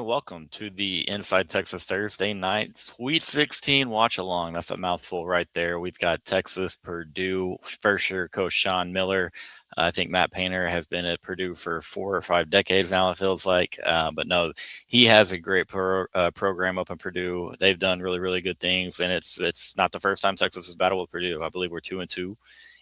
welcome to the Inside Texas Thursday night Sweet 16 watch along. That's a mouthful right there. We've got Texas, Purdue, first year coach Sean Miller. I think Matt Painter has been at Purdue for 4 or 5 decades now, it feels like. But no, he has a great program up in Purdue. They've done really, really good things, and it's not the first time Texas has battled with Purdue. I believe we're 2-2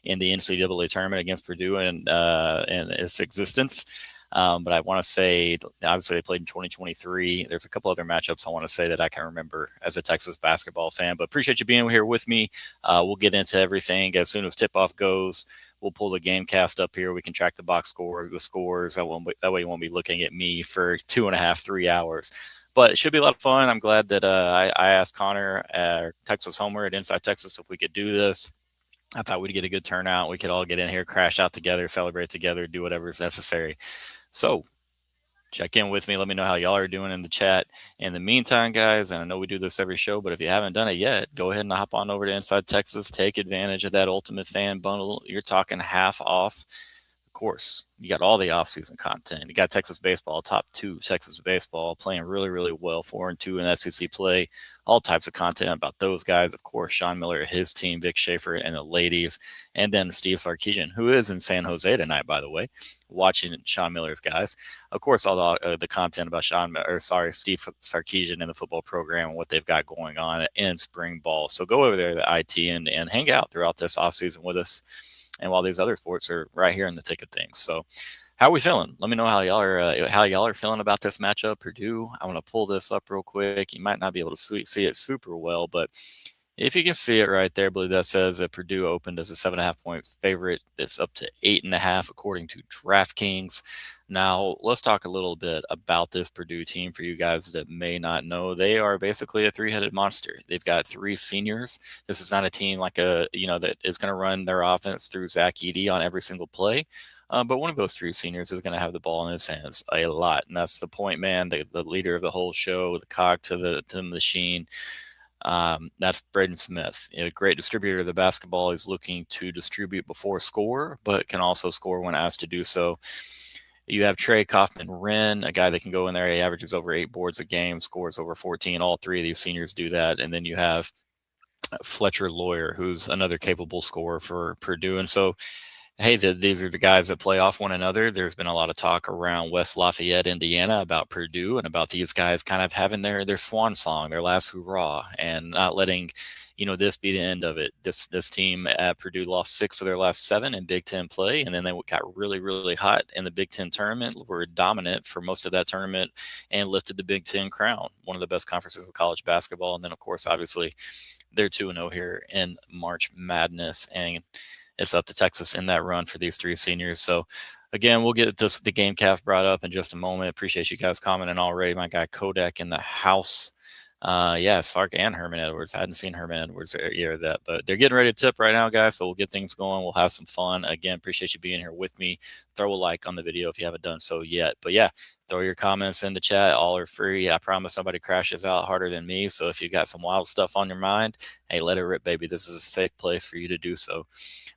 in the NCAA tournament against Purdue and its existence. But I want to say, obviously, they played in 2023. There's a couple other matchups I want to say that I can remember as a Texas basketball fan. But appreciate you being here with me. We'll get into everything as soon as tip-off goes. We'll pull the game cast up here. We can track the box score, the scores. That way you won't be looking at me for 2.5, 3 hours. But it should be a lot of fun. I'm glad that I asked Connor, Texas Homer at Inside Texas, if we could do this. I thought we'd get a good turnout. We could all get in here, crash out together, celebrate together, do whatever is necessary. So check in with me. Let me know how y'all are doing in the chat. In the meantime, guys, and I know we do this every show, but if you haven't done it yet, go ahead and hop on over to Inside Texas. Take advantage of that Ultimate Fan Bundle. You're talking half off. Of course, you got all the offseason content. You got Texas baseball, top 2 Texas baseball, playing really, really well, 4-2 in SEC play. All types of content about those guys. Of course, Sean Miller, his team, Vic Schaefer, and the ladies, and then Steve Sarkisian, who is in San Jose tonight, by the way, watching Sean Miller's guys. Of course, all the content about Steve Sarkisian and the football program and what they've got going on in spring ball. So go over there to IT and hang out throughout this offseason with us. And while these other sports are right here in the thick of things. So how are we feeling? Let me know how y'all are feeling about this matchup. Purdue, I'm going to pull this up real quick. You might not be able to see it super well, but if you can see it right there, I believe that says that Purdue opened as a 7.5-point favorite. It's up to 8.5 according to DraftKings. Now, let's talk a little bit about this Purdue team for you guys that may not know. They are basically a 3-headed monster. They've got 3 seniors. This is not a team like that is going to run their offense through Zach Edey on every single play. But one of those 3 seniors is going to have the ball in his hands a lot. And that's the point man, the leader of the whole show, the cog to the machine. That's Braden Smith, a great distributor of the basketball. He's looking to distribute before score, but can also score when asked to do so. You have Trey Kaufman-Wren, a guy that can go in there. He averages over 8 boards a game, scores over 14. All 3 of these seniors do that. And then you have Fletcher Lawyer, who's another capable scorer for Purdue. And so, hey, these are the guys that play off one another. There's been a lot of talk around West Lafayette, Indiana, about Purdue and about these guys kind of having their swan song, their last hurrah, and not letting this be the end of it. This team at Purdue lost 6 of their last 7 in Big Ten play, and then they got really, really hot in the Big Ten tournament, were dominant for most of that tournament, and lifted the Big Ten crown, one of the best conferences of college basketball. And then, of course, obviously, they're 2-0 here in March Madness, and it's up to Texas in that run for these 3 seniors. So, again, we'll get the game cast brought up in just a moment. Appreciate you guys commenting already. My guy Kodak in the house. Sark and Herman Edwards. I hadn't seen Herman Edwards or that, but they're getting ready to tip right now, guys. So we'll get things going. We'll have some fun. Again, appreciate you being here with me. Throw a like on the video if you haven't done so yet. But yeah, throw your comments in the chat. All are free. I promise nobody crashes out harder than me. So if you got some wild stuff on your mind, hey, let it rip, baby. This is a safe place for you to do so.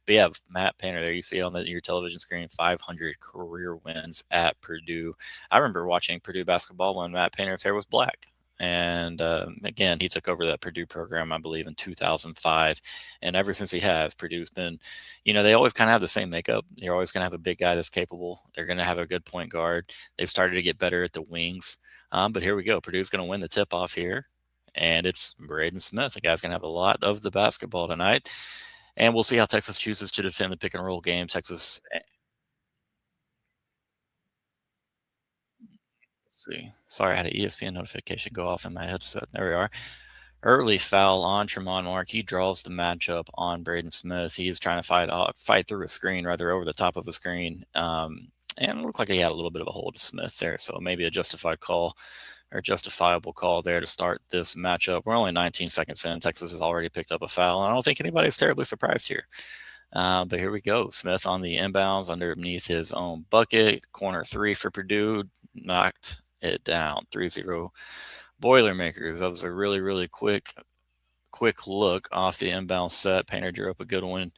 But yeah, Matt Painter there, you see on your television screen, 500 career wins at Purdue. I remember watching Purdue basketball when Matt Painter's hair was black. And again, he took over that Purdue program, I believe, in 2005. And ever since he has, Purdue's been, they always kind of have the same makeup. You're always going to have a big guy that's capable. They're going to have a good point guard. They've started to get better at the wings. But here we go. Purdue's going to win the tip-off here. And it's Braden Smith. The guy's going to have a lot of the basketball tonight. And we'll see how Texas chooses to defend the pick-and-roll game. Texas... see. Sorry, I had an ESPN notification go off in my headset. There we are. Early foul on Tremont Mark. He draws the matchup on Braden Smith. He is trying to fight through a screen, rather over the top of a screen. And it looked like he had a little bit of a hold of Smith there. So maybe a justified call or justifiable call there to start this matchup. We're only 19 seconds in. Texas has already picked up a foul. And I don't think anybody's terribly surprised here. But here we go. Smith on the inbounds underneath his own bucket. Corner 3 for Purdue. Knocked it down. 3-0 Boilermakers. That was a really, really quick look off the inbound set. Painter drew up a good one.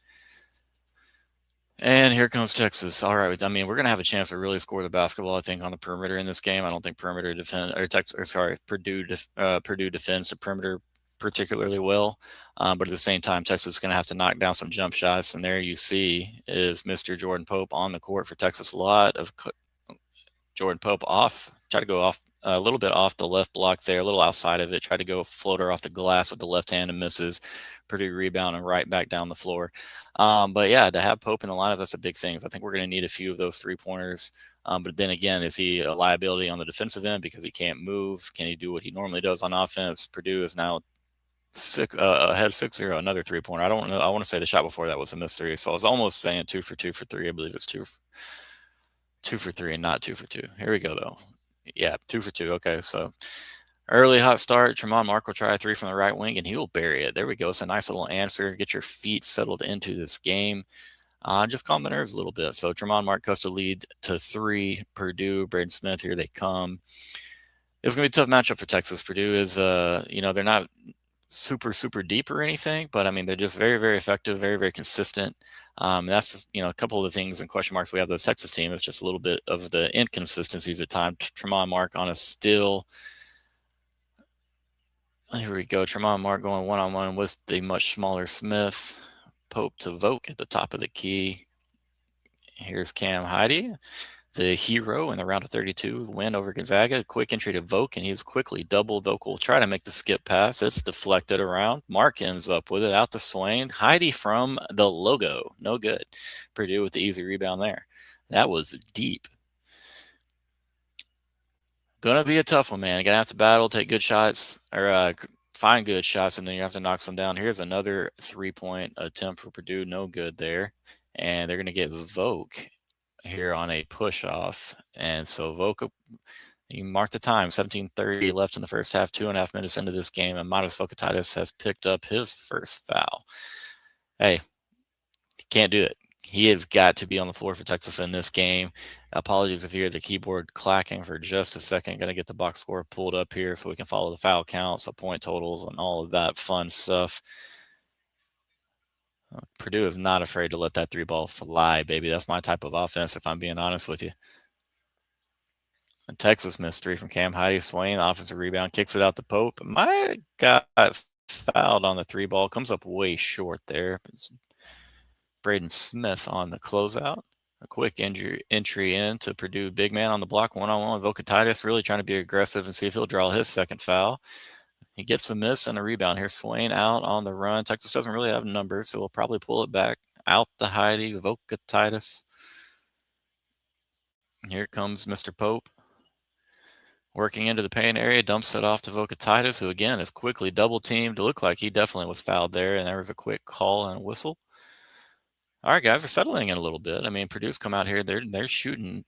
And here comes Texas. All right. I mean, we're going to have a chance to really score the basketball, I think, on the perimeter in this game. I don't think perimeter defend or Texas, or sorry, Purdue defends the perimeter particularly well. But at the same time, Texas is going to have to knock down some jump shots. And there you see is Mr. Jordan Pope on the court for Texas. A lot of Jordan Pope off, try to go off a little bit off the left block there, a little outside of it, try to go floater off the glass with the left hand and misses. Purdue rebound and right back down the floor. But yeah, to have Pope in the lineup, that's a big thing. So I think we're going to need a few of those 3-pointers. But then again, is he a liability on the defensive end because he can't move? Can he do what he normally does on offense? Purdue is now ahead 6-0, another 3-pointer. I don't know. I want to say the shot before that was a missed three. So I was almost saying 2 for 2 for 3. I believe it's 2 for 3 and not 2 for 2. Here we go, though. Yeah, 2 for 2. Okay, so early hot start. Tremont Mark will try a 3 from the right wing, and he will bury it. There we go. It's a nice little answer. Get your feet settled into this game. Just calm the nerves a little bit. So Tremont Mark cuts the lead to 3. Purdue, Braden Smith, here they come. It's going to be a tough matchup for Texas. Purdue is, they're not super deep or anything, but I mean, they're just very effective, very consistent. That's a couple of the things and question marks we have this Texas team. It's just a little bit of the inconsistencies at times. Tremont Mark on a steal. Here we go. Tremont Mark going one-on-one with the much smaller Smith. Pope to Voke at the top of the key. Here's Cam Heide, the hero in the round of 32 win over Gonzaga. Quick entry to Voke, and he's quickly double. Voke will try to make the skip pass. It's deflected around. Mark ends up with it out to Swain. Heide from the logo. No good. Purdue with the easy rebound there. That was deep. Gonna be a tough one, man. You're gonna have to battle, take good shots, or find good shots, and then you have to knock some down. Here's another 3-point attempt for Purdue. No good there. And they're gonna get Voke here on a push off. And so Voka, you mark the time, 17:30 left in the first half, 2.5 minutes into this game, and Matas Vokatitis has picked up his first foul. Hey, he can't do it. He has got to be on the floor for Texas in this game. Apologies if you hear the keyboard clacking for just a second. Going to get the box score pulled up here so we can follow the foul counts, the point totals, and all of that fun stuff. Purdue is not afraid to let that 3-ball fly, baby. That's my type of offense, if I'm being honest with you. And Texas missed 3 from Cam Heide. Swain, offensive rebound, kicks it out to Pope. Might got fouled on the 3-ball. Comes up way short there. It's Braden Smith on the closeout. A quick entry in to Purdue big man on the block, one-on-one with Vokatitis, really trying to be aggressive and see if he'll draw his second foul. He gets a miss and a rebound. Here's Swain out on the run. Texas doesn't really have numbers, so we'll probably pull it back out to Heide, Vokatitis. Here comes Mr. Pope. Working into the paint area, dumps it off to Vokatitis, who again is quickly double teamed. It looked like he definitely was fouled there, and there was a quick call and a whistle. All right, guys are settling in a little bit. I mean, Purdue's come out here, they're shooting.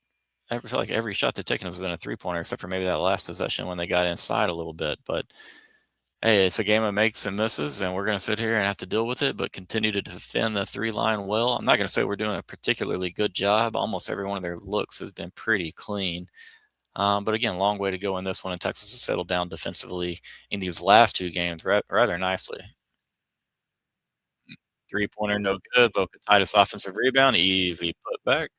I feel like every shot they've taken has been a 3-pointer, except for maybe that last possession when they got inside a little bit. But hey, it's a game of makes and misses, and we're going to sit here and have to deal with it, but continue to defend the 3-line well. I'm not going to say we're doing a particularly good job. Almost every one of their looks has been pretty clean. But again, long way to go in this one, and Texas has settled down defensively in these last 2 games rather nicely. 3-pointer, no good. Vokatitis offensive rebound, easy put back.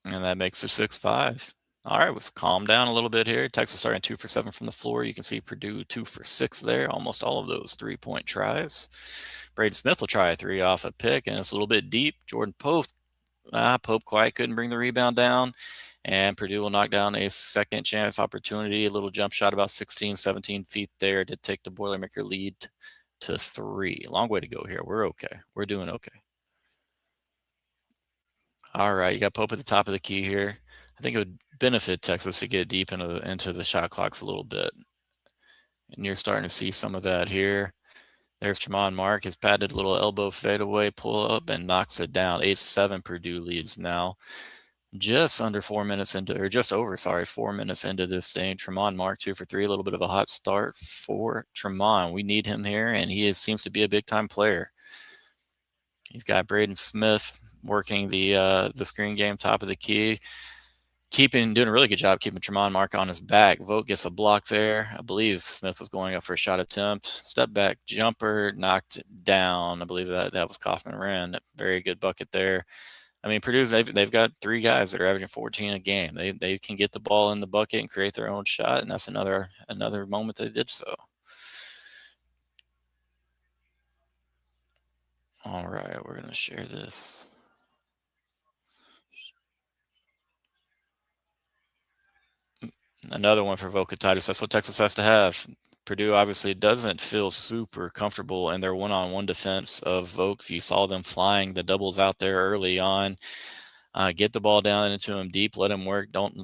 And that makes it 6-5. All right, let's calm down a little bit here. Texas starting 2 for 7 from the floor. You can see Purdue 2 for 6 there. Almost all of those 3-point tries. Braden Smith will try a 3 off a pick, and it's a little bit deep. Jordan Pope quite couldn't bring the rebound down. And Purdue will knock down a second chance opportunity. A little jump shot about 16, 17 feet there to take the Boilermaker lead to 3. Long way to go here. We're okay. We're doing okay. All right, you got Pope at the top of the key here. I think it would benefit Texas to get deep into the shot clocks a little bit. And you're starting to see some of that here. There's Tremont Mark, his padded little elbow fadeaway pull up and knocks it down. 8-7 Purdue leads now. Just under 4 minutes into, or just over, 4 minutes into this thing. Tremont Mark 2 for 3, a little bit of a hot start for Tremont. We need him here, and he seems to be a big time player. You've got Braden Smith working the screen game, top of the key. doing a really good job keeping Tremont Mark on his back. Vogt gets a block there. I believe Smith was going up for a shot attempt. Step back jumper, knocked down. I believe that was Kaufman Wren. Very good bucket there. I mean, Purdue's they've got 3 guys that are averaging 14 a game. They can get the ball in the bucket and create their own shot, and that's another moment they did so. All right, we're gonna share this. Another one for Vocatitis. That's what Texas has to have. Purdue obviously doesn't feel super comfortable in their one-on-one defense of Vogt. You saw them flying the doubles out there early on. Get the ball down into him deep. Let him work. Don't,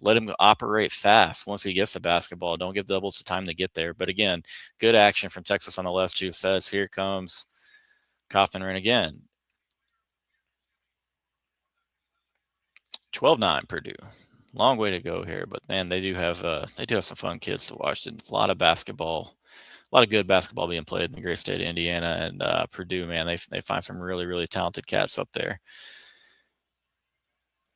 let him operate fast once he gets the basketball. Don't give doubles the time to get there. But again, good action from Texas on the last 2 sets. Here comes Kaufman again. 12-9 Purdue. Long way to go here, but man, they do have some fun kids to watch. There's a lot of basketball, a lot of good basketball being played in the great state of Indiana, and Purdue, man, they find some really, really talented cats up there.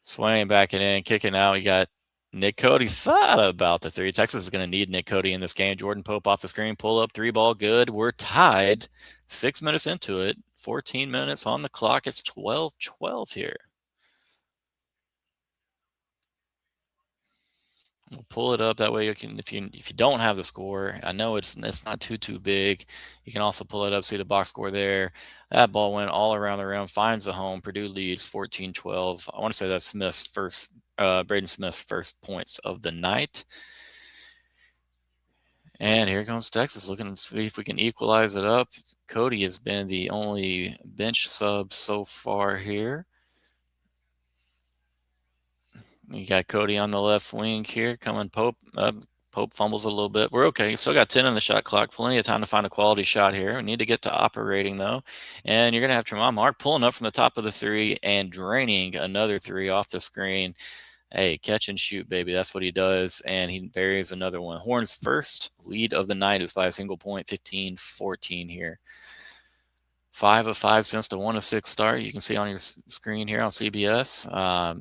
Swaying back it in, kicking out. You got Nick Cody. Thought about the 3. Texas is going to need Nick Cody in this game. Jordan Pope off the screen, pull up, 3 ball, good. We're tied. 6 minutes into it. 14 minutes on the clock. It's 12-12 here. We'll pull it up that way. You can, if you don't have the score, I know it's not too big. You can also pull it up, see the box score there. That ball went all around the rim, finds the home. Purdue leads 14-12. I want to say that's Braden Smith's first points of the night. And here comes Texas, looking to see if we can equalize it up. Cody has been the only bench sub so far here. You got Cody on the left wing here, coming Pope. Pope fumbles a little bit. We're okay. Still got 10 on the shot clock. Plenty of time to find a quality shot here. We need to get to operating, though. And you're going to have Tremont Mark pulling up from the top of the 3 and draining another 3 off the screen. Hey, catch and shoot, baby. That's what he does. And he buries another one. Horn's first lead of the night is by a single point, 15-14 here. 5 of 5 since the 1 of 6 start. You can see on your screen here on CBS.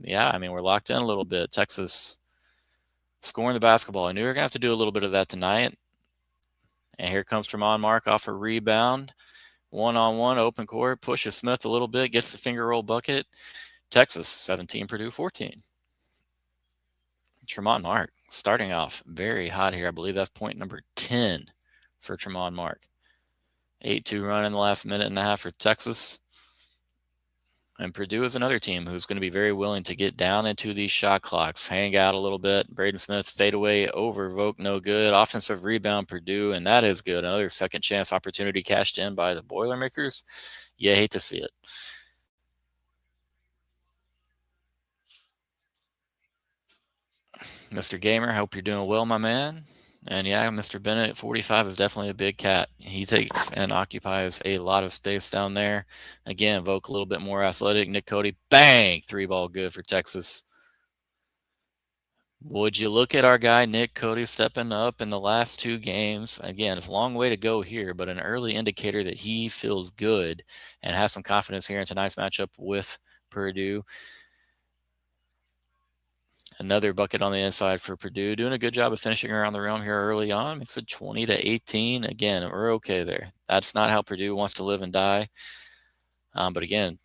Yeah, I mean, we're locked in a little bit. Texas scoring the basketball. I knew we were going to have to do a little bit of that tonight. And here comes Tremont Mark off a rebound. 1-on-1, open court. Pushes Smith a little bit, gets the finger roll bucket. Texas 17, Purdue 14. Tremont Mark starting off very hot here. I believe that's point number 10 for Tremont Mark. 8-2 run in the last minute and a half for Texas. And Purdue is another team who's going to be very willing to get down into these shot clocks, hang out a little bit. Braden Smith fadeaway over Vogt, no good. Offensive rebound Purdue, and that is good. Another second chance opportunity cashed in by the Boilermakers. You hate to see it. Mr. Gamer, hope you're doing well, my man. And yeah, Mr. Bennett, 45 is definitely a big cat. He takes and occupies a lot of space down there. Again, Vogt a little bit more athletic. Nick Cody, bang, 3-ball good for Texas. Would you look at our guy, Nick Cody, stepping up in the last 2 games? Again, it's a long way to go here, but an early indicator that he feels good and has some confidence here in tonight's matchup with Purdue. Another bucket on the inside for Purdue. Doing a good job of finishing around the rim here early on. Makes it 20-18. Again, we're okay there. That's not how Purdue wants to live and die. But again,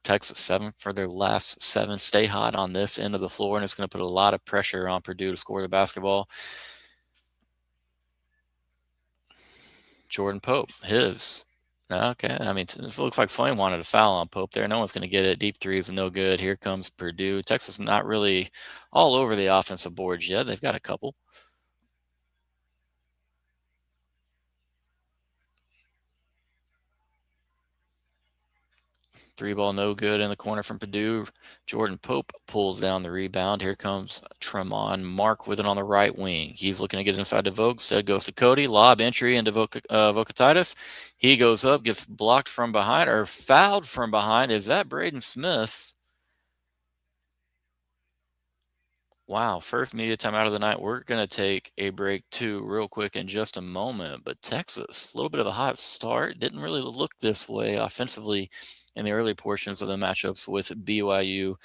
Texas 7 for their last 7. Stay hot on this end of the floor, and it's going to put a lot of pressure on Purdue to score the basketball. Jordan Pope, his. Okay, I mean, this looks like Swain wanted a foul on Pope there. No one's going to get it. Deep 3 is no good. Here comes Purdue. Texas not really all over the offensive boards yet. They've got a couple. Three-ball no good in the corner from Purdue. Jordan Pope pulls down the rebound. Here comes Tremont Mark with it on the right wing. He's looking to get inside to Vogt. Instead goes to Cody. Lob entry into Vocatitis. He goes up, gets blocked from behind or fouled from behind. Is that Braden Smith? Wow, first media time out of the night. We're going to take a break too real quick in just a moment. But Texas, a little bit of a hot start. Didn't really look this way offensively in the early portions of the matchups with BYU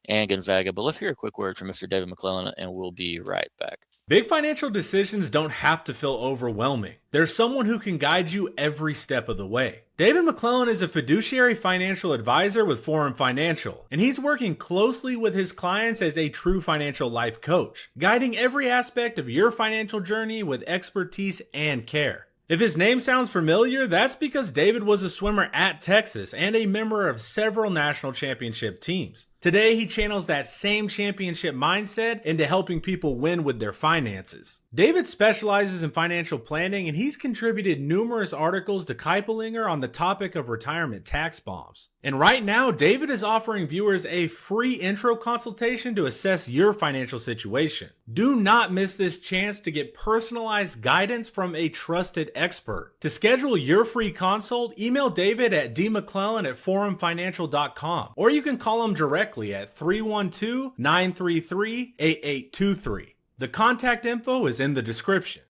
and Gonzaga. But let's hear a quick word from Mr. David McClellan, and we'll be right back. Big financial decisions don't have to feel overwhelming. There's someone who can guide you every step of the way. David McClellan is a fiduciary financial advisor with Forum Financial, and he's working closely with his clients as a true financial life coach, guiding every aspect of your financial journey with expertise and care. If his name sounds familiar, that's because David was a swimmer at Texas and a member of several national championship teams. Today, he channels that same championship mindset into helping people win with their finances. David specializes in financial planning, and he's contributed numerous articles to Kiplinger on the topic of retirement tax bombs. And right now, David is offering viewers a free intro consultation to assess your financial situation. Do not miss this chance to get personalized guidance from a trusted expert. To schedule your free consult, email David at dmcclellan@forumfinancial.com, or you can call him directly at 312-933-8823. The contact info is in the description.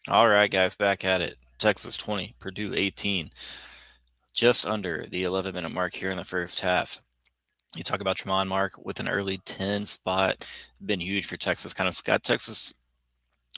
All right, guys, back at it. Texas 20, Purdue 18. Just under the 11-minute mark here in the first half. You talk about Tremont Mark with an early 10 spot. Been huge for Texas. Kind of got Texas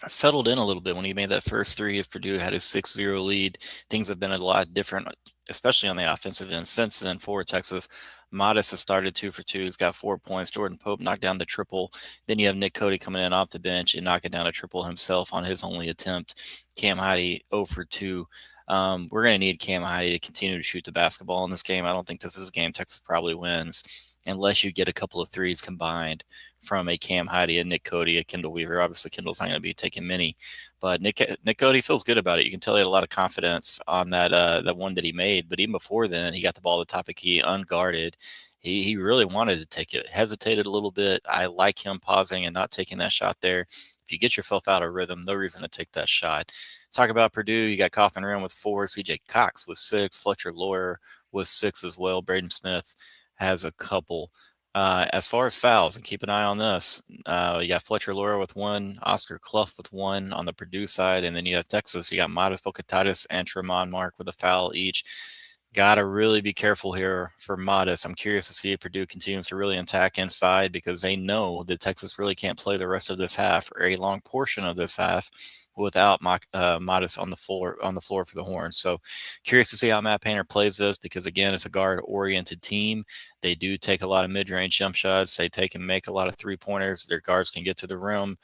settled in a little bit when he made that first three as Purdue had his 6-0 lead. Things have been a lot different, especially on the offensive end since then for Texas. Modest has started 2 for 2. He's got 4 points. Jordan Pope knocked down the triple. Then you have Nick Cody coming in off the bench and knocking down a triple himself on his only attempt. Cam Heide 0 for 2. We're going to need Cam Heide to continue to shoot the basketball in this game. I don't think this is a game Texas probably wins unless you get a couple of threes combined from a Cam Heide, a Nick Cody, a Kendall Weaver. Obviously, Kendall's not going to be taking many, but Nick Cody feels good about it. You can tell he had a lot of confidence on that one that he made. But even before then, he got the ball at the top of the key, unguarded. He really wanted to take it, hesitated a little bit. I like him pausing and not taking that shot there. If you get yourself out of rhythm, no reason to take that shot. Talk about Purdue. You got Kaufman Rim with 4, CJ Cox with 6, Fletcher Lawyer with 6 as well. Braden Smith has a couple. As far as fouls, and keep an eye on this, you got Fletcher Lawyer with 1, Oscar Clough with 1 on the Purdue side, and then you have Texas. You got Modest Volkatitis and Tremont Mark with a foul each. Got to really be careful here for Modest. I'm curious to see if Purdue continues to really attack inside because they know that Texas really can't play the rest of this half or a long portion of this half without Modest on the floor for the Horns. So curious to see how Matt Painter plays this because, again, it's a guard-oriented team. They do take a lot of mid-range jump shots. They take and make a lot of three-pointers. Their guards can get to the rim.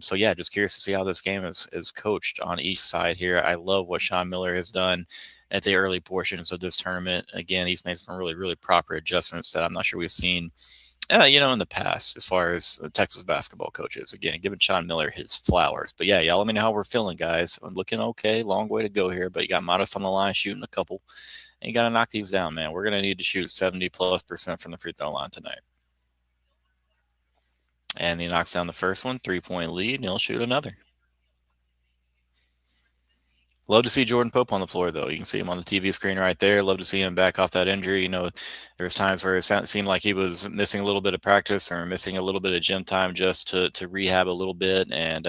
So, yeah, just curious to see how this game is coached on each side here. I love what Sean Miller has done at the early portions of this tournament. Again, he's made some really, really proper adjustments that I'm not sure we've seen in the past, as far as Texas basketball coaches. Again, giving Sean Miller his flowers. But yeah, y'all let me know how we're feeling, guys. I'm looking okay. Long way to go here, but you got Modest on the line shooting a couple. And you got to knock these down, man. We're going to need to shoot 70+% from the free throw line tonight. And he knocks down the first one, 3-point lead, and he'll shoot another. Love to see Jordan Pope on the floor, though. You can see him on the TV screen right there. Love to see him back off that injury. There's times where it seemed like he was missing a little bit of practice or missing a little bit of gym time just to rehab a little bit. And,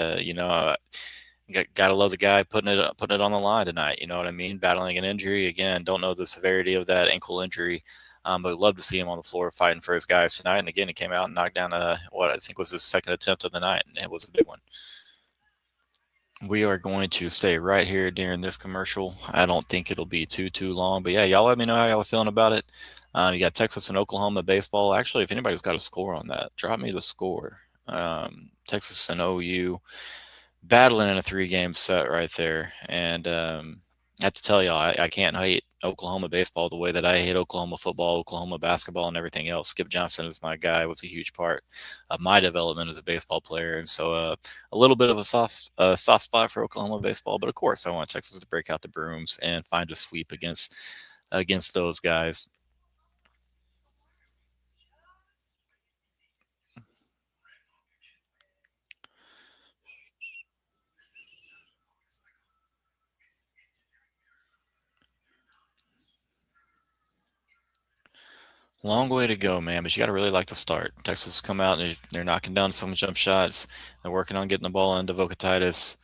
got to love the guy putting it on the line tonight. You know what I mean? Battling an injury. Again, don't know the severity of that ankle injury, but love to see him on the floor fighting for his guys tonight. And, again, he came out and knocked down what I think was his second attempt of the night, and it was a big one. We are going to stay right here during this commercial. I don't think it'll be too long, but yeah, y'all let me know how y'all are feeling about it. You got Texas and Oklahoma baseball. Actually, if anybody's got a score on that, drop me the score. Texas and OU battling in a 3-game set right there. And I have to tell y'all, I can't hate Oklahoma baseball the way that I hate Oklahoma football, Oklahoma basketball, and everything else. Skip Johnson is my guy, was a huge part of my development as a baseball player. And so a little bit of a soft spot for Oklahoma baseball. But, of course, I want Texas to break out the brooms and find a sweep against those guys. Long way to go, man, but you got to really like the start. Texas come out and they're knocking down some jump shots. They're working on getting the ball into Volkatitis.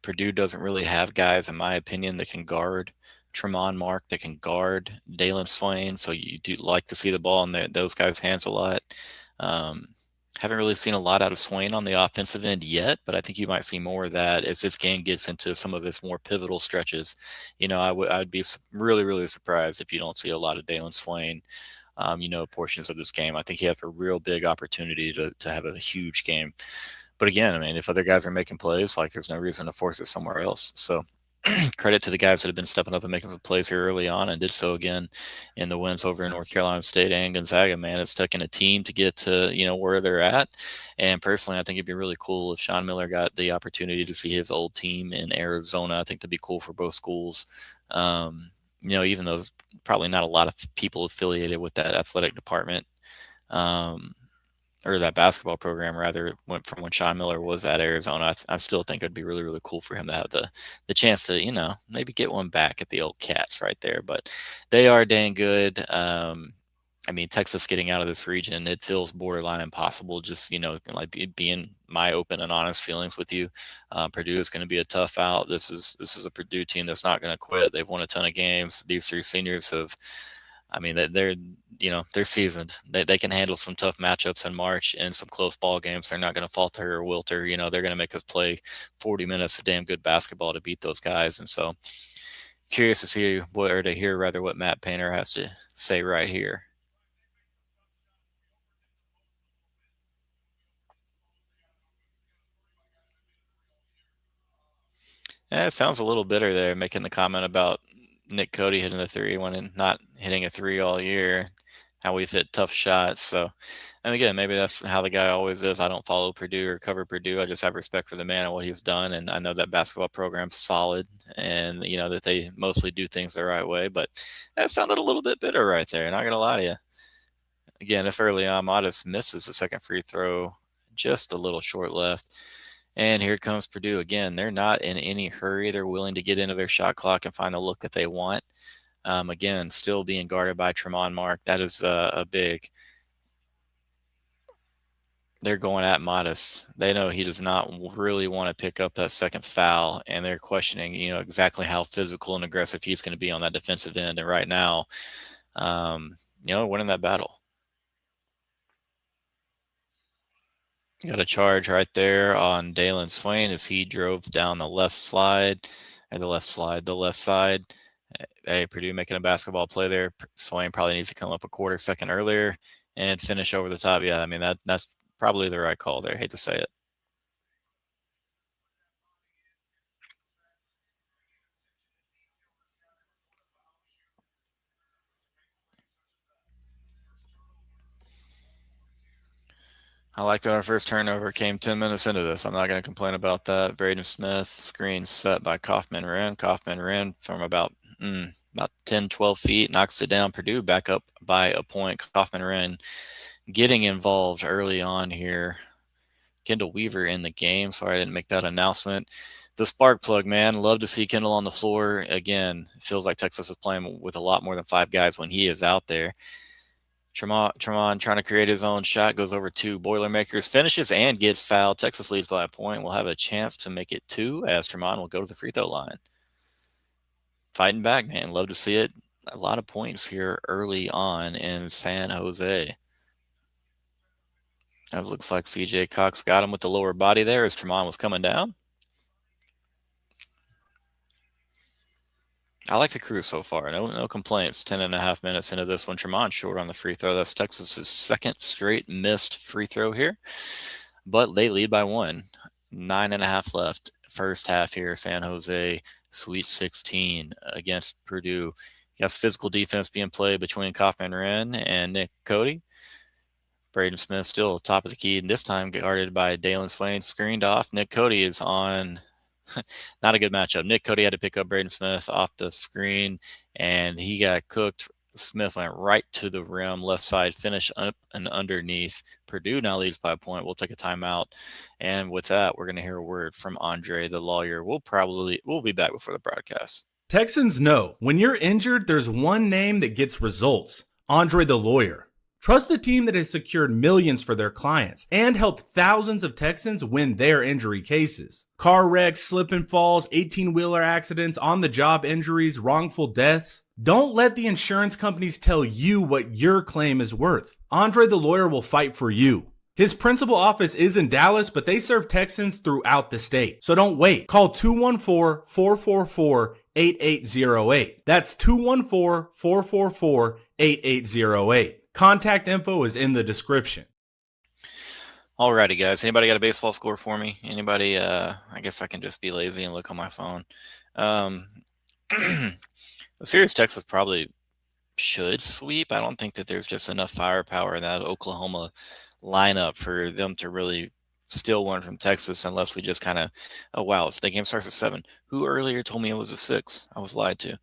Purdue doesn't really have guys, in my opinion, that can guard Tremont Mark that can guard Dalen Swain. So you do like to see the ball in those guys' hands a lot. Haven't really seen a lot out of Swain on the offensive end yet, but I think you might see more of that as this game gets into some of its more pivotal stretches. I'd be really, really surprised if you don't see a lot of Dalen Swain, portions of this game. I think he has a real big opportunity to have a huge game. But again, I mean, if other guys are making plays, like there's no reason to force it somewhere else. So credit to the guys that have been stepping up and making some plays here early on and did so again in the wins over in North Carolina State and Gonzaga. Man, it's taken a team to get to, where they're at. And personally, I think it'd be really cool if Sean Miller got the opportunity to see his old team in Arizona. I think that'd be cool for both schools. Even though there's probably not a lot of people affiliated with that athletic department, or that basketball program rather, went from when Sean Miller was at Arizona. I still think it'd be really, really cool for him to have the chance to, maybe get one back at the old Cats right there. But they are dang good. I mean, Texas getting out of this region, it feels borderline impossible. Just, like being my open and honest feelings with you. Purdue is going to be a tough out. This is a Purdue team that's not going to quit. They've won a ton of games. These three seniors have, I mean, they're seasoned. They can handle some tough matchups in March and some close ball games. They're not going to falter or wilter. They're going to make us play 40 minutes of damn good basketball to beat those guys. And so curious to see to hear what Matt Painter has to say right here. Yeah, it sounds a little bitter there, making the comment about Nick Cody hitting the three when not hitting a three all year, how we've hit tough shots. So, and again, maybe that's how the guy always is. I don't follow Purdue or cover Purdue. I just have respect for the man and what he's done. And I know that basketball program's solid and, that they mostly do things the right way. But that sounded a little bit bitter right there. Not going to lie to you. Again, this early on, Modest misses the second free throw, just a little short left. And here comes Purdue again. They're not in any hurry. They're willing to get into their shot clock and find the look that they want. Again, still being guarded by Tremont Mark. That is a big. They're going at Modest. They know he does not really want to pick up that second foul, and they're questioning, exactly how physical and aggressive he's going to be on that defensive end. And right now, winning that battle. Got a charge right there on Dalen Swain as he drove down the left side. The left side. Hey, Purdue making a basketball play there. Swain probably needs to come up a quarter second earlier and finish over the top. Yeah, I mean, that's probably the right call there. I hate to say it. I like that our first turnover came 10 minutes into this. I'm not going to complain about that. Braden Smith, screen set by Kaufman Wren. Kaufman Wren from about 10, 12 feet, knocks it down. Purdue back up by a point. Kaufman Wren getting involved early on here. Kendall Weaver in the game. Sorry I didn't make that announcement. The spark plug, man. Love to see Kendall on the floor. Again, it feels like Texas is playing with a lot more than 5 guys when he is out there. Tremont trying to create his own shot, goes over 2 Boilermakers, finishes and gets fouled. Texas leads by a point. We'll have a chance to make it 2 as Tremont will go to the free throw line. Fighting back, man. Love to see it. A lot of points here early on in San Jose. That looks like CJ Cox got him with the lower body there as Tremont was coming down. I like the crew so far. No complaints. 10.5 minutes into this one. Tremont short on the free throw. That's Texas's second straight missed free throw here. But they lead by 1. 9.5 left. First half here. San Jose, Sweet 16 against Purdue. You got physical defense being played between Kaufman Wren and Nick Cody. Braden Smith still top of the key, and this time guarded by Dalen Swain. Screened off. Nick Cody is on. Not a good matchup. Nick Cody had to pick up Braden Smith off the screen, and he got cooked. Smith went right to the rim, left side, finish up and underneath. Purdue now leads by a point. We'll take a timeout, and with that, we're going to hear a word from Andre, the lawyer. We'll be back before the broadcast. Texans know when you're injured, there's one name that gets results: Andre, the lawyer. Trust the team that has secured millions for their clients and helped thousands of Texans win their injury cases. Car wrecks, slip and falls, 18-wheeler accidents, on-the-job injuries, wrongful deaths. Don't let the insurance companies tell you what your claim is worth. Andre the lawyer will fight for you. His principal office is in Dallas, but they serve Texans throughout the state. So don't wait. Call 214-444-8808. That's 214-444-8808. Contact info is in the description. Alrighty, guys. Anybody got a baseball score for me? Anybody? I guess I can just be lazy and look on my phone. The series Texas probably should sweep. I don't think that there's just enough firepower in that Oklahoma lineup for them to really steal one from Texas unless we just kind of, oh, wow, so the game starts at 7. Who earlier told me it was a 6? I was lied to.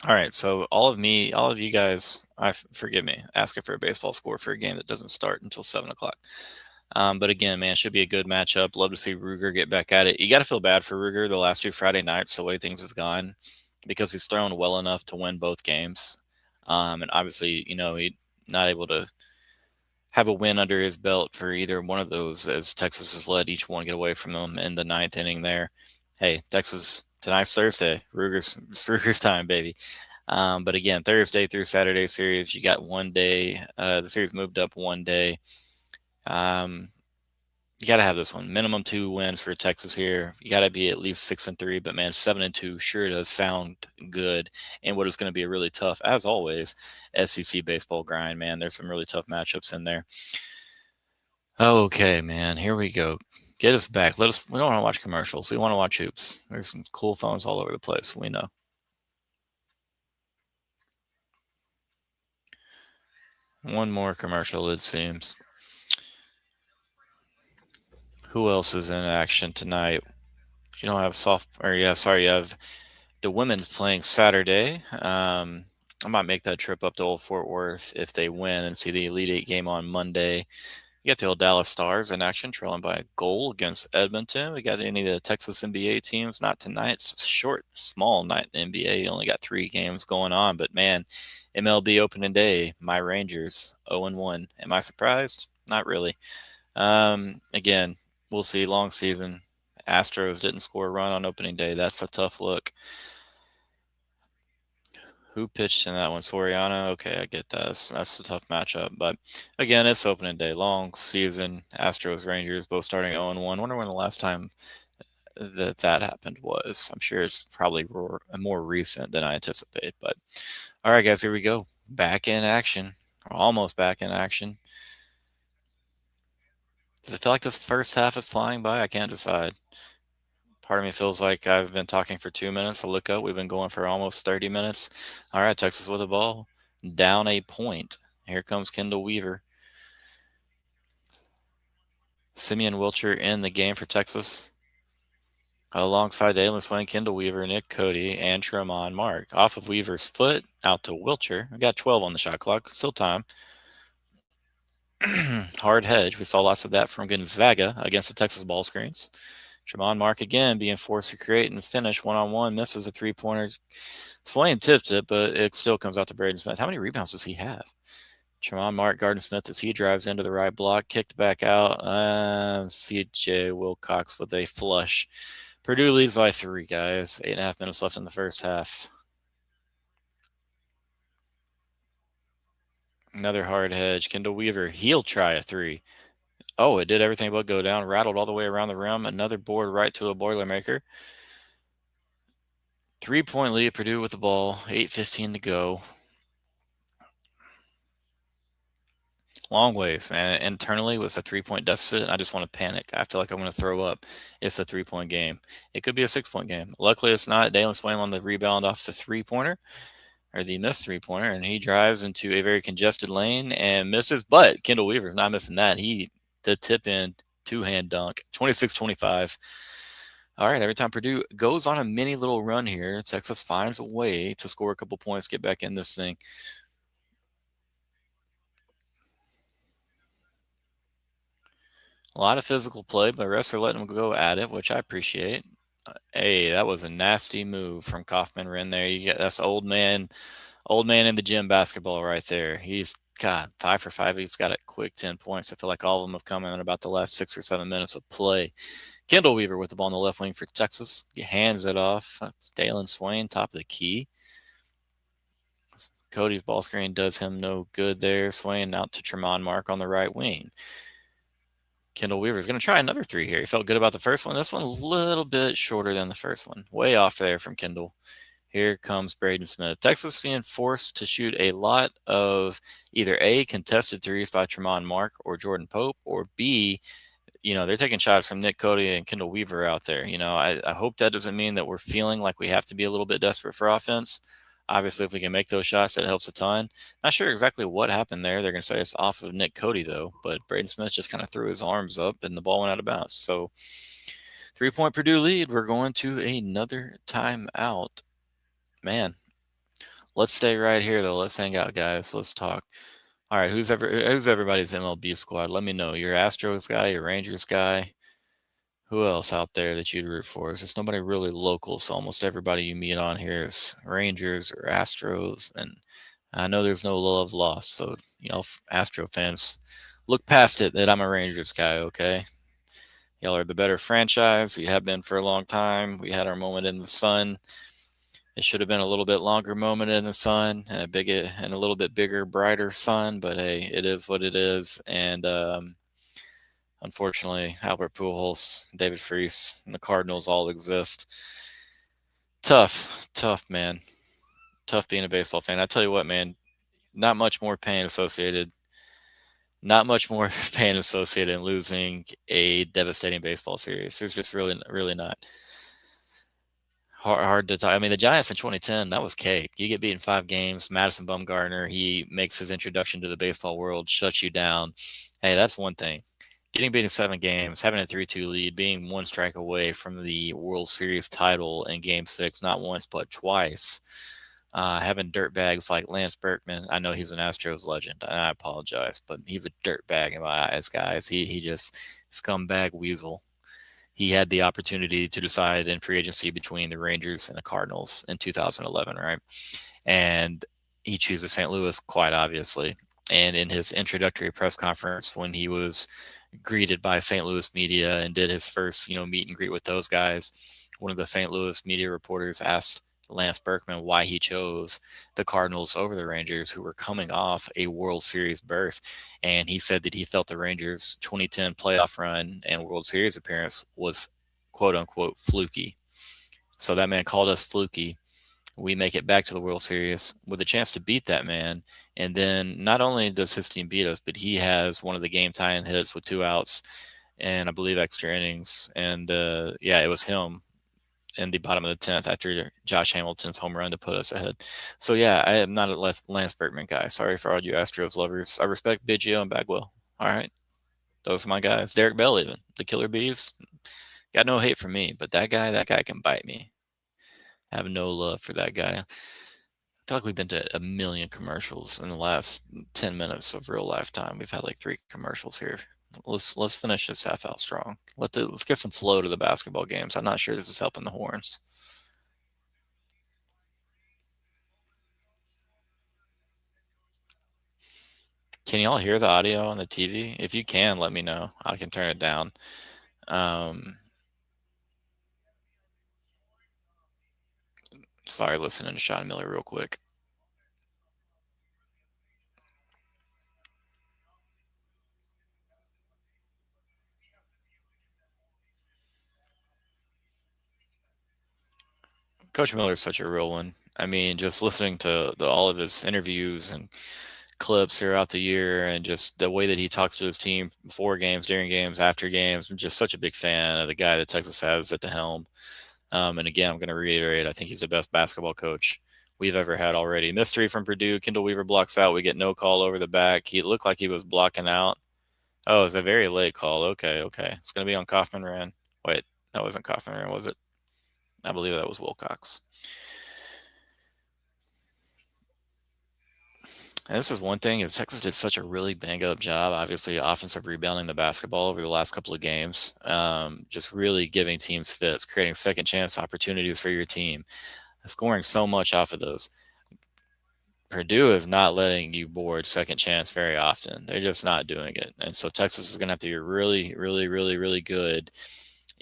All right, so all of you guys, forgive me, asking for a baseball score for a game that doesn't start until 7 o'clock. But again, man, should be a good matchup. Love to see Ruger get back at it. You got to feel bad for Ruger the last 2 Friday nights, the way things have gone, because he's thrown well enough to win both games. And obviously, he's not able to have a win under his belt for either one of those, as Texas has let each one get away from them in the 9th inning there. Hey, Texas, tonight's Thursday. It's Ruger's time, baby. But again, Thursday through Saturday series, you got 1 day. The series moved up 1 day. You got to have this one. Minimum 2 wins for Texas here. You got to be at least 6-3, but man, 7-2 sure does sound good. And what is going to be a really tough, as always, SEC baseball grind, man. There's some really tough matchups in there. Okay, man, here we go. Get us back. We don't want to watch commercials. We want to watch hoops. There's some cool phones all over the place. We know. One more commercial, it seems. Who else is in action tonight? You don't have you have the women's playing Saturday. I might make that trip up to Old Fort Worth if they win and see the Elite Eight game on Monday. You got the old Dallas Stars in action, trailing by a goal against Edmonton. We got any of the Texas NBA teams? Not tonight. It's a short, small night in NBA. You only got 3 games going on. But, man, MLB opening day, my Rangers, 0-1. Am I surprised? Not really. Again, we'll see. Long season. Astros didn't score a run on opening day. That's a tough look. Who pitched in that one? Soriano? Okay, I get that. That's a tough matchup. But again, it's opening day. Long season. Astros, Rangers, both starting 0-1. Wonder when the last time that happened was. I'm sure it's probably more recent than I anticipate. But all right, guys, here we go. Back in action. Almost back in action. Does it feel like this first half is flying by? I can't decide. Part of me feels like I've been talking for 2 minutes. I look up. We've been going for almost 30 minutes. All right, Texas with the ball. Down a point. Here comes Kendall Weaver. Simeon Wilcher in the game for Texas. Alongside Dalen Swain, Kendall Weaver, Nick Cody, and Tremont Mark. Off of Weaver's foot, out to Wilcher. We got 12 on the shot clock. Still time. Hard hedge. We saw lots of that from Gonzaga against the Texas ball screens. Tremont Mark again being forced to create and finish one-on-one. Misses a 3-pointer. Swain tipped it, but it still comes out to Braden Smith. How many rebounds does he have? Tremont Mark, Garden Smith as he drives into the right block. Kicked back out. C.J. Wilcox with a flush. Purdue leads by 3, guys. 8.5 minutes left in the first half. Another hard hedge. Kendall Weaver, he'll try a 3. Oh, it did everything but go down. Rattled all the way around the rim. Another board right to a Boilermaker. 3-point lead, Purdue with the ball. 8:15 to go. Long ways, man. Internally, with a 3-point deficit, I just want to panic. I feel like I'm going to throw up. It's a 3-point game. It could be a 6-point game. Luckily, it's not. Dalen Swain on the rebound off the 3-pointer, or the missed 3-pointer, and he drives into a very congested lane and misses. But Kendall Weaver's not missing that. The tip-in 2-hand dunk, 26-25. All right, every time Purdue goes on a mini little run here, Texas finds a way to score a couple points, get back in this thing. A lot of physical play, but the rest are letting them go at it, which I appreciate. Hey, that was a nasty move from Kaufman in there. That's old man in the gym basketball right there. He's God, 5 for 5. He's got a quick 10 points. I feel like all of them have come in about the last 6 or 7 minutes of play. Kendall Weaver with the ball on the left wing for Texas. He hands it off. Dalen Swain, top of the key. Cody's ball screen does him no good there. Swain out to Tremont Mark on the right wing. Kendall Weaver's going to try another three here. He felt good about the first one. This one a little bit shorter than the first one. Way off there from Kendall. Here comes Braden Smith. Texas being forced to shoot a lot of either A, contested threes by Tremont Mark or Jordan Pope, or B, they're taking shots from Nick Cody and Kendall Weaver out there. I hope that doesn't mean that we're feeling like we have to be a little bit desperate for offense. Obviously, if we can make those shots, that helps a ton. Not sure exactly what happened there. They're going to say it's off of Nick Cody, though. But Braden Smith just kind of threw his arms up, and the ball went out of bounds. So 3-point Purdue lead. We're going to another timeout. Man, let's stay right here, though. Let's hang out, guys. Let's talk. All right, who's everybody's MLB squad? Let me know. Your Astros guy, your Rangers guy. Who else out there that you'd root for? It's just nobody really local, so almost everybody you meet on here is Rangers or Astros, and I know there's no love lost, so Astro fans, look past it that I'm a Rangers guy, okay? Y'all are the better franchise. You have been for a long time. We had our moment in the sun. It should have been a little bit longer moment in the sun and a little bit bigger, brighter sun, but hey, it is what it is, and unfortunately, Albert Pujols, David Freese, and the Cardinals all exist. Tough, man. Tough being a baseball fan. I tell you what, man, not much more pain associated in losing a devastating baseball series. There's just really, really not. Hard to talk. I mean, the Giants in 2010, that was cake. You get beaten 5 games. Madison Bumgarner, he makes his introduction to the baseball world, shuts you down. Hey, that's one thing. Getting beaten 7 games, having a 3-2 lead, being 1 strike away from the World Series title in Game 6, not once but twice. Having dirtbags like Lance Berkman. I know he's an Astros legend, and I apologize, but he's a dirtbag in my eyes, guys. He just scumbag weasel. He had the opportunity to decide in free agency between the Rangers and the Cardinals in 2011, right? And he chooses St. Louis, quite obviously. And in his introductory press conference, when he was greeted by St. Louis media and did his first, meet and greet with those guys, one of the St. Louis media reporters asked Lance Berkman why he chose the Cardinals over the Rangers, who were coming off a World Series berth. And he said that he felt the Rangers' 2010 playoff run and World Series appearance was quote unquote fluky. So that man called us fluky. We make it back to the World Series with a chance to beat that man. And then not only does his team beat us, but he has one of the game tying hits with 2 outs and I believe extra innings. And it was him in the bottom of the 10th after Josh Hamilton's home run to put us ahead. So yeah, I am not a Lance Berkman guy. Sorry for all you Astros lovers. I respect Biggio and Bagwell. All right. Those are my guys. Derek Bell even. The Killer Bees. Got no hate for me, but that guy can bite me. I have no love for that guy. I feel like we've been to a million commercials in the last 10 minutes of real life time. We've had like 3 commercials here. Let's finish this half out strong. Let's get some flow to the basketball games. I'm not sure this is helping the Horns. Can y'all hear the audio on the TV? If you can, let me know. I can turn it down. Sorry, listening to Sean Miller real quick. Coach Miller is such a real one. I mean, just listening to all of his interviews and clips throughout the year and just the way that he talks to his team before games, during games, after games. I'm just such a big fan of the guy that Texas has at the helm. And again, I'm going to reiterate, I think he's the best basketball coach we've ever had already. Mystery from Purdue. Kendall Weaver blocks out. We get no call over the back. He looked like he was blocking out. Oh, it's a very late call. Okay. It's going to be on Kaufman-Ran. Wait, that wasn't Kaufman-Ran, was it? I believe that was Wilcox. And this is one thing is Texas did such a really bang up job, obviously offensive rebounding the basketball over the last couple of games, just really giving teams fits, creating second chance opportunities for your team, scoring so much off of those. Purdue is not letting you board second chance very often. They're just not doing it. And so Texas is going to have to be really, really, really, really good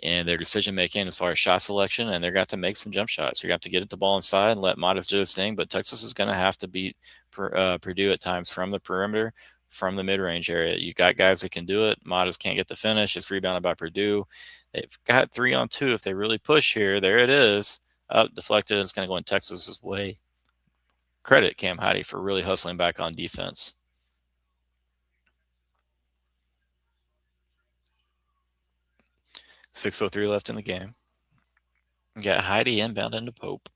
in their decision making as far as shot selection, and they're going to have to make some jump shots. You're going to have to get at the ball inside and let Modest do his thing, but Texas is going to have to beat Purdue at times from the perimeter, from the mid-range area. You got guys that can do it. Modest can't get the finish. It's rebounded by Purdue. They've got 3-on-2 if they really push here. There it is. Up, deflected. It's going to go in Texas's way. Credit Cam Heide for really hustling back on defense. 6:03 left in the game. We got Heide inbound into Pope.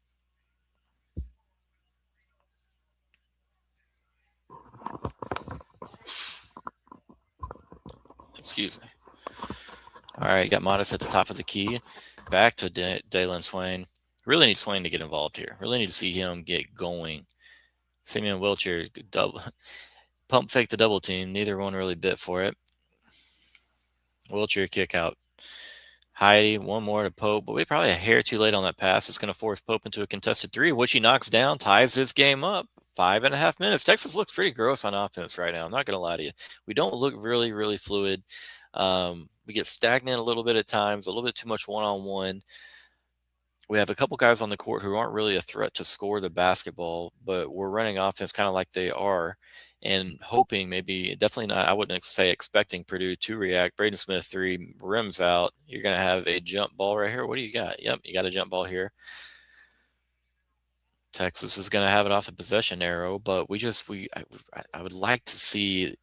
Excuse me. All right, got Modest at the top of the key. Back to Dalen Swain. Really need Swain to get involved here. Really need to see him get going. Simeon Wiltshire pump fake the double team. Neither one really bit for it. Wiltshire kick out. Heide, one more to Pope, but we probably a hair too late on that pass. It's going to force Pope into a contested three, which he knocks down, ties this game up. 5.5 minutes. Texas looks pretty gross on offense right now. I'm not going to lie to you. We don't look really, really fluid. We get stagnant a little bit at times, a little bit too much one-on-one. We have a couple guys on the court who aren't really a threat to score the basketball, but we're running offense kind of like they are and hoping, maybe definitely not, I wouldn't say expecting Purdue to react. Braden Smith 3 rims out. You're going to have a jump ball right here. What do you got? Yep, you got a jump ball here. Texas is going to have it off the possession arrow, but I would like to see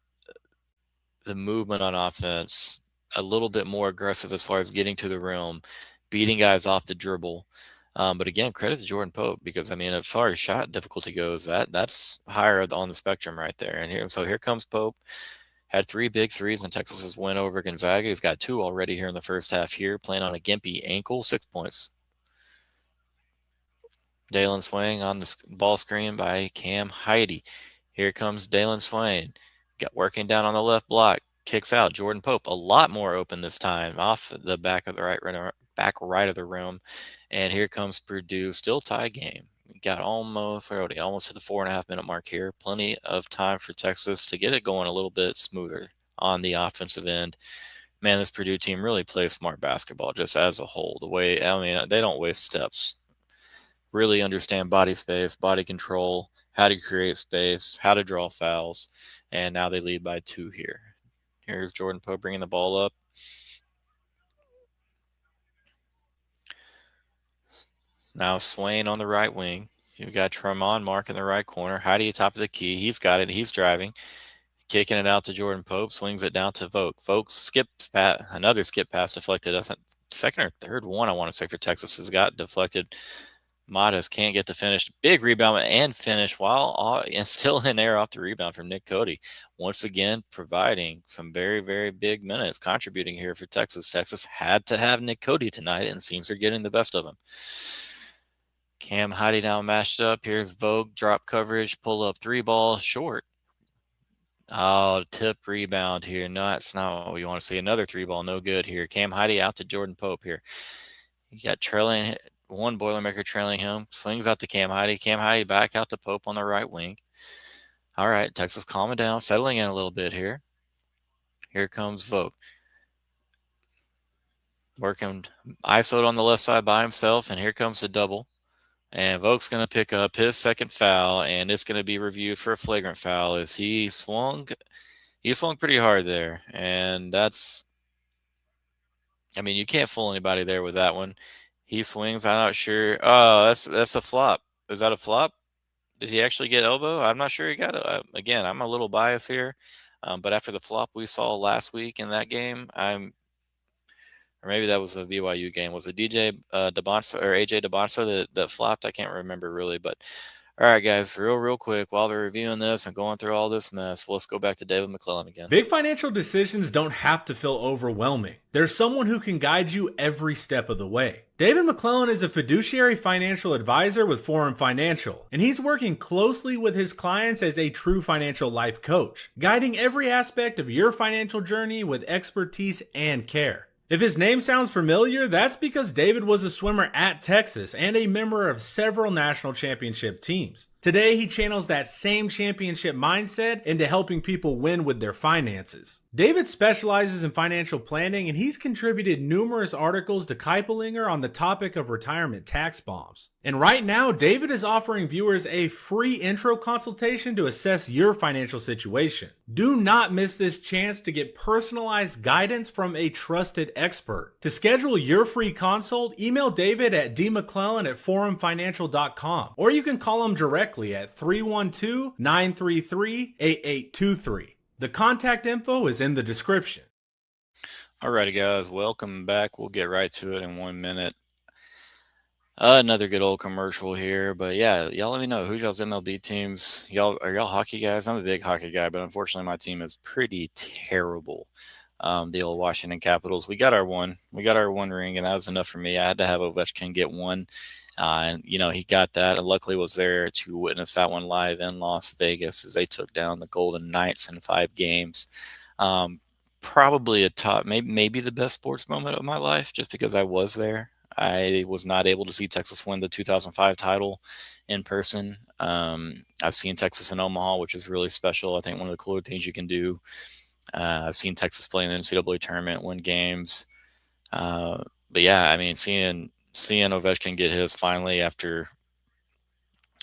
the movement on offense a little bit more aggressive as far as getting to the rim, beating guys off the dribble. But again, credit to Jordan Pope, because I mean, as far as shot difficulty goes, that's higher on the spectrum right there. And here comes Pope. Had 3 big threes in Texas's win over Gonzaga. He's got 2 already here in the first half here, playing on a gimpy ankle, 6 points. Dalen Swain on the ball screen by Cam Heide. Here comes Dalen Swain. Got working down on the left block. Kicks out. Jordan Pope a lot more open this time, off the back of the back right of the rim. And here comes Purdue, still tie game. We got almost to the 4.5 minute mark here. Plenty of time for Texas to get it going a little bit smoother on the offensive end. Man, this Purdue team really plays smart basketball just as a whole. They don't waste steps. Really understand body space, body control, how to create space, how to draw fouls. And now they lead by 2 here. Here's Jordan Pope bringing the ball up. Now Swain on the right wing. You've got Tremont Mark in the right corner. Heide top of the key. He's got it. He's driving. Kicking it out to Jordan Pope. Swings it down to Vogt. Vogt skips another skip pass deflected. That's a second or third one, I want to say, for Texas has got deflected. Modest can't get the finish. Big rebound and finish and still in there off the rebound from Nick Cody. Once again, providing some very, very big minutes, contributing here for Texas. Texas had to have Nick Cody tonight, and seems they're getting the best of him. Cam Heide now mashed up. Here's Vogt, drop coverage, pull up 3 ball, short. Oh, tip rebound here. No, that's not what we want to see. Another 3 ball, no good here. Cam Heide out to Jordan Pope here. You got trailing one Boilermaker trailing him, swings out to Cam Heide. Cam Heide back out to Pope on the right wing. All right, Texas calming down, settling in a little bit here. Here comes Vogt. Working ISO'd on the left side by himself, and here comes the double. And Vogt's going to pick up his second foul, and it's going to be reviewed for a flagrant foul as he swung pretty hard there. And you can't fool anybody there with that one. He swings. I'm not sure. Oh, that's a flop. Is that a flop? Did he actually get elbow? I'm not sure he got it. Again, I'm a little biased here. But after the flop we saw last week in that game, or maybe that was the BYU game. Was it DJ DeBonsa or AJ DeBonsa that flopped? I can't remember really. But all right, guys, real quick, while they're reviewing this and going through all this mess, let's go back to David McClellan again. Big financial decisions don't have to feel overwhelming. There's someone who can guide you every step of the way. David McClellan is a fiduciary financial advisor with Forum Financial, and he's working closely with his clients as a true financial life coach, guiding every aspect of your financial journey with expertise and care. If his name sounds familiar, that's because David was a swimmer at Texas and a member of several national championship teams. Today, he channels that same championship mindset into helping people win with their finances. David specializes in financial planning, and he's contributed numerous articles to Kiplinger on the topic of retirement tax bombs. And right now, David is offering viewers a free intro consultation to assess your financial situation. Do not miss this chance to get personalized guidance from a trusted expert. To schedule your free consult, email David at dmcclellan@forumfinancial.com, or you can call him directly at 312-933-8823. The contact info is in the description. Alrighty, guys, welcome back. We'll get right to it in 1 minute. Another good old commercial here, but yeah, y'all let me know who's y'all's MLB teams. Are y'all hockey guys? I'm a big hockey guy, but unfortunately my team is pretty terrible. The old Washington Capitals. We got our one ring, and that was enough for me. I had to have Ovechkin get one, and he got that. And luckily was there to witness that one live in Las Vegas as they took down the Golden Knights in 5 games. Probably a top, maybe the best sports moment of my life, just because I was there. I was not able to see Texas win the 2005 title in person. I've seen Texas in Omaha, which is really special. I think one of the cooler things you can do. I've seen Texas play in the NCAA tournament, win games. But yeah, I mean, seeing Ovechkin get his finally after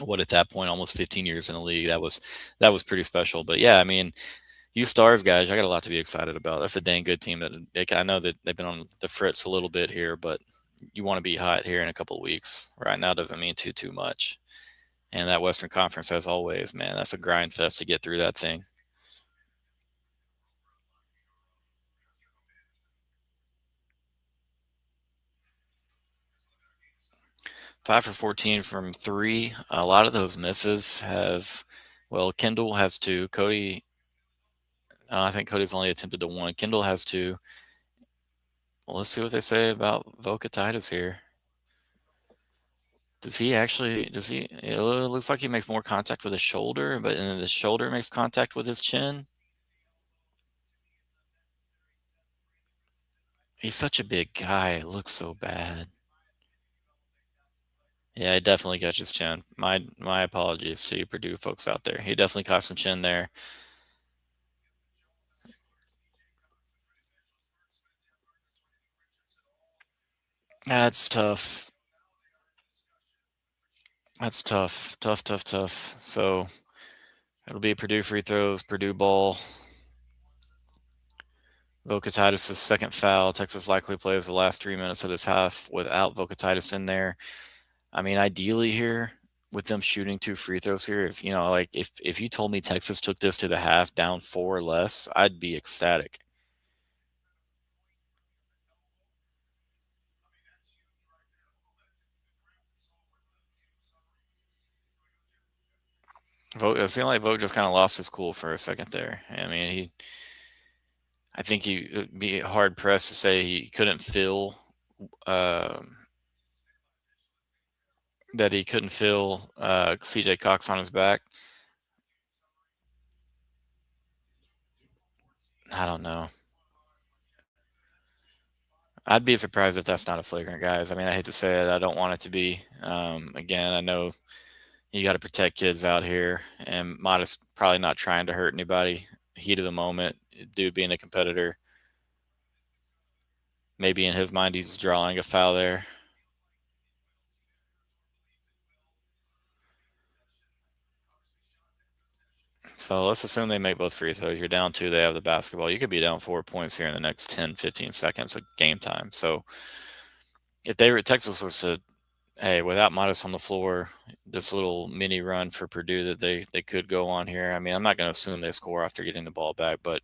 what at that point almost 15 years in the league, that was pretty special. But yeah, I mean, you Stars guys, I got a lot to be excited about. That's a dang good team. I know that they've been on the fritz a little bit here, but you want to be hot here in a couple of weeks. Right now doesn't mean too much. And that Western Conference, as always, man, that's a grind fest to get through that thing. 5 for 14 from 3. A lot of those misses have, well, Kendall has 2. Cody, I think Cody's only attempted the 1. Kendall has 2. Well, let's see what they say about Vocatitis here. Does he? It looks like he makes more contact with his shoulder, but then the shoulder makes contact with his chin. He's such a big guy. It looks so bad. Yeah, it definitely catches chin. My apologies to you Purdue folks out there. He definitely caught some chin there. That's tough. That's tough. Tough. So it'll be Purdue free throws, Purdue ball. Vocatitis' second foul. Texas likely plays the last 3 minutes of this half without Vocatitis in there. I mean, ideally here, with them shooting 2 free throws here, if if you told me Texas took this to the half down 4 or less, I'd be ecstatic. It seemed like Vogt just kind of lost his cool for a second there. I mean, I think he would be hard pressed to say he couldn't feel that he couldn't feel CJ Cox on his back. I don't know. I'd be surprised if that's not a flagrant, guys. I mean, I hate to say it. I don't want it to be. Again, I know you got to protect kids out here, and Modest probably not trying to hurt anybody. Heat of the moment, dude being a competitor. Maybe in his mind he's drawing a foul there. So let's assume they make both free throws. You're down 2, they have the basketball. You could be down 4 points here in the next 10, 15 seconds of game time. So if Texas was to, hey, without Modest on the floor, this little mini run for Purdue that they could go on here. I mean, I'm not going to assume they score after getting the ball back, but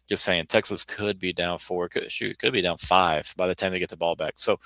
just saying Texas could be down 4, could be down 5 by the time they get the ball back. So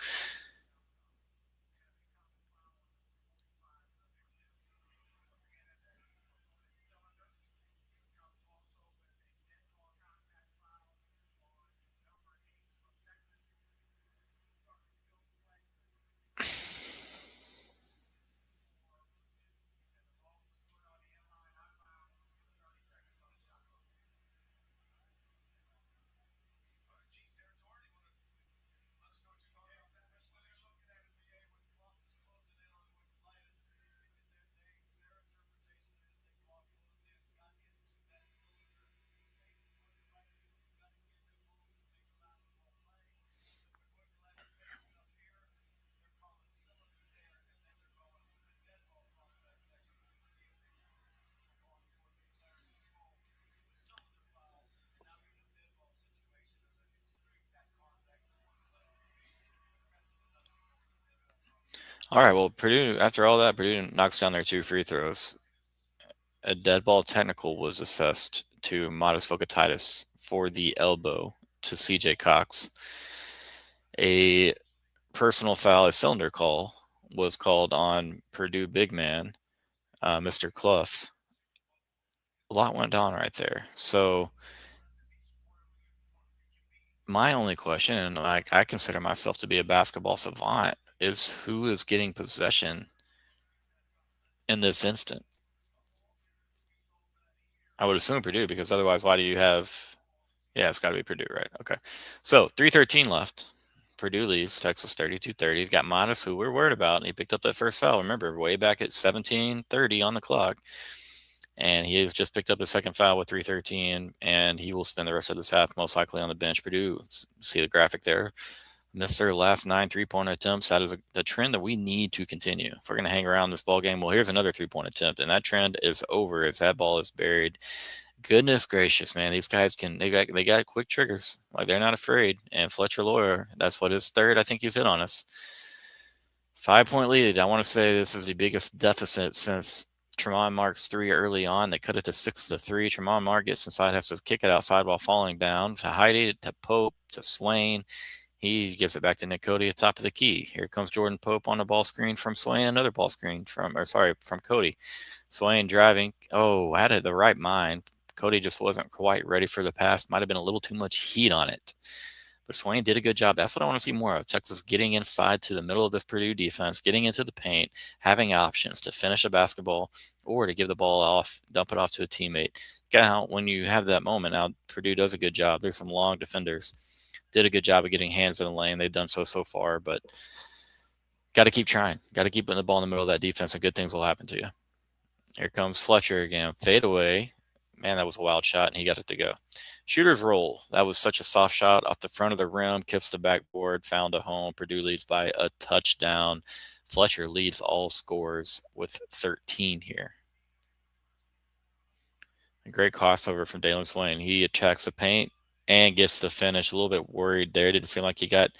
All right, well, Purdue, after all that, Purdue knocks down their 2 free throws. A dead ball technical was assessed to Modest Vocatitis for the elbow to CJ Cox. A personal foul, a cylinder call, was called on Purdue big man, Mr. Clough. A lot went down right there. So my only question, and like I consider myself to be a basketball savant, is who is getting possession in this instant? I would assume Purdue, because otherwise, why do you have? Yeah, it's got to be Purdue, right? Okay. So 3:13 left. Purdue leaves Texas 32-30. You've got Modest, who we're worried about. He picked up that first foul. Remember, way back at 17:30 on the clock. And he has just picked up his second foul with 3:13, and he will spend the rest of this half most likely on the bench. Purdue, see the graphic there, missed their last 9 3-point attempts. That is a trend that we need to continue. If we're going to hang around this ball game, well, here's another 3-point attempt, and that trend is over as that ball is buried. Goodness gracious, man! These guys they got quick triggers. Like, they're not afraid. And Fletcher Lawyer, that's what his third, I think he's hit on us. 5-point lead. I want to say this is the biggest deficit since Tremont Mark's 3 early on. They cut it to 6-3. Tremont Mark gets inside, has to kick it outside while falling down to Heidi, to Pope, to Swain. He gives it back to Nick Cody at top of the key. Here comes Jordan Pope on a ball screen from Swain. Another ball screen from Cody. Swain driving. Oh, had it the right mind. Cody just wasn't quite ready for the pass. Might have been a little too much heat on it. But Swain did a good job. That's what I want to see more of. Texas getting inside to the middle of this Purdue defense, getting into the paint, having options to finish a basketball or to give the ball off, dump it off to a teammate. When you have that moment, now Purdue does a good job. There's some long defenders. Did a good job of getting hands in the lane. They've done so far, but got to keep trying. Got to keep putting the ball in the middle of that defense, and good things will happen to you. Here comes Fletcher again. Fade away. Man, that was a wild shot, and he got it to go. Shooter's roll. That was such a soft shot off the front of the rim, kissed the backboard, found a home. Purdue leads by a touchdown. Fletcher leads all scores with 13 here. A great crossover from Dalen Swain. He attacks the paint and gets the finish. A little bit worried there. Didn't seem like he got,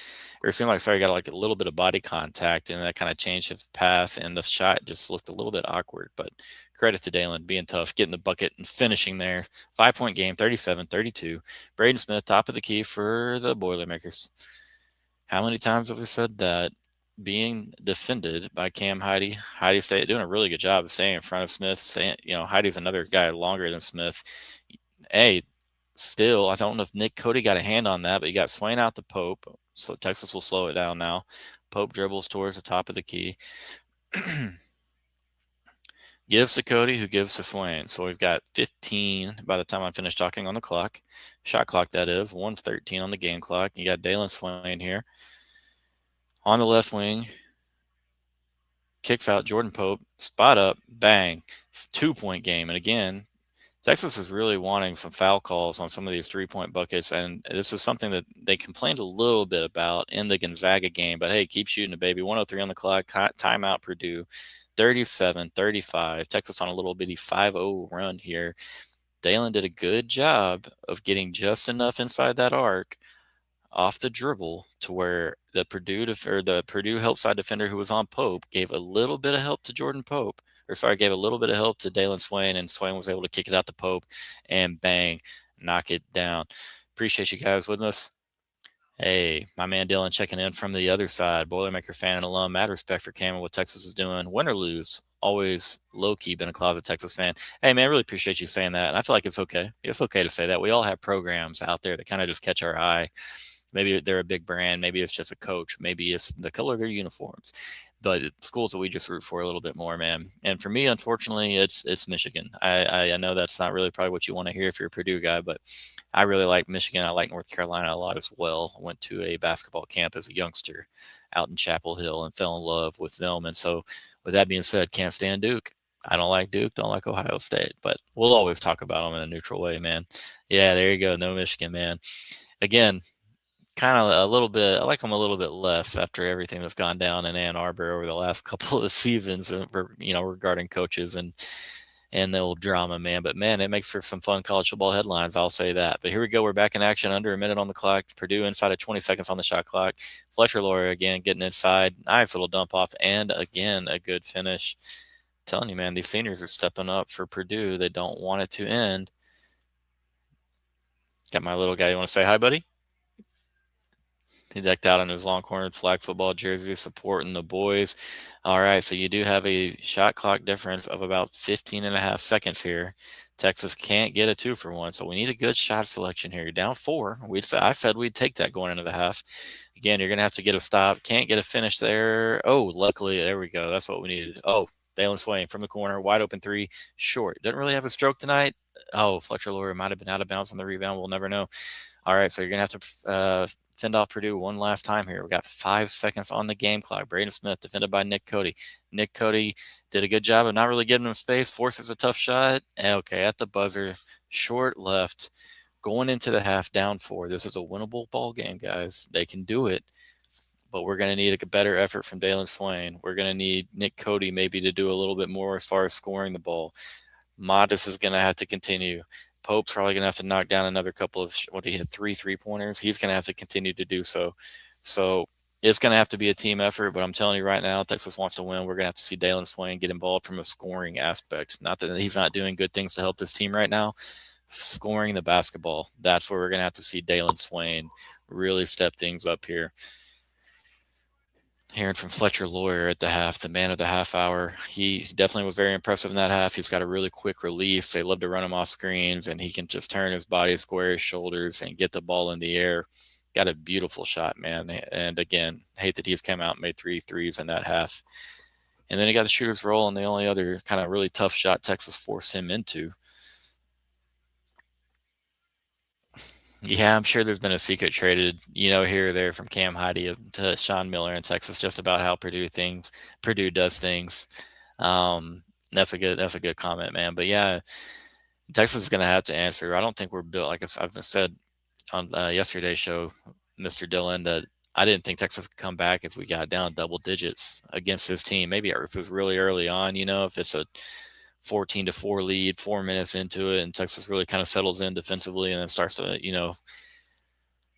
or it seemed like, sorry, got like a little bit of body contact, and that kind of changed his path, and the shot just looked a little bit awkward. But credit to Dalen, being tough, getting the bucket and finishing there. 5-point game, 37-32. Braden Smith, top of the key for the Boilermakers. How many times have we said that? Being defended by Cam Heidi. Heidi doing a really good job of staying in front of Smith. Heidi's another guy longer than Smith. Hey, still, I don't know if Nick Cody got a hand on that, but you got Swain out to Pope. So Texas will slow it down now. Pope dribbles towards the top of the key. Gives to Cody, who gives to Swain. So we've got 15 by the time I'm finished talking on the clock. Shot clock, that is. 1:13 on the game clock. You got Dalen Swain here. On the left wing, kicks out Jordan Pope, spot up, bang, 2-point game. And again, Texas is really wanting some foul calls on some of these 3-point buckets. And this is something that they complained a little bit about in the Gonzaga game. But hey, keep shooting it, baby. 1:03 on the clock, timeout Purdue, 37-35. Texas on a little bitty 5-0 run here. Dalen did a good job of getting just enough inside that arc off the dribble to where the Purdue help side defender who was on Pope gave a little bit of help to Jordan Pope, gave a little bit of help to Dalen Swain, and Swain was able to kick it out to Pope and bang, knock it down. Appreciate you guys with us. Hey, my man Dylan checking in from the other side. Boilermaker fan and alum. Mad respect for Cam and what Texas is doing. Win or lose, always low-key been a closet Texas fan. Hey, man, really appreciate you saying that. And I feel like it's okay. It's okay to say that. We all have programs out there that kind of just catch our eye. Maybe they're a big brand. Maybe it's just a coach. Maybe it's the color of their uniforms. But schools that we just root for a little bit more, man. And for me, unfortunately, it's Michigan. I know that's not really probably what you want to hear if you're a Purdue guy, but I really like Michigan. I like North Carolina a lot as well. I went to a basketball camp as a youngster out in Chapel Hill and fell in love with them. And so with that being said, can't stand Duke. I don't like Duke, don't like Ohio State, but we'll always talk about them in a neutral way, man. Yeah, there you go. No Michigan, man. Again, kind of a little bit, I like them a little bit less after everything that's gone down in Ann Arbor over the last couple of seasons, regarding coaches and and they'll drama, man. But man, it makes for some fun college football headlines. I'll say that. But here we go. We're back in action. Under a minute on the clock. Purdue inside of 20 seconds on the shot clock. Fletcher Loyer again getting inside. Nice little dump off, and again a good finish. Telling you, man, these seniors are stepping up for Purdue. They don't want it to end. Got my little guy. You want to say hi, buddy? He decked out in his Longhorn flag football jersey, supporting the boys. All right, so you do have a shot clock difference of about 15 and a half seconds here. Texas can't get a 2-for-1, so we need a good shot selection here. You're down 4. I said we'd take that going into the half. Again, you're going to have to get a stop. Can't get a finish there. Oh, luckily, there we go. That's what we needed. Oh, Dalen Swain from the corner, wide open 3, short. Doesn't really have a stroke tonight. Oh, Fletcher Loyer might have been out of bounds on the rebound. We'll never know. All right, so you're going to have to fend off Purdue one last time here. We got 5 seconds on the game clock. Braden Smith defended by Nick Cody. Nick Cody did a good job of not really giving him space, forces a tough shot. Okay, at the buzzer, short left, going into the half, down 4. This is a winnable ball game, guys. They can do it, but we're going to need a better effort from Dalen Swain. We're going to need Nick Cody maybe to do a little bit more as far as scoring the ball. Modest is going to have to continue. Pope's probably going to have to knock down another couple of, he hit 3 3-pointers. He's going to have to continue to do so. So it's going to have to be a team effort, but I'm telling you right now, Texas wants to win. We're going to have to see Dalen Swain get involved from a scoring aspect. Not that he's not doing good things to help this team right now. Scoring the basketball, that's where we're going to have to see Dalen Swain really step things up here. Hearing from Fletcher Loyer at the half, the man of the half hour. He definitely was very impressive in that half. He's got a really quick release. They love to run him off screens, and he can just turn his body, square his shoulders, and get the ball in the air. Got a beautiful shot, man. And again, hate that he's come out and made 3 threes in that half. And then he got the shooter's roll, and the only other kind of really tough shot Texas forced him into. Yeah, I'm sure there's been a secret traded, here or there from Cam Heide to Sean Miller in Texas, just about how Purdue does things. That's a good comment, man. But yeah, Texas is going to have to answer. I don't think we're built, like I've said on yesterday's show, Mr. Dillon, that I didn't think Texas could come back if we got down double digits against this team. Maybe if it was really early on, if it's a 14-4 lead, 4 minutes into it, and Texas really kind of settles in defensively and then starts to,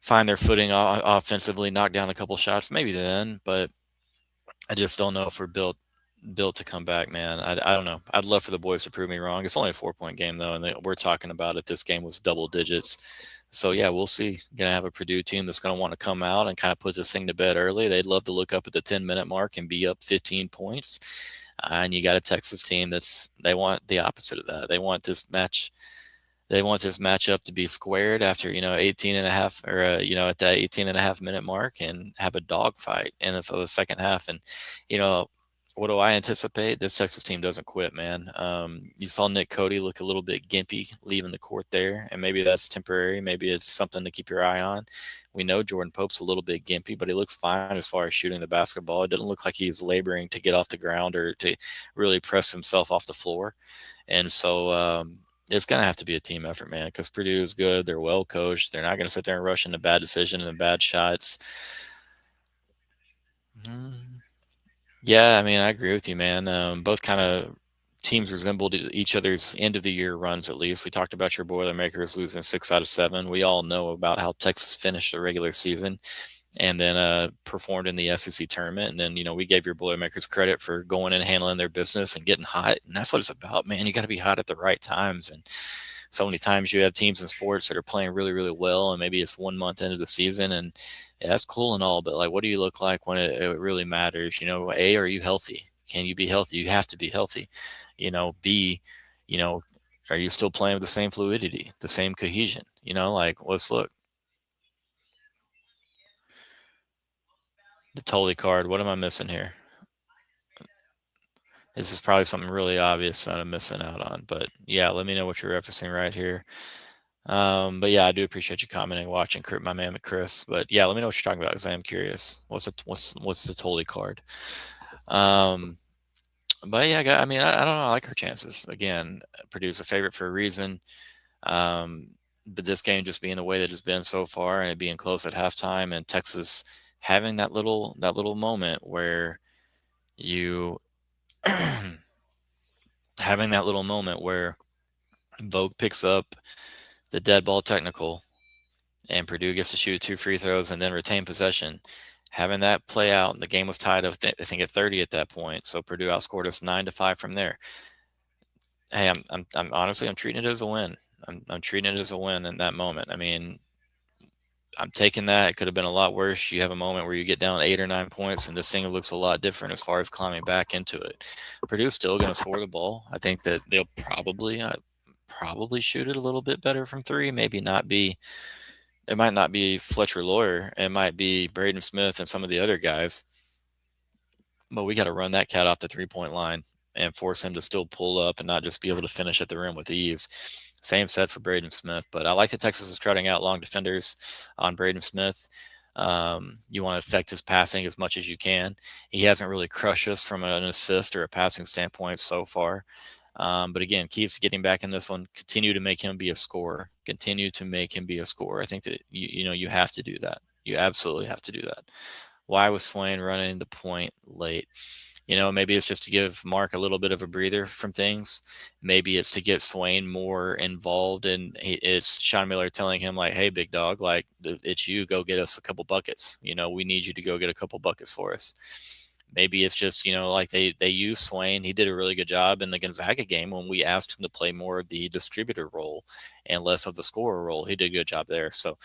find their footing offensively, knock down a couple shots, maybe then. But I just don't know if we're built to come back, man. I don't know. I'd love for the boys to prove me wrong. It's only a 4-point game, though, and we're talking about if this game was double digits. So, yeah, we'll see. Going to have a Purdue team that's going to want to come out and kind of put this thing to bed early. They'd love to look up at the 10-minute mark and be up 15 points. And you got a Texas team they want the opposite of that. They want this matchup to be squared after 18 and a half, or at that 18 and a half minute mark, and have a dogfight in the second half. And what do I anticipate? This Texas team doesn't quit, man. You saw Nick Cody look a little bit gimpy leaving the court there, and maybe that's temporary. Maybe it's something to keep your eye on. We know Jordan Pope's a little bit gimpy, but he looks fine as far as shooting the basketball. It doesn't look like he's laboring to get off the ground or to really press himself off the floor. And so it's going to have to be a team effort, man, because Purdue is good. They're well coached. They're not going to sit there and rush into bad decisions and bad shots. Yeah, I mean, I agree with you, man. Both kind of teams resembled each other's end of the year runs, at least. We talked about your Boilermakers losing 6 out of 7. We all know about how Texas finished the regular season and then performed in the SEC tournament. And then, we gave your Boilermakers credit for going and handling their business and getting hot. And that's what it's about, man. You got to be hot at the right times. And so many times you have teams in sports that are playing really, really well, and maybe it's 1 month into the season, and yeah, that's cool and all, but like, what do you look like when it really matters? A, are you healthy? Can you be healthy? You have to be healthy. B, are you still playing with the same fluidity, the same cohesion? Let's look. The Tully card. What am I missing here? This is probably something really obvious that I'm missing out on, but yeah, let me know what you're referencing right here. But yeah, I do appreciate you commenting, watching, my man Chris. But yeah, let me know what you're talking about, because I am curious. What's the Tully card? But yeah, I mean, I don't know. I like her chances. Again, Purdue's a favorite for a reason. But this game just being the way that it's been so far, and it being close at halftime, and Texas having that little moment where you having that little moment where Vogt picks up the dead ball technical and Purdue gets to shoot 2 free throws and then retain possession. Having that play out, the game was tied up, I think, at 30 at that point. So Purdue outscored us 9-5 from there. Hey, I'm honestly, I'm treating it as a win. I'm treating it as a win in that moment. I mean, I'm taking that. It could have been a lot worse. You have a moment where you get down 8 or 9 points, and this thing looks a lot different as far as climbing back into it. Purdue's still going to score the ball. I think that they'll probably shoot it a little bit better from three. Maybe not be. It might not be Fletcher Lawyer. It might be Braden Smith and some of the other guys. But we got to run that cat off the 3-point line and force him to still pull up and not just be able to finish at the rim with ease. Same said for Braden Smith. But I like that Texas is trotting out long defenders on Braden Smith. You want to affect his passing as much as you can. He hasn't really crushed us from an assist or a passing standpoint so far. But again, keeps getting back in this one. Continue to make him be a scorer. Continue to make him be a scorer. I think that you have to do that. You absolutely have to do that. Why was Swain running the point late? Maybe it's just to give Mark a little bit of a breather from things. Maybe it's to get Swain more involved, and it's Sean Miller telling him like, "Hey, big dog, like it's you. Go get us a couple buckets. We need you to go get a couple buckets for us." Maybe it's just like they use Swain. He did a really good job in the Gonzaga game when we asked him to play more of the distributor role and less of the scorer role. He did a good job there. So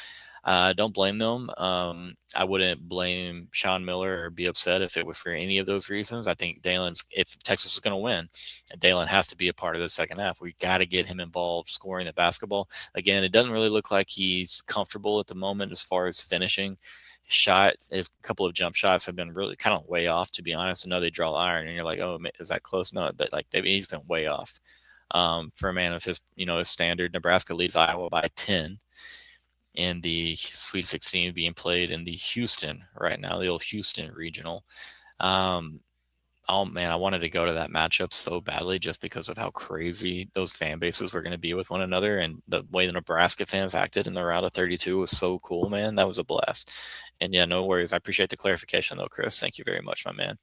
don't blame them. I wouldn't blame Sean Miller or be upset if it was for any of those reasons. I think if Texas is going to win, Dalen has to be a part of the second half. We got to get him involved scoring the basketball. Again, it doesn't really look like he's comfortable at the moment as far as finishing. Shots, a couple of jump shots have been really kind of way off, to be honest. I know they draw iron, and you're like, oh, is that close? No, but like he's been way off. For a man of his standard. Nebraska leads Iowa by 10 in the Sweet 16 being played in the Houston right now, the old Houston regional. Oh man, I wanted to go to that matchup so badly just because of how crazy those fan bases were going to be with one another, and the way the Nebraska fans acted in the round of 32 was so cool, man. That was a blast. And yeah, no worries. I appreciate the clarification though, Chris. Thank you very much, my man.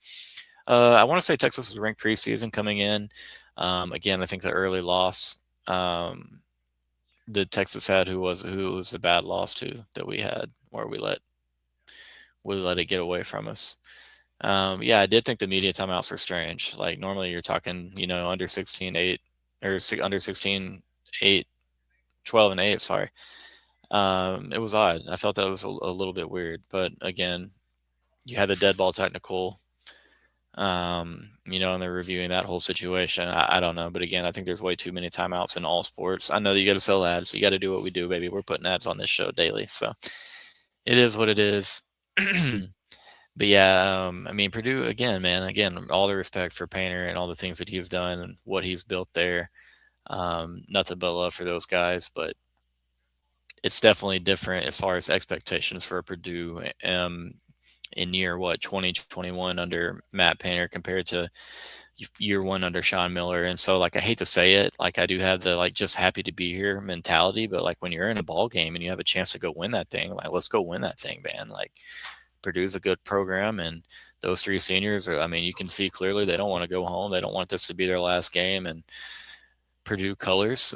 I want to say Texas was ranked preseason coming in. Again, I think the early loss that Texas had, who was a bad loss to that we had, where we let it get away from us. Yeah, I did think the media timeouts were strange. Like normally you're talking, under 16, 8 or under 16, 8, 12 and 8, sorry. It was odd. I felt that was a little bit weird, but again, you had the dead ball technical, and they're reviewing that whole situation. I don't know. But again, I think there's way too many timeouts in all sports. I know that you got to sell ads. You got to do what we do, baby. We're putting ads on this show daily. So it is what it is. But yeah, I mean, Purdue, again, man, all the respect for Painter and all the things that he's done and what he's built there. Nothing but love for those guys, but it's definitely different as far as expectations for Purdue in year 2021 under Matt Painter compared to year one under Sean Miller. And so like I hate to say it, like I do have the like just happy to be here mentality, but like when you're in a ball game and you have a chance to go win that thing, like let's go win that thing, man. Like Purdue's a good program, and those three seniors are, I mean, you can see clearly they don't want to go home. They don't want this to be their last game, and Purdue colors.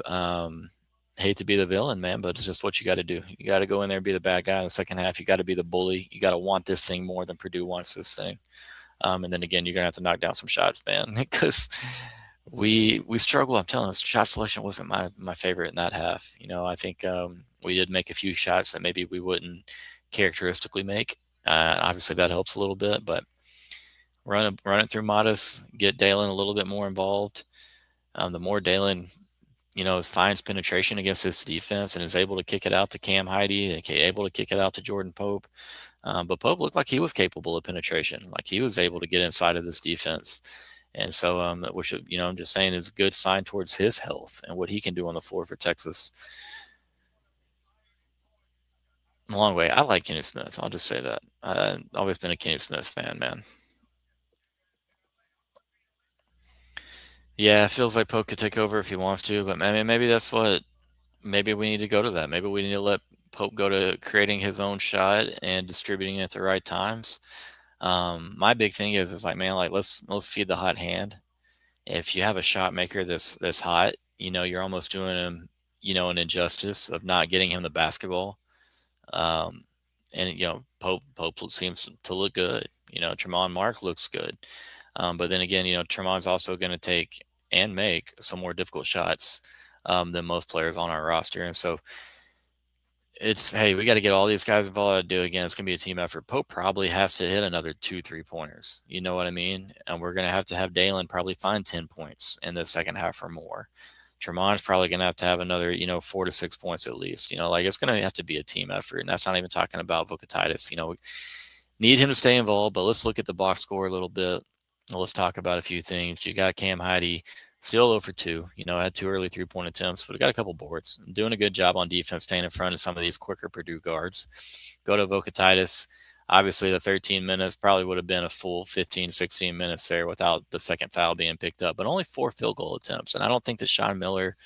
Hate to be the villain, man, but it's just what you got to do. You got to go in there and be the bad guy in the second half. You got to be the bully. You got to want this thing more than Purdue wants this thing. And then again, you're gonna have to knock down some shots, man, because we struggle. I'm telling you, shot selection wasn't my favorite in that half. I think we did make a few shots that maybe we wouldn't characteristically make. Obviously, that helps a little bit, but run it through Modest, get Dalen a little bit more involved. The more Dalen finds penetration against this defense and is able to kick it out to Cam Heide, able to kick it out to Jordan Pope. But Pope looked like he was capable of penetration, like he was able to get inside of this defense. And so, which, I'm just saying is a good sign towards his health and what he can do on the floor for Texas. A long way. I like Kenny Smith. I'll just say that. I've always been a Kenny Smith fan, man. Yeah, it feels like Pope could take over if he wants to, but maybe that's maybe we need to go to that. Maybe we need to let Pope go to creating his own shot and distributing it at the right times. My big thing is like, man, like let's feed the hot hand if you have a shot maker that's hot, you're almost doing him, an injustice of not getting him the basketball. Um, and Pope seems to look good. Tremont Mark looks good. But then again, Tremont's also going to take and make some more difficult shots than most players on our roster. And so it's, hey, we got to get all these guys involved to do it again. It's going to be a team effort. Pope probably has to hit another 2 3-pointers. You know what I mean? And we're going to have Dalen probably find 10 points in the second half or more. Tremont's probably going to have another, 4 to 6 points at least. Like it's going to have to be a team effort. And that's not even talking about Vocatitis. We need him to stay involved, but let's look at the box score a little bit. Let's talk about a few things. You got Cam Heide still 0 for 2. Had 2 early 3-point attempts, but got a couple boards. Doing a good job on defense, staying in front of some of these quicker Purdue guards. Go to Vocatitis. Obviously, the 13 minutes probably would have been a full 15, 16 minutes there without the second foul being picked up, but only 4 field goal attempts. And I don't think that Sean Miller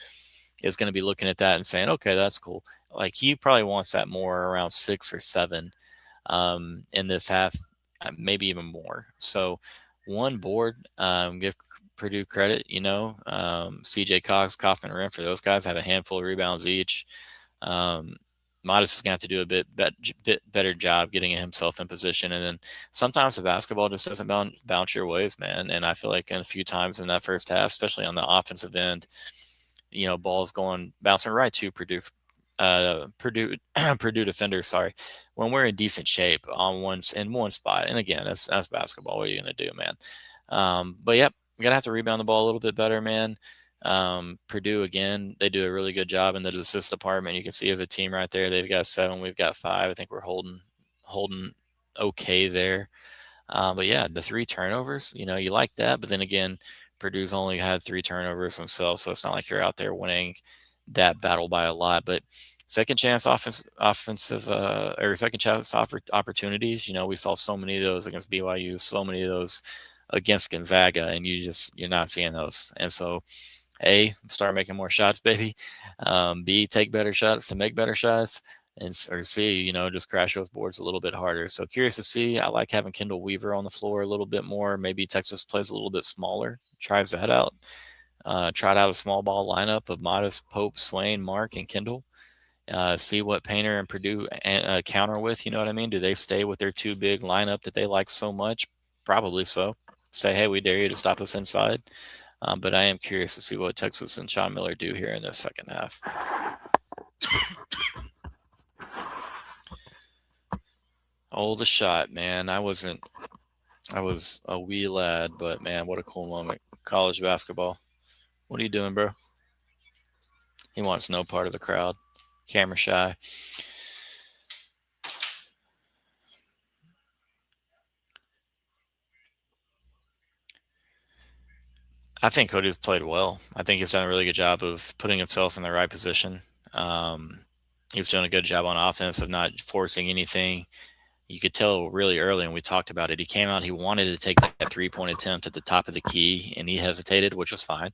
is going to be looking at that and saying, okay, that's cool. Like, he probably wants that more around 6 or 7 in this half, maybe even more. So, one board, give Purdue credit, CJ Cox, Kaufman Renfrew, those guys have a handful of rebounds each. Modest is going to have to do a bit better job getting himself in position. And then sometimes the basketball just doesn't bounce your ways, man. And I feel like in a few times in that first half, especially on the offensive end, balls bouncing right to Purdue Purdue defenders, sorry, when we're in decent shape in one spot. And again, that's basketball. What are you going to do, man? But yep, we got to have to rebound the ball a little bit better, man. Purdue, again, they do a really good job in the assist department. You can see as a team right there, they've got 7, we've got 5. I think we're holding okay there. But yeah, the 3 turnovers, you like that. But then again, Purdue's only had 3 turnovers themselves, so it's not like you're out there winning that battle by a lot. But second chance offensive or second chance opportunities, we saw so many of those against BYU, so many of those against Gonzaga, and you're not seeing those. And so, A, start making more shots, baby. B, take better shots to make better shots. Or C, just crash those boards a little bit harder. So curious to see. I like having Kendall Weaver on the floor a little bit more. Maybe Texas plays a little bit smaller, tries that out. Tried out a small ball lineup of Modest, Pope, Swain, Mark, and Kendall. See what Painter and Purdue counter with. You know what I mean? Do they stay with their 2 big lineup that they like so much? Probably so. Say, hey, we dare you to stop us inside. But I am curious to see what Texas and Sean Miller do here in the second half. Oh, the shot, man. I was a wee lad, but man, what a cool moment. College basketball. What are you doing, bro? He wants no part of the crowd. Camera shy. I think Cody's played well. I think he's done a really good job of putting himself in the right position. He's doing a good job on offense of not forcing anything. You could tell really early, and we talked about it. He came out, he wanted to take that 3-point attempt at the top of the key, and he hesitated, which was fine.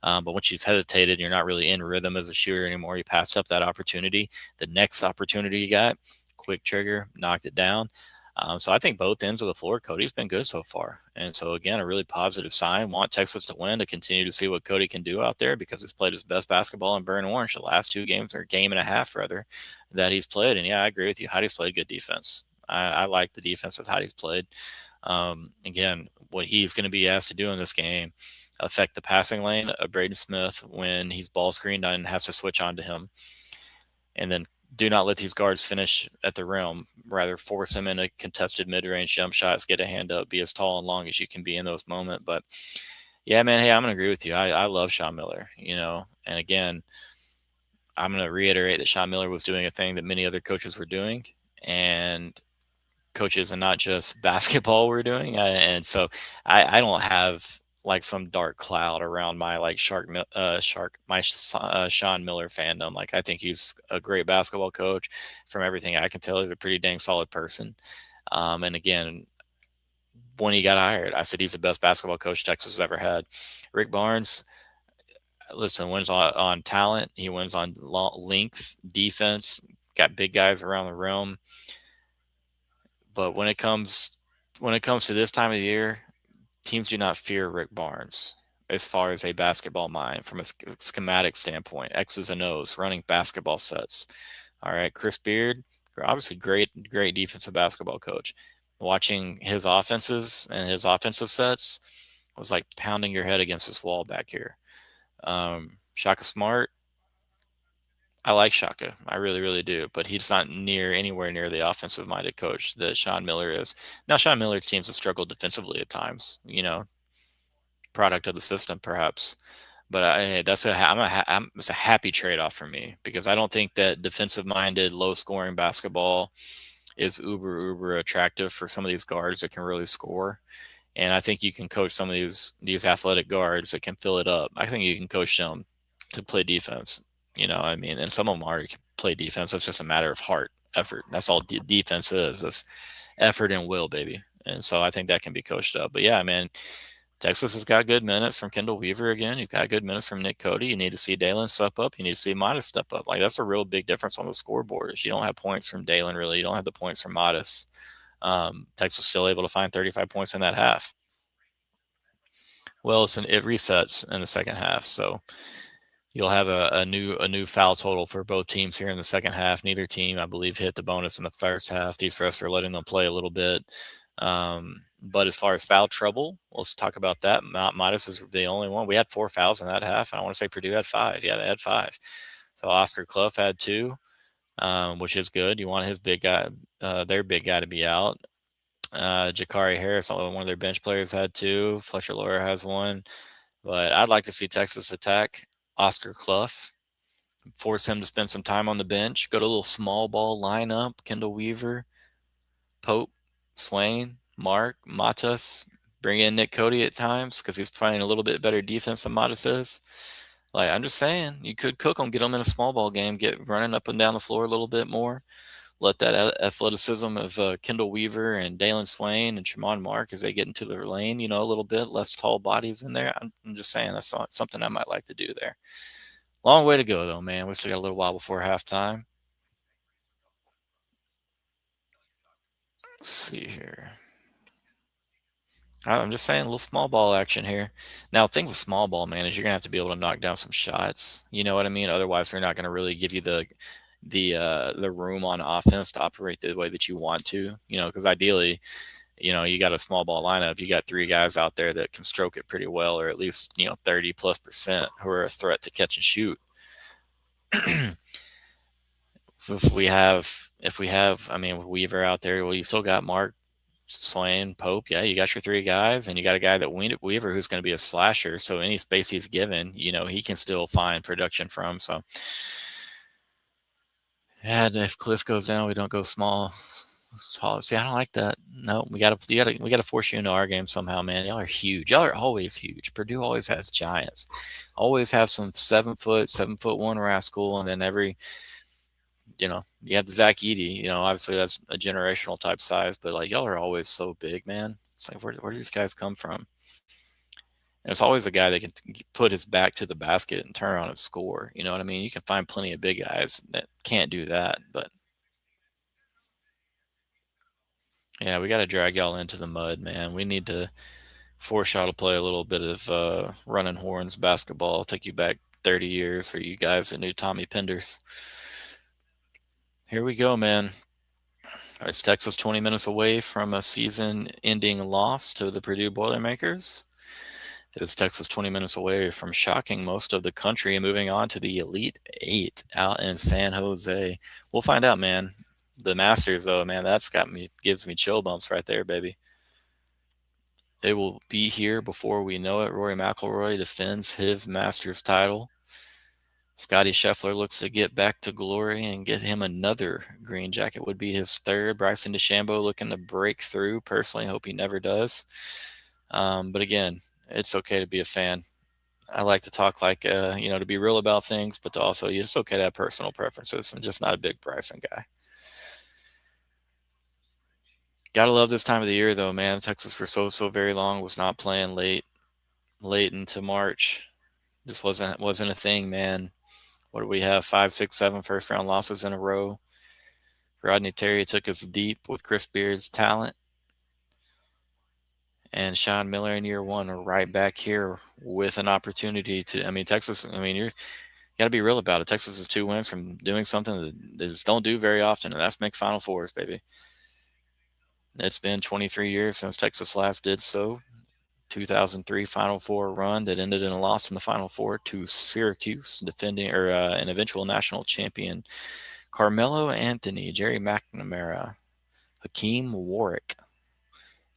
But once you've hesitated, you're not really in rhythm as a shooter anymore. You passed up that opportunity. The next opportunity you got, quick trigger, knocked it down. So I think both ends of the floor, Cody's been good so far. And so, again, a really positive sign. Want Texas to win, to continue to see what Cody can do out there, because he's played his best basketball in burnt orange the last 2 games, or game and a half, rather, that he's played. And, yeah, I agree with you. Heidi's played good defense. I like the defense that Heidi's played. Again, what he's going to be asked to do in this game, affect the passing lane of Braden Smith when he's ball screened and has to switch on to him. And then do not let these guards finish at the rim. Rather, force them into contested mid-range jump shots, get a hand up, be as tall and long as you can be in those moments. But, yeah, man, hey, I'm going to agree with you. I love Sean Miller, And, again, I'm going to reiterate that Sean Miller was doing a thing that many other coaches were doing. And coaches and not just basketball were doing. And so I don't have like some dark cloud around my like Sean Miller fandom. Like, I think he's a great basketball coach. From everything I can tell, he's a pretty dang solid person. And again, when he got hired, I said he's the best basketball coach Texas has ever had. Rick Barnes, listen, wins on talent. He wins on length, defense, got big guys around the rim. But when it comes to this time of the year, teams do not fear Rick Barnes. as far as a basketball mind from a schematic standpoint, X's and O's, running basketball sets. All right, Chris Beard, obviously great defensive basketball coach. Watching his offenses and his offensive sets was like pounding your head against this wall back here. Shaka Smart, I like Shaka. I really, really do. But he's not anywhere near the offensive minded coach that Sean Miller is. Now, Sean Miller's teams have struggled defensively at times, product of the system perhaps. But it's a happy trade off for me because I don't think that defensive minded, low scoring basketball is uber attractive for some of these guards that can really score. And I think you can coach some of these athletic guards that can fill it up. I think you can coach them to play defense. And some of them already play defense. It's just a matter of heart, effort. That's all defense is. It's effort and will, baby. And so I think that can be coached up. But yeah, man, Texas has got good minutes from Kendall Weaver again. You've got good minutes from Nick Cody. You need to see Dalen step up. You need to see Modest step up. Like, that's a real big difference on the scoreboard. Is you don't have points from Dalen, really. You don't have the points from Modest. Texas still able to find 35 points in that half. Well, it resets in the second half, so you'll have a new foul total for both teams here in the second half. Neither team, I believe, hit the bonus in the first half. These refs are letting them play a little bit. But as far as foul trouble, let's talk about that. Modest is the only one. We had 4 fouls in that half, and I want to say Purdue had 5. Yeah, they had 5. So Oscar Clough had 2, which is good. You want his big guy, their big guy, to be out. Jakari Harris, one of their bench players, had 2. Fletcher Lawyer has 1. But I'd like to see Texas attack Oscar Clough, force him to spend some time on the bench, go to a little small ball lineup, Kendall Weaver, Pope, Swain, Mark, Matas, bring in Nick Cody at times because he's playing a little bit better defense than Matas is. Like, I'm just saying, you could cook them, get them in a small ball game, get running up and down the floor a little bit more. Let that athleticism of Kendall Weaver and Dalen Swain and Tremont Mark, as they get into their lane, a little bit less tall bodies in there. I'm just saying that's something I might like to do there. Long way to go, though, man. We still got a little while before halftime. Let's see here. I'm just saying, a little small ball action here. Now, the thing with small ball, man, is you're gonna have to be able to knock down some shots. You know what I mean? Otherwise, they're not gonna really give you the room on offense to operate the way that you want to. Because ideally, you got a small ball lineup. You got 3 guys out there that can stroke it pretty well, or at least 30+% who are a threat to catch and shoot. if we have, I mean, with Weaver out there, well, you still got Mark, Swain, Pope. Yeah, you got your 3 guys, and you got a guy that Weaver who's going to be a slasher. So any space he's given, he can still find production from. So, and if Cliff goes down, we don't go small. See, I don't like that. No, we gotta force you into our game somehow, man. Y'all are huge. Y'all are always huge. Purdue always has giants. Always have some 7'1" rascal, and then you have the Zach Edey. Obviously that's a generational type size, but like, y'all are always so big, man. It's like, where do these guys come from? And it's always a guy that can put his back to the basket and turn around and score. You know what I mean? You can find plenty of big guys that can't do that, but yeah, we got to drag y'all into the mud, man. We need to force y'all to play a little bit of running horns basketball. Take you back 30 years for you guys that knew Tommy Penders. Here we go, man. Is Texas 20 minutes away from a season-ending loss to the Purdue Boilermakers? Is Texas 20 minutes away from shocking most of the country and moving on to the Elite 8 out in San Jose? We'll find out, man. The Masters, though, man, gives me chill bumps right there, baby. They will be here before we know it. Rory McIlroy defends his Masters title. Scotty Scheffler looks to get back to glory and get him another green jacket. Would be his 3rd. Bryson DeChambeau looking to break through. Personally, hope he never does. But again, it's okay to be a fan. I like to talk like, to be real about things, but to also, it's okay to have personal preferences. I'm just not a big Bryson guy. Gotta love this time of the year, though, man. Texas for so very long was not playing late into March. Just wasn't a thing, man. What do we have? 5, 6, 7 first-round losses in a row. Rodney Terry took us deep with Chris Beard's talent. and Sean Miller in year one are right back here with an opportunity to. I mean, Texas. I mean, you got to be real about it. Texas is 2 wins from doing something that they just don't do very often, and that's make Final Fours, baby. It's been 23 years since Texas last did so. 2003 Final Four run that ended in a loss in the Final Four to Syracuse, defending or an eventual national champion Carmelo Anthony, Jerry McNamara, Hakeem Warwick,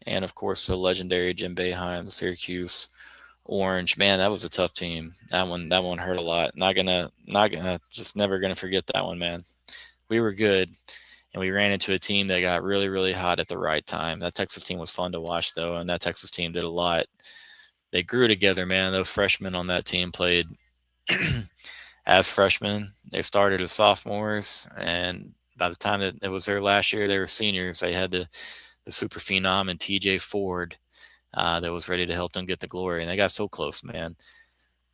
and of course the legendary Jim Boeheim, Syracuse Orange. Man, that was a tough team. That one hurt a lot. Not gonna just never gonna forget that one, man. We were good, and we ran into a team that got really, really hot at the right time. That Texas team was fun to watch, though, and that Texas team did a lot. They grew together, man. Those freshmen on that team played as freshmen. They started as sophomores, and by the time that it was their last year, they were seniors. They had the super phenom and TJ Ford that was ready to help them get the glory, and they got so close, man.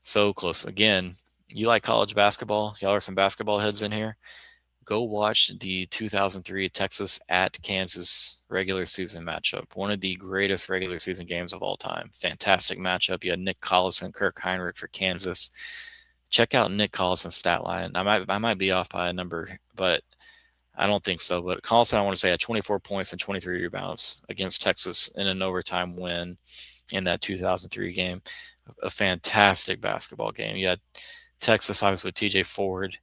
So close. Again, you like college basketball? Y'all are some basketball heads in here. Go watch the 2003 Texas at Kansas regular season matchup. One of the greatest regular season games of all time. Fantastic matchup. You had Nick Collison, Kirk Heinrich for Kansas. Check out Nick Collison's stat line. I might be off by a number, but I don't think so. But Collison, I want to say, had 24 points and 23 rebounds against Texas in an overtime win in that 2003 game. A fantastic basketball game. You had Texas, obviously, with TJ Ford.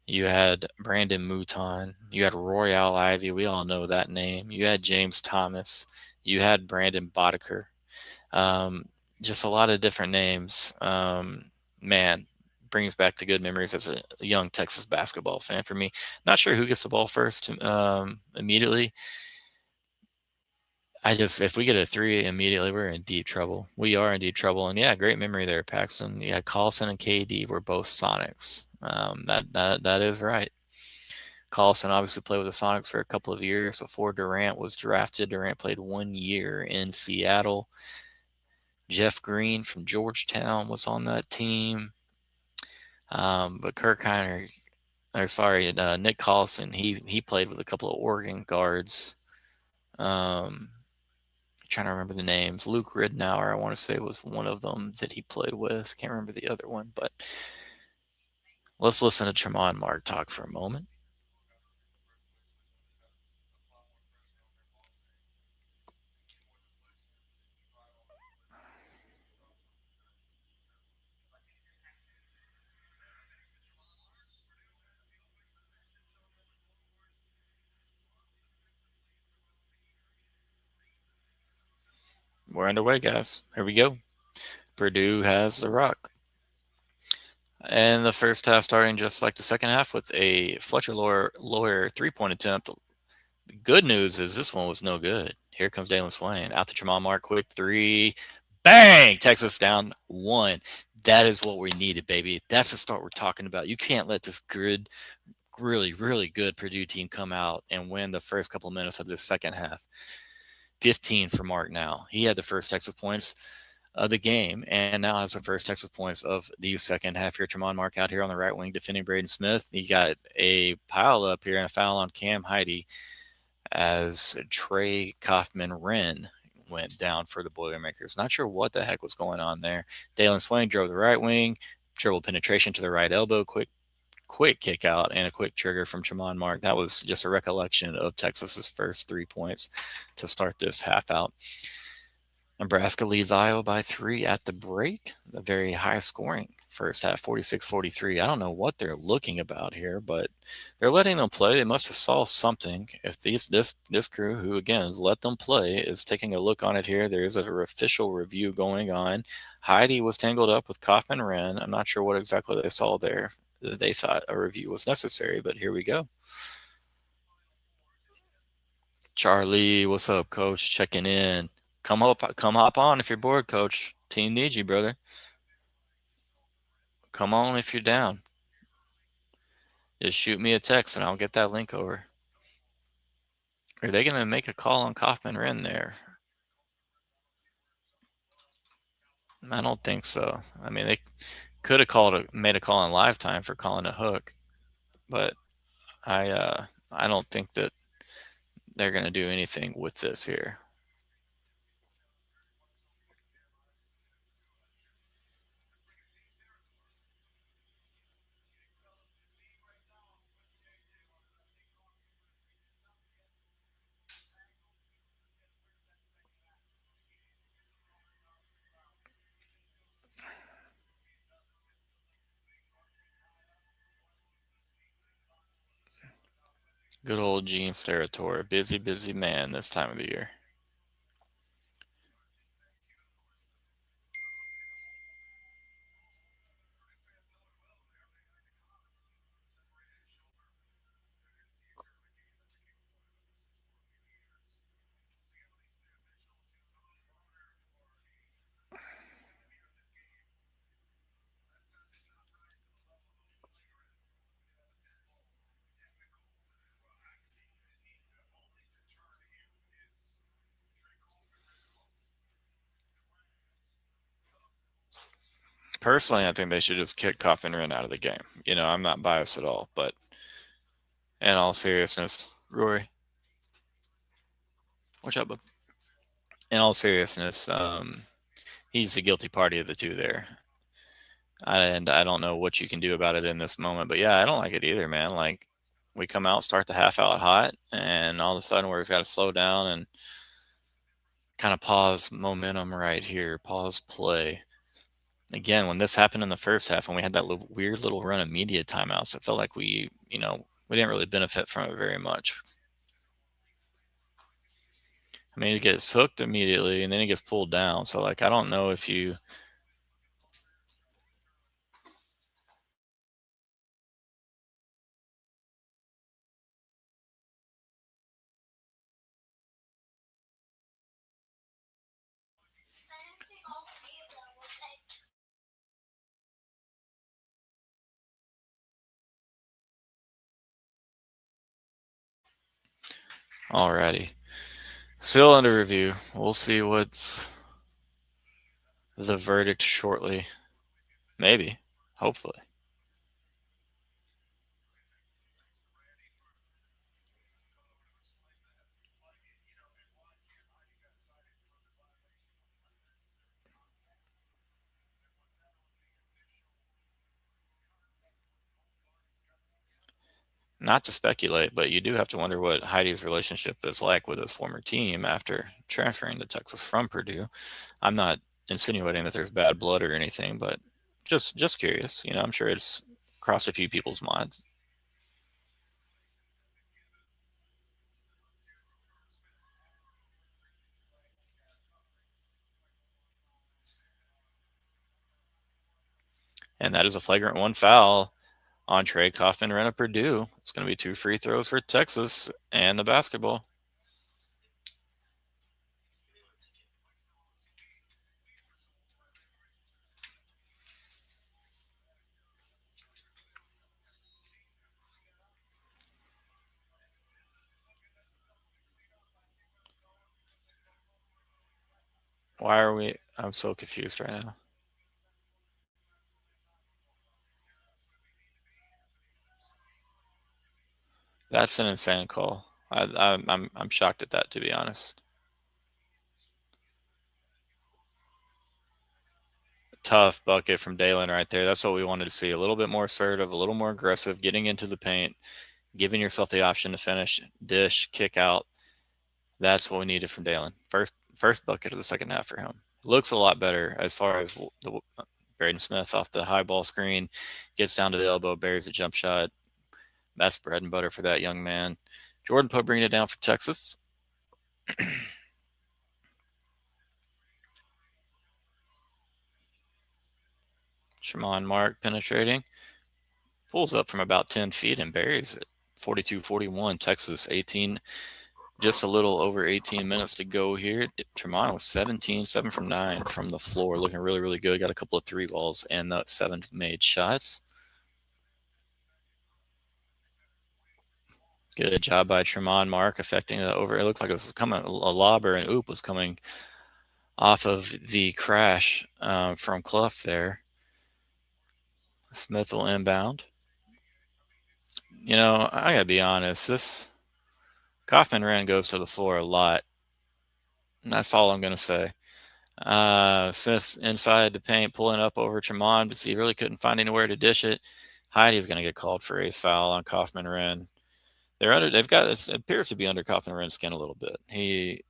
You had Brandon Mouton. You had Royale Ivy. We all know that name. You had James Thomas. You had Brandon Boddicker. Um, just a lot of different names. Man, brings back the good memories as a young Texas basketball fan for me. Not sure who gets the ball first immediately. If we get a three immediately, we're in deep trouble. We are in deep trouble. And yeah, great memory there, Paxton. Yeah, Carlson and KD were both Sonics. That is right. Carlson obviously played with the Sonics for a couple of years before Durant was drafted. Durant played 1 year in Seattle. Jeff Green from Georgetown was on that team. But Kirk Heinrich, Nick Collison, he played with a couple of Oregon guards. Trying to remember the names. Luke Ridnour, I want to say, was one of them that he played with. Can't remember the other one, but let's listen to Tremont Mark talk for a moment. We're underway, guys. Here we go. Purdue has the rock. And the first half starting just like the second half with a Fletcher Lawyer three-point attempt. The good news is this one was no good. Here comes Dalen Swain. Out to Tremont Mark. Quick three. Bang! Texas down 1. That is what we needed, baby. That's the start we're talking about. You can't let this good, really, really good Purdue team come out and win the first couple minutes of this second half. 15 for Mark now. He had the first Texas points of the game and now has the first Texas points of the second half here. Tremont Mark out here on the right wing defending Braden Smith. He got a pile up here and a foul on Cam Heide as Trey Kaufman-Wren went down for the Boilermakers. Not sure what the heck was going on there. Dalen Swain drove the right wing, dribble penetration to the right elbow, quick kick out and a quick trigger from Tremont Mark. That was just a recollection of Texas's first 3 points to start this half out. Nebraska leads Iowa by 3 at the break. A very high scoring first half, 46-43. I don't know what they're looking about here, but they're letting them play. They must have saw something. If this crew, who again has let them play, is taking a look on it here, there is an official review going on. Heide was tangled up with Kaufman-Wren. I'm not sure what exactly they saw there. They thought a review was necessary, but here we go. Charlie, what's up, coach? Checking in. Come hop on if you're bored, coach. Team needs you, brother. Come on if you're down. Just shoot me a text and I'll get that link over. Are they going to make a call on Kaufman-Wren there? I don't think so. I mean, they could have made a call in live time for calling a hook, but I don't think that they're going to do anything with this here. Good old Jeans territory. Busy, busy man this time of the year. Personally, I think they should just kick Kiplinger out of the game. I'm not biased at all, but in all seriousness, Rory, what's up, bud? In all seriousness, he's the guilty party of the two there. And I don't know what you can do about it in this moment, but yeah, I don't like it either, man. Like, we come out, start the half out hot, and all of a sudden we've got to slow down and kind of pause momentum right here, pause play. Again, when this happened in the first half, when we had that weird little run of media timeouts, it felt like we didn't really benefit from it very much. I mean, it gets hooked immediately, and then it gets pulled down. So, like, I don't know if you. Alrighty. Still under review. We'll see what's the verdict shortly. Maybe. Hopefully. Not to speculate, but you do have to wonder what Heidi's relationship is like with his former team after transferring to Texas from Purdue. I'm not insinuating that there's bad blood or anything, but just curious. I'm sure it's crossed a few people's minds. And that is a flagrant one foul on Trey Kaufman-Renn of Purdue. It's going to be 2 free throws for Texas and the basketball. Why are we? I'm so confused right now. That's an insane call. I'm shocked at that, to be honest. Tough bucket from Dalen right there. That's what we wanted to see. A little bit more assertive, a little more aggressive, getting into the paint, giving yourself the option to finish, dish, kick out. That's what we needed from Dalen. First bucket of the second half for him. Looks a lot better as far as the Braden Smith off the high ball screen, gets down to the elbow, buries a jump shot. That's bread and butter for that young man. Jordan Pope bringing it down for Texas. Sherman Mark penetrating. Pulls up from about 10 feet and buries it. 42-41, Texas 18. Just a little over 18 minutes to go here. Tremont was 17, 7 from 9 from the floor. Looking really, really good. Got a couple of 3 balls and 7 made shots. Good job by Tremont Mark affecting the over. It looked like it was coming, a lob or an oop was coming off of the crash from Clough there. Smith will inbound. I gotta be honest. This Kaufman-Renn goes to the floor a lot. And that's all I'm gonna say. Smith's inside the paint, pulling up over Tremont, but he really couldn't find anywhere to dish it. Heidi's gonna get called for a foul on Kaufman-Renn. It appears to be under Kaufman-Renn's skin a little bit. He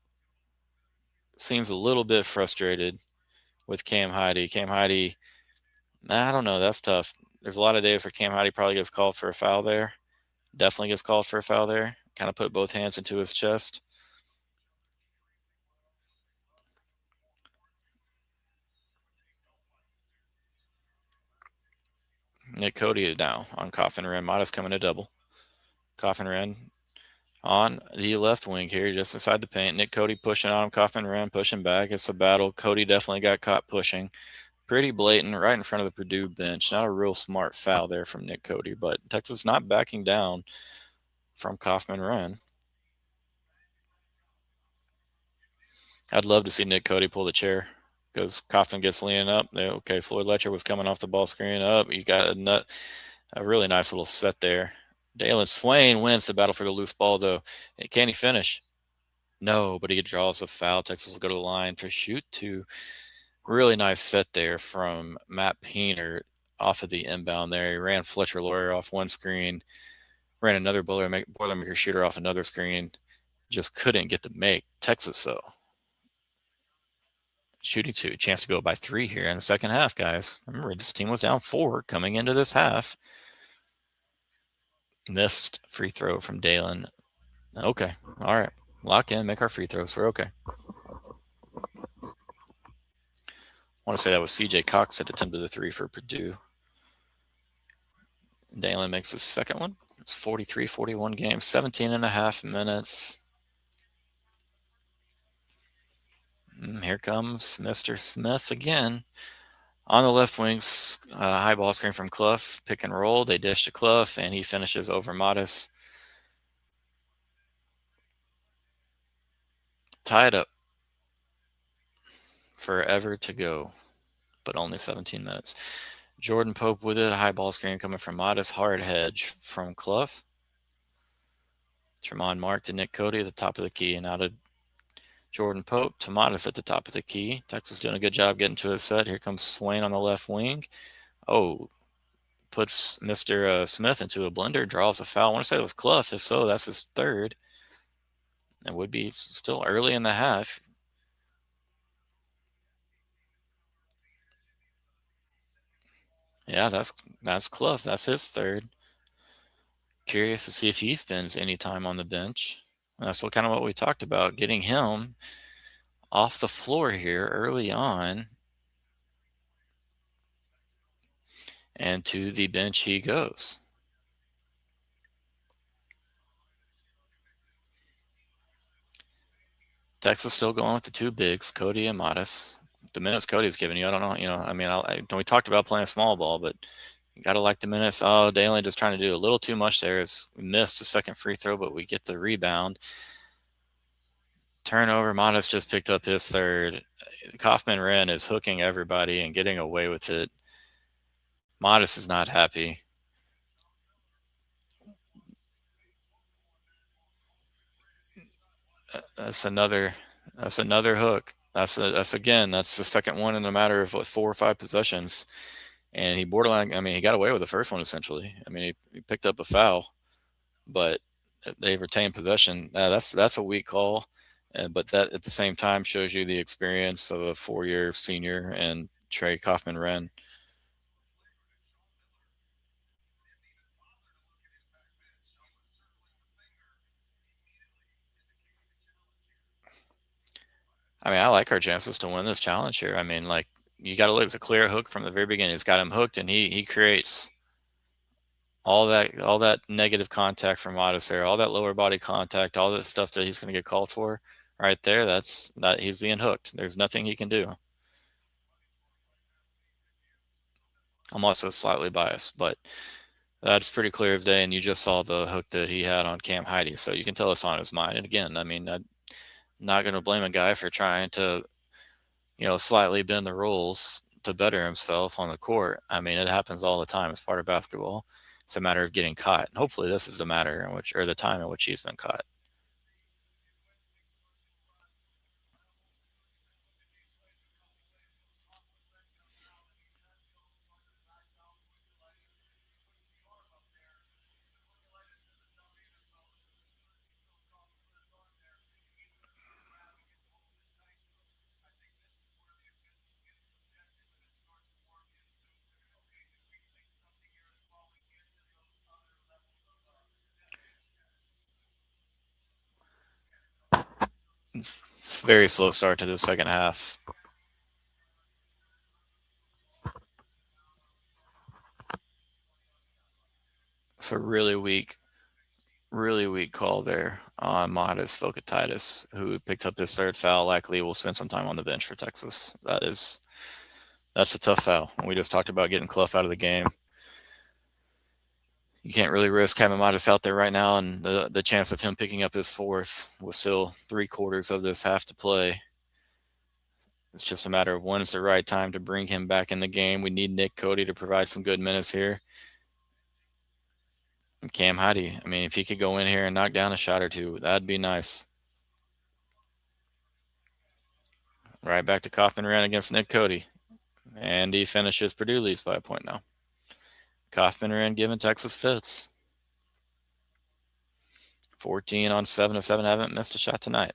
seems a little bit frustrated with Cam Heidi. Cam Heidi, I don't know. That's tough. There's a lot of days where Cam Heidi probably gets called for a foul there. Definitely gets called for a foul there. Kind of put both hands into his chest. Nick Cody now on Coffin Wren. Modest coming to double. Coffin Wren on the left wing here, just inside the paint. Nick Cody pushing on him. Coffin Wren pushing back. It's a battle. Cody definitely got caught pushing. Pretty blatant right in front of the Purdue bench. Not a real smart foul there from Nick Cody, but Texas not backing down from Kaufman Wren. I'd love to see Nick Cody pull the chair because Kaufman gets leaning up. Okay, Floyd Letcher was coming off the ball screen up. You got a really nice little set there. Dalen Swain wins the battle for the loose ball, though. Can he finish? No, but he draws a foul. Texas will go to the line to shoot two. Really nice set there from Matt Painter off of the inbound there. He ran Fletcher Lawyer off one screen, ran another Boilermaker shooter off another screen. Just couldn't get the make. Texas, though. Shooting two, chance to go by 3 here in the second half, guys. Remember, this team was down 4 coming into this half. Missed free throw from Dalen. Okay, all right. Lock in, make our free throws. We're okay. I want to say that was CJ Cox that attempted the 3 for Purdue. Dalen makes the second one. It's 43-41 game, 17 and a half minutes. Here comes Mr. Smith again. On the left wing, high ball screen from Clough. Pick and roll. They dish to Clough, and he finishes over Modest. Tied up. Forever to go, but only 17 minutes. Jordan Pope with it. A high ball screen coming from Modest. Hard hedge from Clough. Tremont Mark to Nick Cody at the top of the key, and out of Jordan Pope to Modest at the top of the key. Texas doing a good job getting to his set. Here comes Swain on the left wing. Oh, puts Mr. Smith into a blender, draws a foul. I want to say it was Clough. If so, that's his third. It would be still early in the half. Yeah, that's Clough. That's his third. Curious to see if he spends any time on the bench. That's what we talked about, getting him off the floor here early on. And to the bench he goes. Texas still going with the 2 bigs, Cody and Modest. The minutes Cody's giving you, I don't know. We talked about playing small ball, but you got to like the minutes. Oh, Dalen just trying to do a little too much there. As we missed the second free throw, but we get the rebound. Turnover, Modest just picked up his third. Kaufman Wren is hooking everybody and getting away with it. Modest is not happy. That's another hook. That's the second one in a matter of 4 or 5 possessions. And he he got away with the first one essentially. He picked up a foul, but they retained possession. That's a weak call, but that at the same time shows you the experience of a 4-year senior and Trey Kaufman Wren. I like our chances to win this challenge here. You got to look. It's a clear hook from the very beginning. It's got him hooked, and he creates all that negative contact from Modest there, all that lower body contact, all that stuff that he's going to get called for right there. That he's being hooked. There's nothing he can do. I'm also slightly biased, but that's pretty clear as day. And you just saw the hook that he had on Cam Heidi, so you can tell it's on his mind. And again, I'm not going to blame a guy for trying to, slightly bend the rules to better himself on the court. It happens all the time. It's part of basketball. It's a matter of getting caught. And hopefully this is the the time in which he's been caught. It's a very slow start to the second half. It's a really weak call there on Modest Vocatitis, who picked up his third foul. Likely will spend some time on the bench for Texas. That's a tough foul. We just talked about getting Clough out of the game. You can't really risk having Modest out there right now, and the chance of him picking up his fourth with still 3/4 of this half to play. It's just a matter of when is the right time to bring him back in the game. We need Nick Cody to provide some good minutes here. And Cam Heide, I mean, if he could go in here and knock down a shot or two, that'd be nice. Right back to Kaufman ran against Nick Cody. And he finishes. Purdue leads by a point now. Kaufman ran giving Texas fits. 14 on 7 of 7. Haven't missed a shot tonight.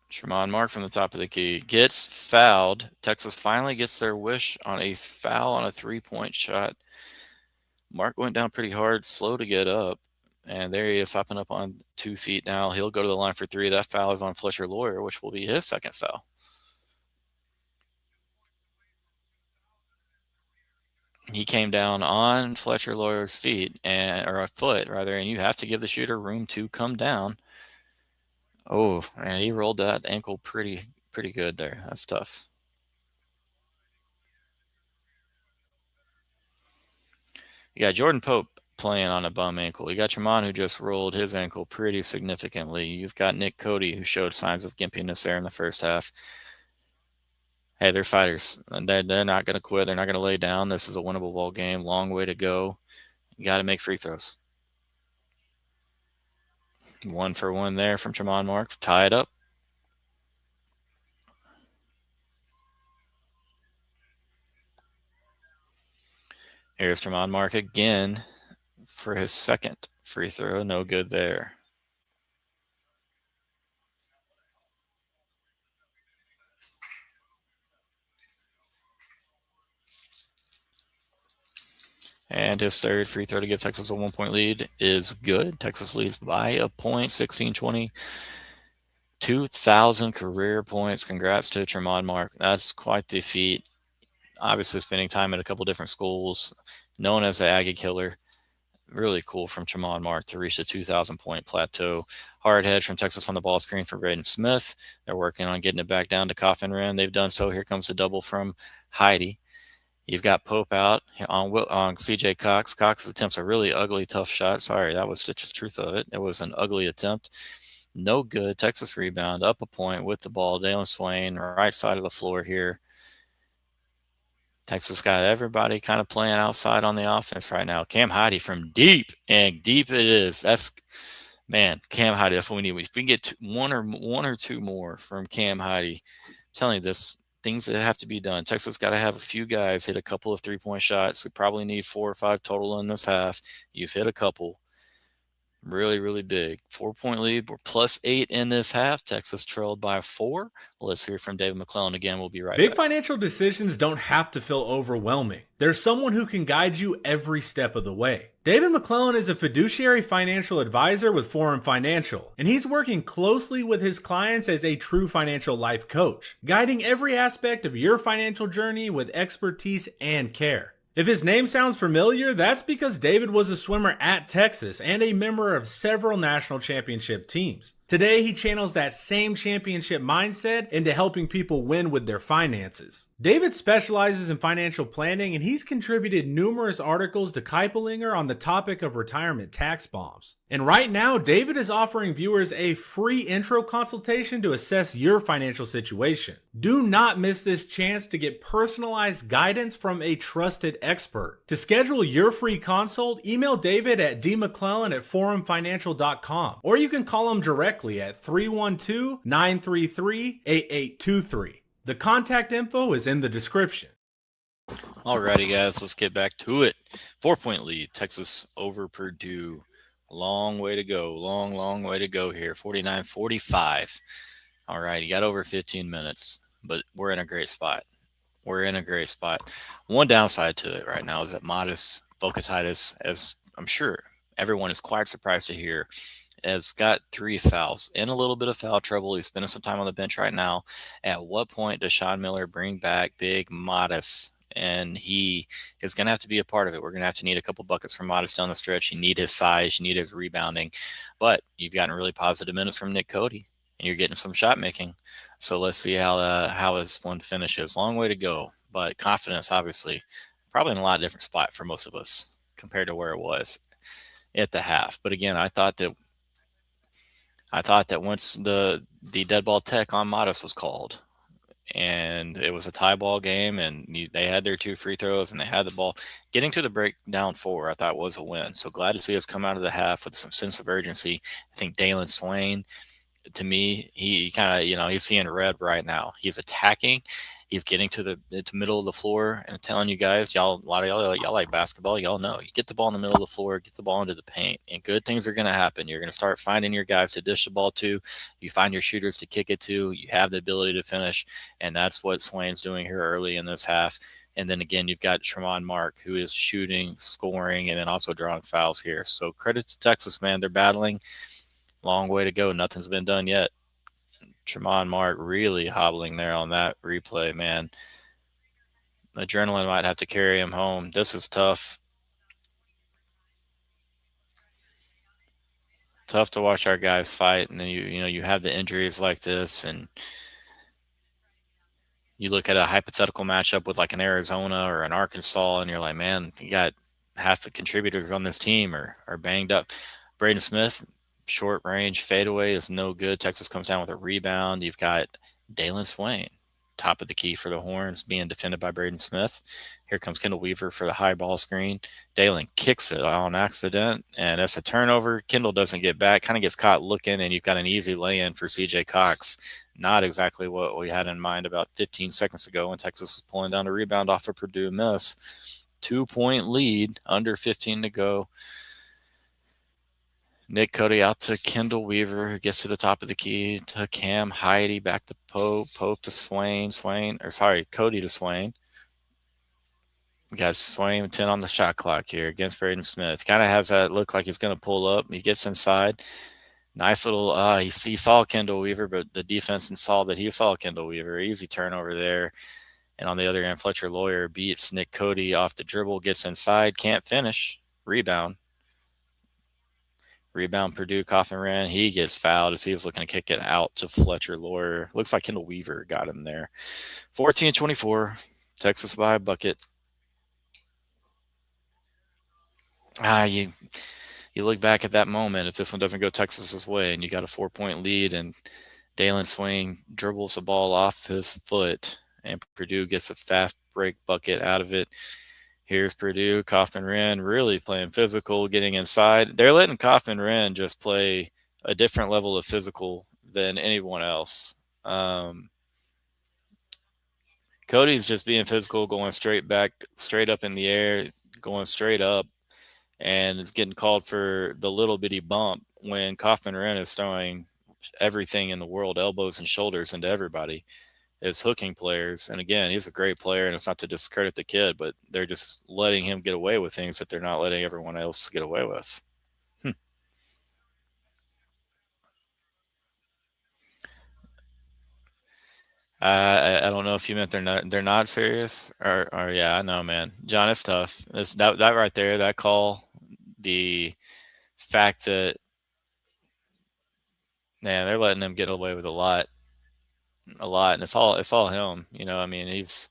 Tremont Mark from the top of the key gets fouled. Texas finally gets their wish on a foul on a 3-point shot. Mark went down pretty hard, slow to get up. And there he is, hopping up on 2 feet now. He'll go to the line for 3. That foul is on Fletcher Lawyer, which will be his second foul. He came down on Fletcher Lawyer's feet, or a foot rather, and you have to give the shooter room to come down. Oh, and he rolled that ankle pretty good there. That's tough. You got Jordan Pope playing on a bum ankle. You got Tremont, who just rolled his ankle pretty significantly. You've got Nick Cody, who showed signs of gimpiness there in the first half. Hey, they're fighters. They're not going to quit. They're not going to lay down. This is a winnable ball game. Long way to go. You got to make free throws. 1 for 1 there from Tremont Mark. Tie it up. Here's Tremont Mark again for his second free throw. No good there. And his third free throw to give Texas a 1-point lead is good. Texas leads by a point, 16-20. 2,000 career points. Congrats to Tremont Mark. That's quite the feat. Obviously spending time at a couple different schools, known as the Aggie Killer. Really cool from Tremont Mark to reach the 2,000-point plateau. Hard hedge from Texas on the ball screen for Braden Smith. They're working on getting it back down to Coffin Wren. They've done so. Here comes the double from Heide. You've got Pope out on C.J. Cox. Cox attempts a really ugly, tough shot. Sorry, that was the truth of it. It was an ugly attempt. No good. Texas rebound, up a point with the ball. Dalen Swain, right side of the floor here. Texas got everybody kind of playing outside on the offense right now. Cam Heide from deep, and deep it is. Cam Heide, that's what we need. If we can get one or two more from Cam Heide, I'm telling you, this things that have to be done. Texas got to have a few guys hit a couple of 3-point shots. We probably need 4 or 5 total in this half. You've hit a couple. Really, really big. 4-point lead. We're +8 in this half. Texas trailed by 4. Let's hear from David McClellan again. We'll be right back. Big financial decisions don't have to feel overwhelming. There's someone who can guide you every step of the way. David McClellan is a fiduciary financial advisor with Forum Financial, and he's working closely with his clients as a true financial life coach, guiding every aspect of your financial journey with expertise and care. If his name sounds familiar, that's because David was a swimmer at Texas and a member of several national championship teams. Today, he channels that same championship mindset into helping people win with their finances. David specializes in financial planning, and he's contributed numerous articles to Kiplinger on the topic of retirement tax bombs. And right now, David is offering viewers a free intro consultation to assess your financial situation. Do not miss this chance to get personalized guidance from a trusted expert. To schedule your free consult, email David at dmcclellan@forumfinancial.com, or you can call him directly at 312-933-8823. The contact info is in the description. Alrighty, guys, let's get back to it. 4-point lead, Texas over Purdue. A long way to go. Long way to go here. 49-45. All right, you got over 15 minutes, but we're in a great spot. One downside to it right now is that Modest Vocatitis I'm sure everyone is quite surprised to hear, has got 3 fouls, in a little bit of foul trouble. He's spending some time on the bench right now. At what point does Sean Miller bring back Big Modest? And he is going to have to be a part of it. We're going to have to need a couple buckets from Modest down the stretch. You need his size, you need his rebounding, but you've gotten really positive minutes from Nick Cody, and you're getting some shot making. So let's see how this one finishes. Long way to go, but confidence, obviously, probably in a lot different spot for most of us compared to where it was at the half. But again, I thought that once the dead ball tech on Modest was called, and it was a tie ball game, and they had their 2 free throws, and they had the ball, getting to the breakdown 4, I thought was a win. So glad to see us come out of the half with some sense of urgency. I think Dalen Swain, to me, he kind of, he's seeing red right now. He's attacking. He's getting to the middle of the floor, and I'm telling you guys, a lot of y'all like basketball. Y'all know you get the ball in the middle of the floor, get the ball into the paint, and good things are going to happen. You're going to start finding your guys to dish the ball to. You find your shooters to kick it to. You have the ability to finish, and that's what Swain's doing here early in this half. And then again, you've got Tremont Mark, who is shooting, scoring, and then also drawing fouls here. So credit to Texas, man. They're battling. Long way to go. Nothing's been done yet. Tremont Mark really hobbling there on that replay, man. Adrenaline might have to carry him home. This is tough. Tough to watch our guys fight, and then you have the injuries like this, and you look at a hypothetical matchup with like an Arizona or an Arkansas, and you're like, man, you got half the contributors on this team are banged up. Braden Smith, short range fadeaway is no good. Texas comes down with a rebound. You've got Dalen Swain, top of the key for the Horns, being defended by Braden Smith. Here comes Kendall Weaver for the high ball screen. Dalen kicks it on accident, and that's a turnover. Kendall doesn't get back, kind of gets caught looking, and you've got an easy lay-in for CJ Cox. Not exactly what we had in mind about 15 seconds ago when Texas was pulling down a rebound off a Purdue miss. 2-point lead, under 15 to go. Nick Cody out to Kendall Weaver, who gets to the top of the key to Cam Heidi, back to Pope to Cody to Swain. We got Swain with 10 on the shot clock here against Braden Smith. Kind of has that look like he's going to pull up. He gets inside. Nice little, he saw Kendall Weaver, but the defense saw that he saw Kendall Weaver. Easy turnover there. And on the other end, Fletcher Lawyer beats Nick Cody off the dribble, gets inside, can't finish. Rebound, Purdue, Coffin ran. He gets fouled as he was looking to kick it out to Fletcher Lawyer. Looks like Kendall Weaver got him there. 14-24, Texas by a bucket. You look back at that moment, if this one doesn't go Texas's way, and you got a 4-point lead, and Dalen Swain dribbles the ball off his foot, and Purdue gets a fast break bucket out of it. Here's Purdue, Kaufman Wren really playing physical, getting inside. They're letting Kaufman Wren just play a different level of physical than anyone else. Cody's just being physical, going straight back, straight up in the air, going straight up, and is getting called for the little bitty bump when Kaufman Wren is throwing everything in the world, elbows and shoulders, into everybody. Is hooking players. And again, he's a great player, and it's not to discredit the kid, but they're just letting him get away with things that they're not letting everyone else get away with. I don't know if you meant they're not serious or yeah, I know, man. John, it's tough. That right there, that call, the fact that, man, they're letting him get away with a lot, and it's all him. I mean, he's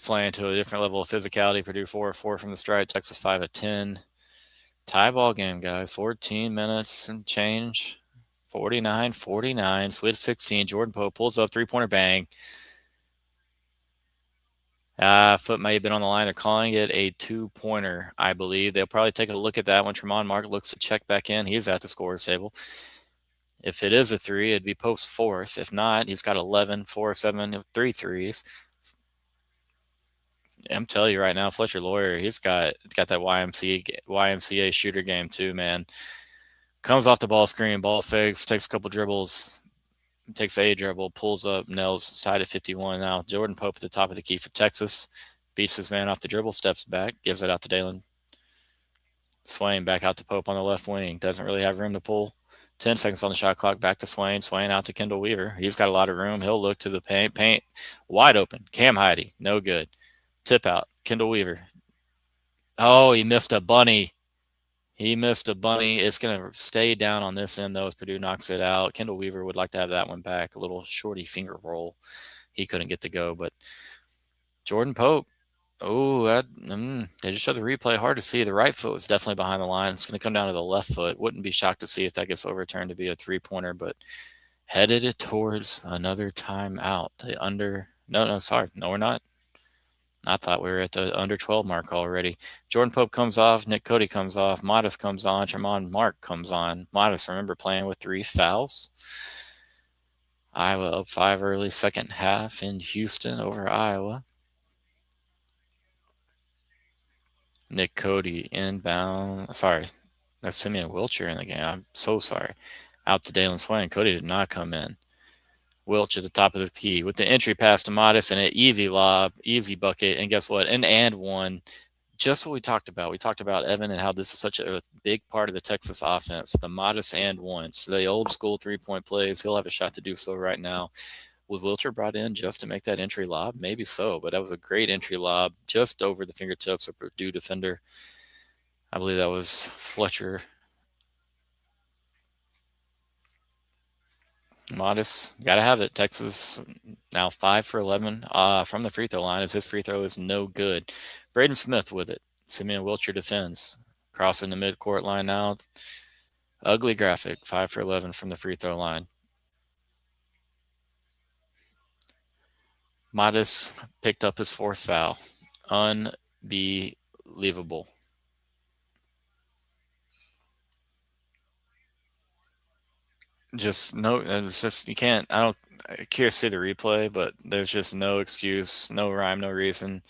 playing to a different level of physicality. Purdue 4-4 from the stripe, Texas 5-10. Tie ball game, guys. 14 minutes and change. 49-49. Sweet 16. Jordan Pope pulls up, three-pointer bang. Foot may have been on the line. They're calling it a two-pointer, I believe. They'll probably take a look at that when Tremont Mark looks to check back in. He's at the scorer's table. If it is a three, it'd be Pope's fourth. If not, he's got 11, 4, 7, 3 threes. I'm telling you right now, Fletcher Lawyer, he's got that YMCA shooter game too, man. Comes off the ball screen, ball fakes, takes a couple dribbles, takes a dribble, pulls up, nails, tied at 51 now. Jordan Pope at the top of the key for Texas. Beats his man off the dribble, steps back, gives it out to Dalen. Swain back out to Pope on the left wing. Doesn't really have room to pull. 10 seconds on the shot clock. Back to Swain. Swain out to Kendall Weaver. He's got a lot of room. He'll look to the paint. Wide open. Cam Heidi. No good. Tip out. Kendall Weaver. Oh, he missed a bunny. He missed a bunny. It's going to stay down on this end, though, as Purdue knocks it out. Kendall Weaver would like to have that one back. A little shorty finger roll. He couldn't get to go, but Jordan Pope. Oh, they just showed the replay. Hard to see. The right foot was definitely behind the line. It's going to come down to the left foot. Wouldn't be shocked to see if that gets overturned to be a three-pointer, but headed towards another timeout. No, we're not. I thought we were at the under 12 mark already. Jordan Pope comes off. Nick Cody comes off. Modest comes on. Tremont Mark comes on. Modest, remember, playing with 3 fouls. Iowa up 5 early, second half in Houston over Iowa. Nick Cody inbound. Sorry, that's Simeon Wilcher in the game. I'm so sorry. Out to Dalen Swain. Cody did not come in. Wilch at the top of the key with the entry pass to Modest and an easy lob, easy bucket. And guess what? And one. Just what we talked about. We talked about Evan and how this is such a big part of the Texas offense. The Modest and one. So the old school 3-point plays. He'll have a shot to do so right now. Was Wilcher brought in just to make that entry lob? Maybe so, but that was a great entry lob just over the fingertips of Purdue defender. I believe that was Fletcher. Modest, got to have it. Texas now 5 for 11 from the free throw line as his free throw is no good. Braden Smith with it. Simeon Wilcher defends. Crossing the midcourt line now. Ugly graphic, 5 for 11 from the free throw line. Modest picked up his 4th foul. Unbelievable. Just no, it's just, you can't, I'm curious to see the replay, but there's just no excuse, no rhyme, no reason.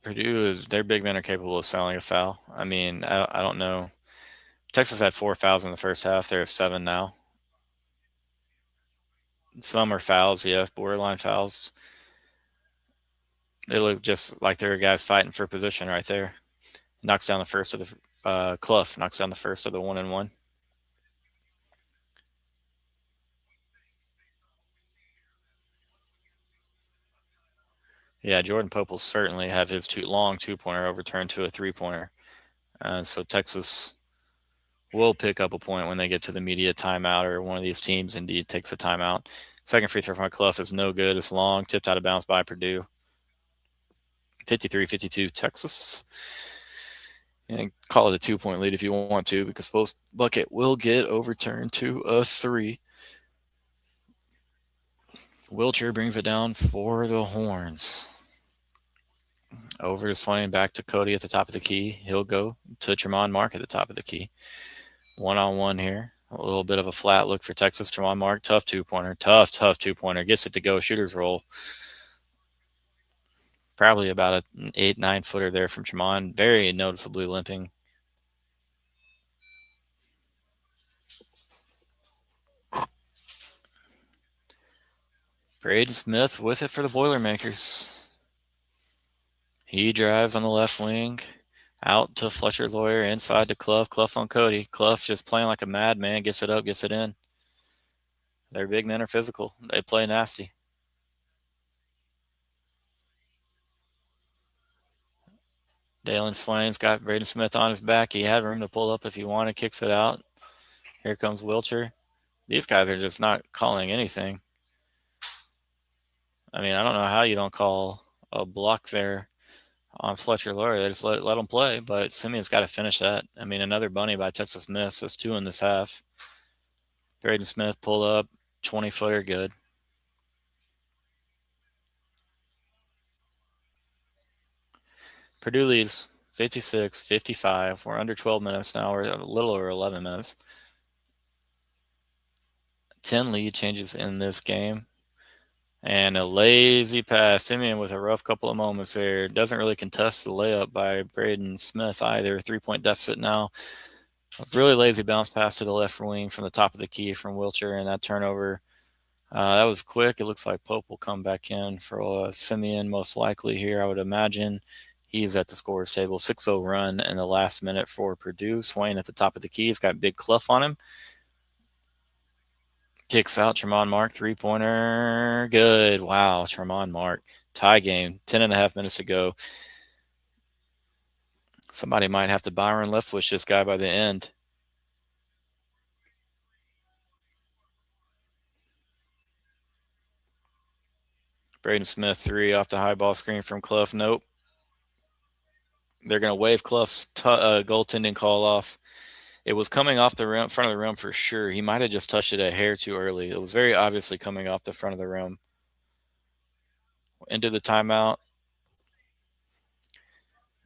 Purdue their big men are capable of selling a foul. I mean, I don't know. Texas had 4 fouls in the first half. They're at 7 now. Some are fouls, yes, borderline fouls. They look just like there are guys fighting for position right there. Knocks down the first of the Clough knocks down the first of the 1-and-1. Yeah, Jordan Pope will certainly have his long 2-pointer overturned to a 3-pointer. So Texas will pick up a point when they get to the media timeout, or one of these teams indeed takes a timeout. Second free throw from Clough is no good. It's long, tipped out of bounds by Purdue. 53-52 Texas. And call it a 2-point lead if you want to, because both bucket will get overturned to a 3. Wilcher brings it down for the Horns. Over to Swain, back to Cody at the top of the key. He'll go to Tremont Mark at the top of the key. 1-on-1 here. A little bit of a flat look for Texas. Tremont Mark, tough 2-pointer. Tough 2-pointer. Gets it to go. Shooter's roll. Probably about an 8-9 footer there from Tremont. Very noticeably limping. Braden Smith with it for the Boilermakers. He drives on the left wing. Out to Fletcher Lawyer, inside to Clough. Clough on Cody. Clough just playing like a madman. Gets it up, gets it in. Their big men are physical. They play nasty. Dalen Swain's got Braden Smith on his back. He had room to pull up if he wanted. Kicks it out. Here comes Wilcher. These guys are just not calling anything. I mean, I don't know how you don't call a block there on Fletcher Lawyer. They just let him play, but Simeon's got to finish that. I mean, another bunny by Texas Miss. That's 2 in this half. Braden Smith pull up, 20-footer, good. Purdue leads 56-55. We're under 12 minutes now. We're a little over 11 minutes. 10 lead changes in this game. And a lazy pass. Simeon with a rough couple of moments there. Doesn't really contest the layup by Braden Smith either. 3-point deficit now. A really lazy bounce pass to the left wing from the top of the key from Wilcher, and that turnover That was quick. It looks like Pope will come back in for Simeon, most likely here, I would imagine. He's at the scorer's table. 6-0 run in the last minute for Purdue. Swain at the top of the key. He's got big Clough on him. Kicks out. Tremont Mark, three-pointer. Good. Wow, Tremont Mark. Tie game. 10.5 minutes to go. Somebody might have to Byron Leftwich this guy by the end. Braden Smith, three off the high ball screen from Clough. Nope. They're going to waive Clough's goaltending call off. It was coming off the rim, front of the rim for sure. He might have just touched it a hair too early. It was very obviously coming off the front of the rim. Into the timeout.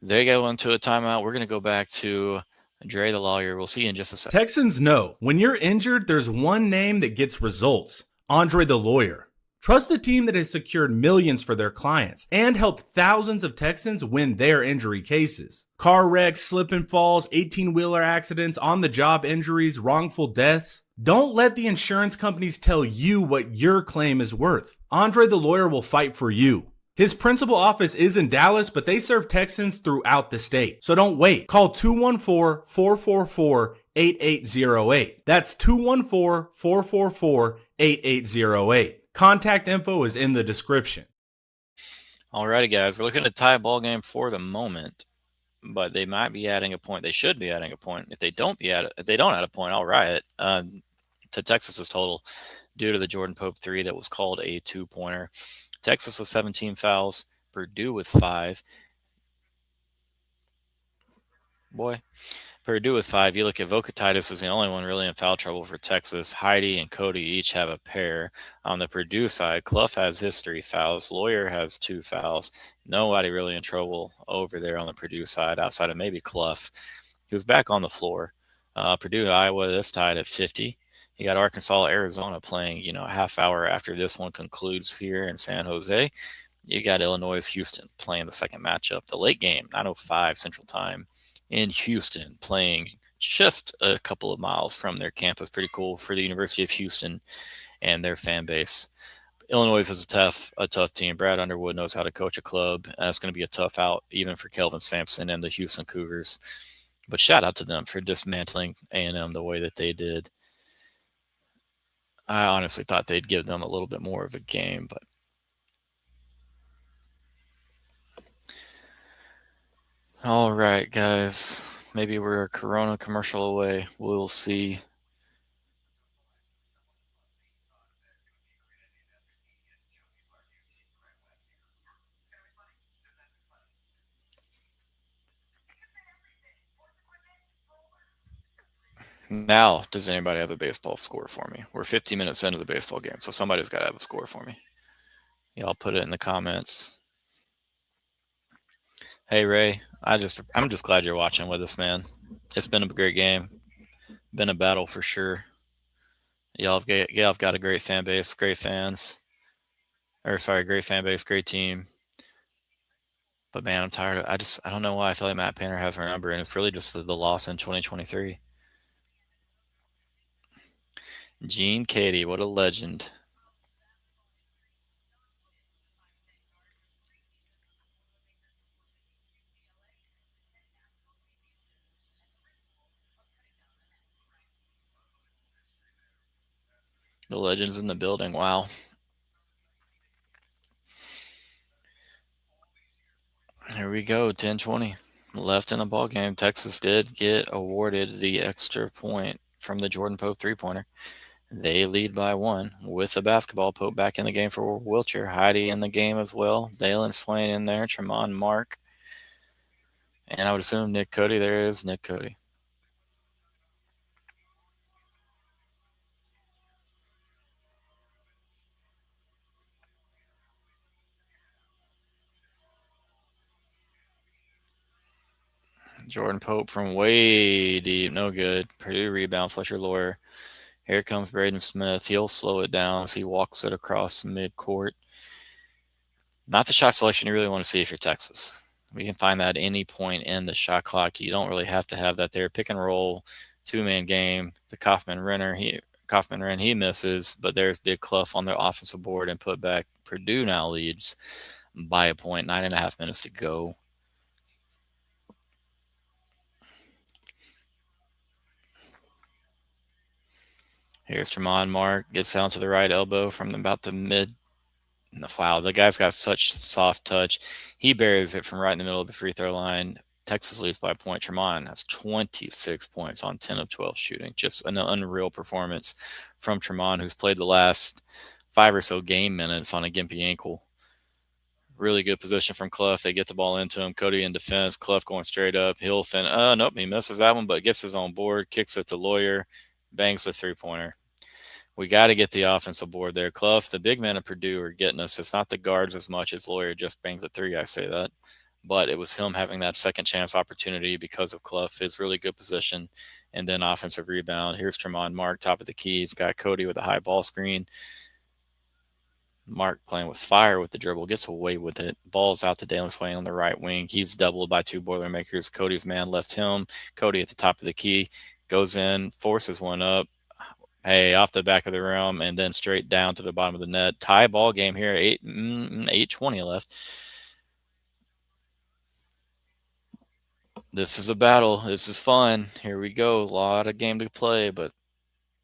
They go into a timeout. We're going to go back to Dre the lawyer. We'll see you in just a second. Texans know when you're injured, there's one name that gets results: Andre the lawyer. Trust the team that has secured millions for their clients and helped thousands of Texans win their injury cases. Car wrecks, slip and falls, 18-wheeler accidents, on-the-job injuries, wrongful deaths. Don't let the insurance companies tell you what your claim is worth. Andre the lawyer will fight for you. His principal office is in Dallas, but they serve Texans throughout the state. So don't wait. Call 214-444-8808. That's 214-444-8808. Contact info is in the description. Alrighty, guys. We're looking at a tie ball game for the moment, but they might be adding a point. They should be adding a point. If they don't add a point, I'll riot to Texas's total due to the Jordan Pope 3 that was called a 2-pointer. Texas with 17 fouls, Purdue with 5. Purdue with 5. You look at Vocatitis is the only one really in foul trouble for Texas. Heidi and Cody each have a pair. On the Purdue side, Clough has his 3 fouls. Lawyer has 2 fouls. Nobody really in trouble over there on the Purdue side outside of maybe Clough. He was back on the floor. Purdue, Iowa, this tied at 50. You got Arkansas, Arizona playing, a half hour after this one concludes here in San Jose. You got Illinois, Houston playing the second matchup. The late game, 9:05 Central Time in Houston, playing just a couple of miles from their campus. Pretty cool for the University of Houston and their fan base. Illinois is a tough team. Brad Underwood knows how to coach a club. It's going to be a tough out even for Kelvin Sampson and the Houston Cougars. But shout out to them for dismantling A&M the way that they did. I honestly thought they'd give them a little bit more of a game, but all right, guys. Maybe we're a Corona commercial away. We'll see. Now, does anybody have a baseball score for me? We're 15 minutes into the baseball game, so somebody's got to have a score for me. Y'all put it in the comments. Hey, Ray, I'm just glad you're watching with us, man. It's been a great game. Been a battle for sure. Y'all have got a great fan base, great fans. Great fan base, great team. But man, I'm tired of I don't know why I feel like Matt Painter has our number, and it's really just the loss in 2023. Gene Katie, what a legend. The legend's in the building. Wow. Here we go, 10-20 left in the ball game. Texas did get awarded the extra point from the Jordan Pope 3-pointer. They lead by 1 with the basketball. Pope back in the game for Wiltshire. Heidi in the game as well. Dalen Swain in there. Tremont Mark. And I would assume Nick Cody. There is Nick Cody. Jordan Pope from way deep. No good. Purdue rebound. Fletcher Lawyer. Here comes Braden Smith. He'll slow it down as he walks it across midcourt. Not the shot selection you really want to see if you're Texas. We can find that at any point in the shot clock. You don't really have to have that there. Pick and roll, 2-man game. The Kaufman Renner. Kaufman ran, he misses, but there's Big Clough on the offensive board and put back. Purdue now leads by a point, 9.5 minutes to go. Here's Tremont Mark, gets down to the right elbow from about the mid. Wow, the guy's got such soft touch. He buries it from right in the middle of the free throw line. Texas leads by a point. Tremont has 26 points on 10 of 12 shooting. Just an unreal performance from Tremont, who's played the last 5 or so game minutes on a gimpy ankle. Really good position from Clough. They get the ball into him. Cody in defense. Clough going straight up. He'll nope, he misses that one, but gets his own board. Kicks it to Lawyer. Bangs the three-pointer. We got to get the offensive board there. Clough, the big men of Purdue are getting us. It's not the guards as much as Lawyer just bangs the three. I say that. But it was him having that second chance opportunity because of Clough, his really good position, and then offensive rebound. Here's Tremont Mark, top of the key. He's got Cody with a high ball screen. Mark playing with fire with the dribble, gets away with it. Ball's out to Dalen Swain on the right wing. He's doubled by 2 Boilermakers. Cody's man left him. Cody at the top of the key, goes in, forces one up. Hey, off the back of the rim and then straight down to the bottom of the net. Tie ball game here. 8:20 left. This is a battle. This is fun. Here we go. A lot of game to play, but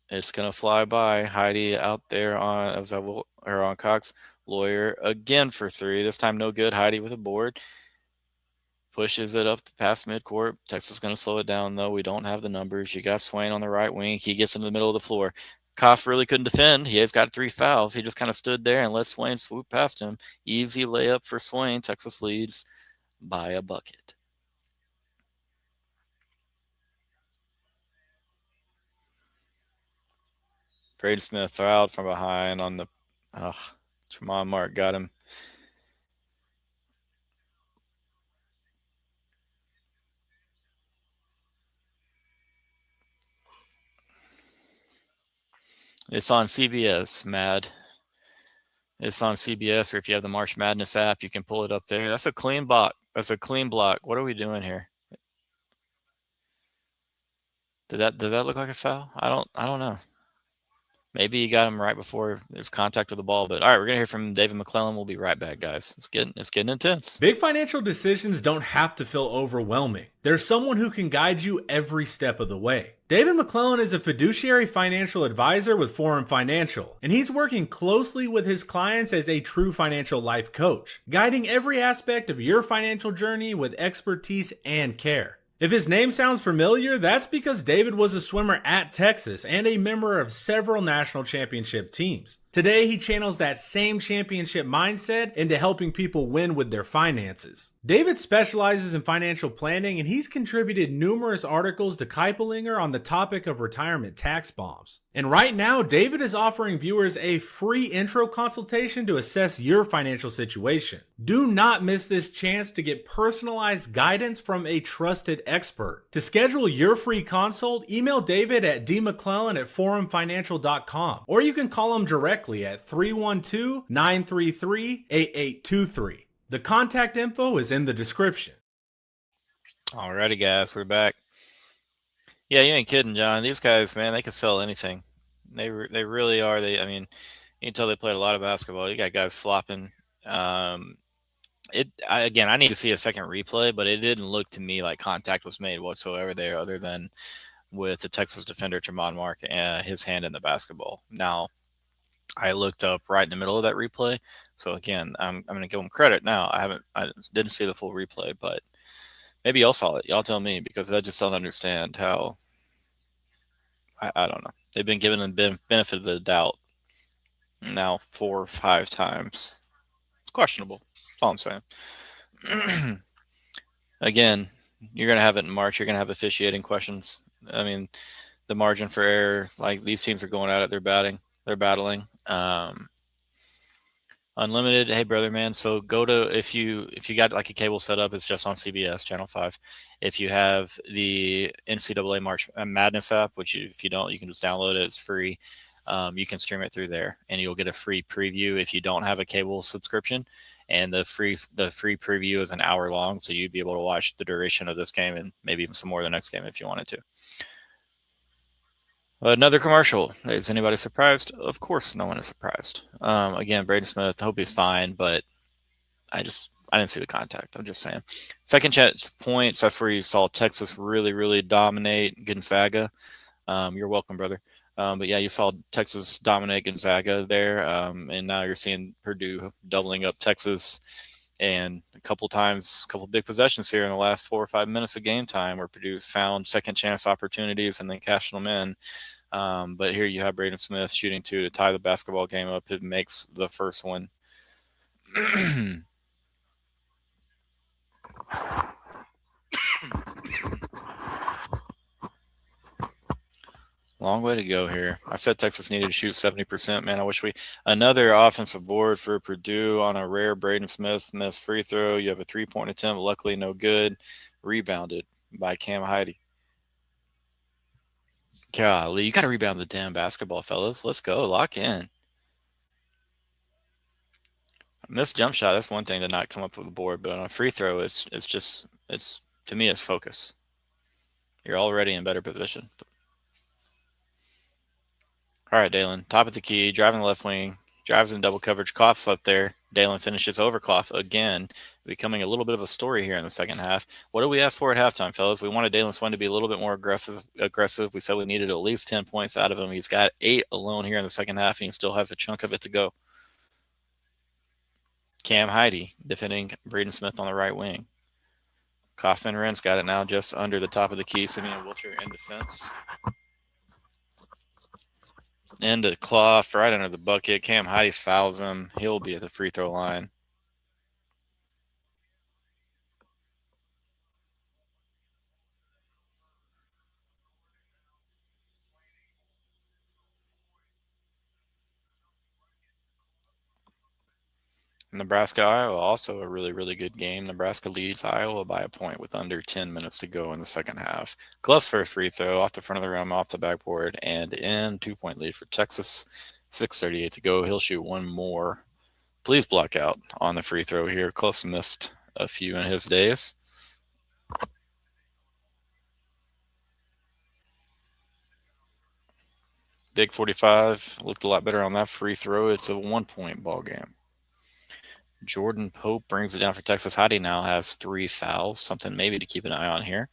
it's gonna fly by. Heidi out there on Cox. Lawyer again for 3. This time no good. Heidi with a board. Pushes it up past midcourt. Texas going to slow it down, though. We don't have the numbers. You got Swain on the right wing. He gets into the middle of the floor. Koff really couldn't defend. He has got 3 fouls. He just kind of stood there and let Swain swoop past him. Easy layup for Swain. Texas leads by a bucket. Braden Smith fouled from behind on the Tremont Mark got him. It's on CBS, Mad. It's on CBS, or if you have the March Madness app, you can pull it up there. That's a clean block. That's a clean block. What are we doing here? Did that look like a foul? I don't know. Maybe he got him right before his contact with the ball. But all right, we're gonna hear from David McClellan. We'll be right back, guys. It's getting intense. Big financial decisions don't have to feel overwhelming. There's someone who can guide you every step of the way. David McClellan is a fiduciary financial advisor with Forum Financial, and he's working closely with his clients as a true financial life coach, guiding every aspect of your financial journey with expertise and care. If his name sounds familiar, that's because David was a swimmer at Texas and a member of several national championship teams. Today, he channels that same championship mindset into helping people win with their finances. David specializes in financial planning, and he's contributed numerous articles to Kiplinger on the topic of retirement tax bombs. And right now, David is offering viewers a free intro consultation to assess your financial situation. Do not miss this chance to get personalized guidance from a trusted expert. To schedule your free consult, email David at dmcclellan@forumfinancial.com, or you can call him directly at 312-933-8823. The contact info is in the description. Alrighty, guys, we're back. Yeah, you ain't kidding, John. These guys, man, they can sell anything. They really are. You can tell they played a lot of basketball. You got guys flopping. I need to see a second replay, but it didn't look to me like contact was made whatsoever there, other than with the Texas defender Tremont Mark, his hand in the basketball. Now, I looked up right in the middle of that replay. So again, I'm going to give them credit now. I didn't see the full replay, but maybe y'all saw it. Y'all tell me, because I just don't understand how. I don't know. They've been given the benefit of the doubt now 4 or 5 times. It's questionable. That's all I'm saying. Again, you're going to have it in March. You're going to have officiating questions. I mean, the margin for error, like these teams are going at it. They're battling. Unlimited, hey brother man, so go to, if you got like a cable set up, it's just on CBS channel 5. If you have the NCAA March Madness app, which if you don't, you can just download it, it's free. You can stream it through there and you'll get a free preview if you don't have a cable subscription, and the free preview is an hour long, so you'd be able to watch the duration of this game and maybe even some more of the next game if you wanted to. Another commercial. Is anybody surprised? Of course, no one is surprised. Again, Braden Smith, hope he's fine, but I didn't see the contact. I'm just saying. Second chance points. That's where you saw Texas really dominate Gonzaga. You're welcome, brother. But yeah, you saw Texas dominate Gonzaga there, and now you're seeing Purdue doubling up Texas, and a couple big possessions here in the last 4 or 5 minutes of game time where Purdue's found second chance opportunities and then cashed them in. But here you have Braden Smith shooting two to tie the basketball game up. It makes the first one. Long way to go here. I said Texas needed to shoot 70%. Man, I wish we another offensive board for Purdue on a rare Braden Smith missed free throw. You have a 3-point attempt, luckily no good. Rebounded by Cam Heide. Golly, you got to rebound the damn basketball, fellas. Let's go. Lock in. Missed jump shot, that's one thing to not come up with the board, but on a free throw, it's to me, it's focus. You're already in better position. All right, Dalen, top of the key, driving the left wing, drives in double coverage. Clough's up there. Dalen finishes over Clough again, becoming a little bit of a story here in the second half. What did we ask for at halftime, fellas? We wanted Dalen Swain to be a little bit more aggressive. We said we needed at least 10 points out of him. He's got 8 alone here in the second half, and he still has a chunk of it to go. Cam Heide defending Braden Smith on the right wing. Kaufman Ren's got it now just under the top of the key. Simeon Wilcher in defense. Into Clough, right under the bucket. Cam Heide fouls him. He'll be at the free throw line. Nebraska, Iowa, also a really good game. Nebraska leads Iowa by a point with under 10 minutes to go in the second half. Clough's first free throw off the front of the rim, off the backboard, and in. 2-point lead for Texas. 6:38 to go. He'll shoot one more. Please block out on the free throw here. Clough missed a few in his days. Big 45 looked a lot better on that free throw. It's a 1-point ball game. Jordan Pope brings it down for Texas. Heide now has 3 fouls, something maybe to keep an eye on here.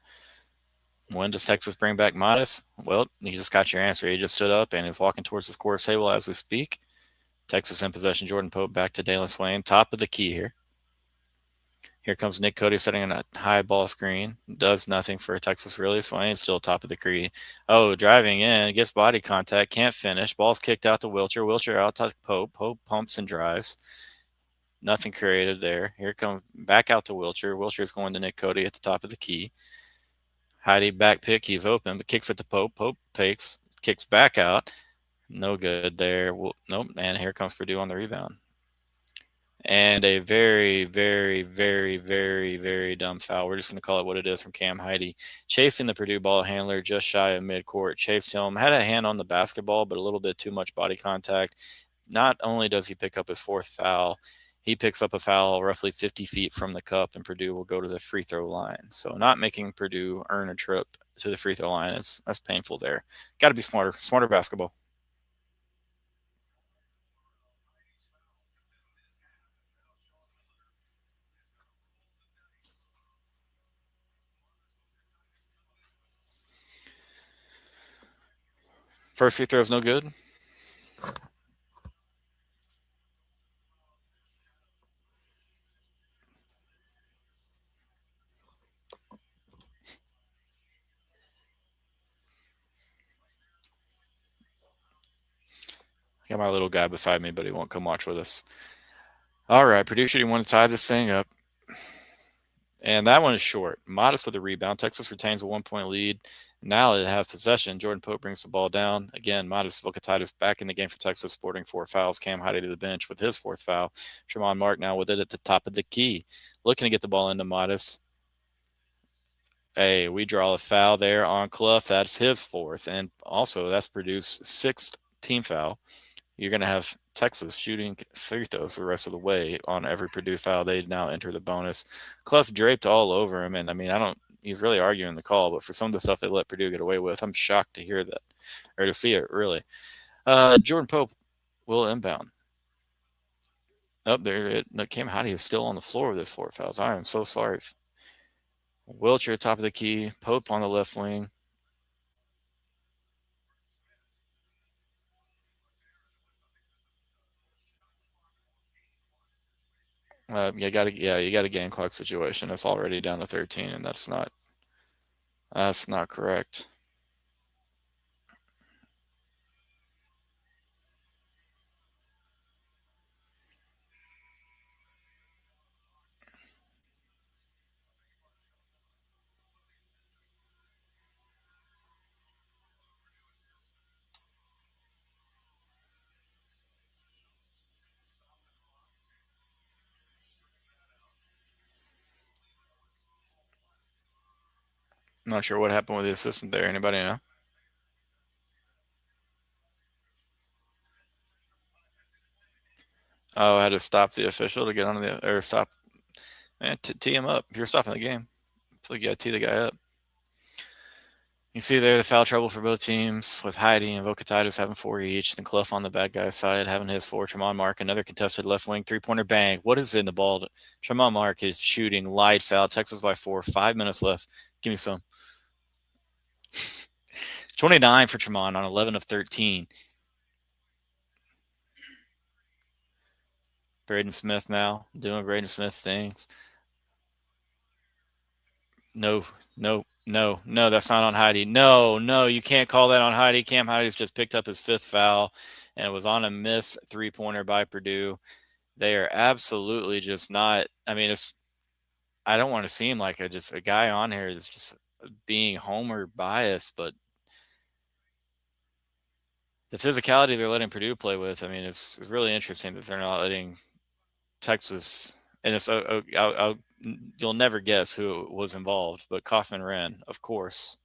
When does Texas bring back Modest? Well, you just got your answer. He just stood up and is walking towards the scores table as we speak. Texas in possession. Jordan Pope back to Dalen Swain. Top of the key here. Here comes Nick Cody setting a high ball screen. Does nothing for Texas really. Swain still top of the key. Oh, driving in. Gets body contact. Can't finish. Ball's kicked out to Wilcher. Wilcher out to Pope. Pope pumps and drives. Nothing created there. Here comes back out to Wilcher. Wilcher's going to Nick Cody at the top of the key. Heide back pick. He's open, but kicks it to Pope. Pope takes, kicks back out. No good there. Nope. And here comes Purdue on the rebound. And a very dumb foul. We're just going to call it what it is from Cam Heide. Chasing the Purdue ball handler just shy of midcourt. Chased him. Had a hand on the basketball, but a little bit too much body contact. Not only does he pick up his 4th foul, he picks up a foul roughly 50 feet from the cup, and Purdue will go to the free throw line. So not making Purdue earn a trip to the free throw line that's painful there. Got to be smarter basketball. First free throw is no good. Got my little guy beside me, but he won't come watch with us. All right, Purdue shooting one to tie this thing up. And that one is short. Modest with a rebound. Texas retains a 1-point lead. Now it has possession. Jordan Pope brings the ball down. Again, Modest Vocatitis back in the game for Texas, sporting 4 fouls. Cam Heide to the bench with his 4th foul. Tremont Mark now with it at the top of the key. Looking to get the ball into Modest. Hey, we draw a foul there on Clough. That's his 4th. And also, that's Purdue's 6th team foul. You're going to have Texas shooting free throws the rest of the way on every Purdue foul. They now enter the bonus. Clough draped all over him, and I mean, he's really arguing the call. But for some of the stuff they let Purdue get away with, I'm shocked to hear that or to see it, really. Jordan Pope will inbound. Up there, Cam Hottie is still on the floor with his 4 fouls. I am so sorry. Wiltshire top of the key, Pope on the left wing. You got a game clock situation. That's already down to 13, and that's not correct. I'm not sure what happened with the assistant there. Anybody know? Oh, I had to stop the official to get on or stop. Man, tee him up. If you're stopping the game, I feel like you got to tee the guy up. You see there the foul trouble for both teams with Heidi and Vocatitis having 4 each. Then Clough on the bad guy's side having his 4. Tremont Mark, another contested left wing 3-pointer bang. What is in the ball? Tremont Mark is shooting lights out. Texas by 4. 5 minutes left. Give me some. 29 for Tremont on 11 of 13. Braden Smith now doing Braden Smith things. No, that's not on Heidi. No, you can't call that on Heidi. Cam Heidi's just picked up his 5th foul, and it was on a miss 3-pointer by Purdue. They are absolutely just not. I mean, I don't want to seem like just a guy on here that's just being homer biased, but the physicality they're letting Purdue play with, I mean, it's really interesting that they're not letting Texas. And it's you'll never guess who was involved, but Kaufman ran, of course.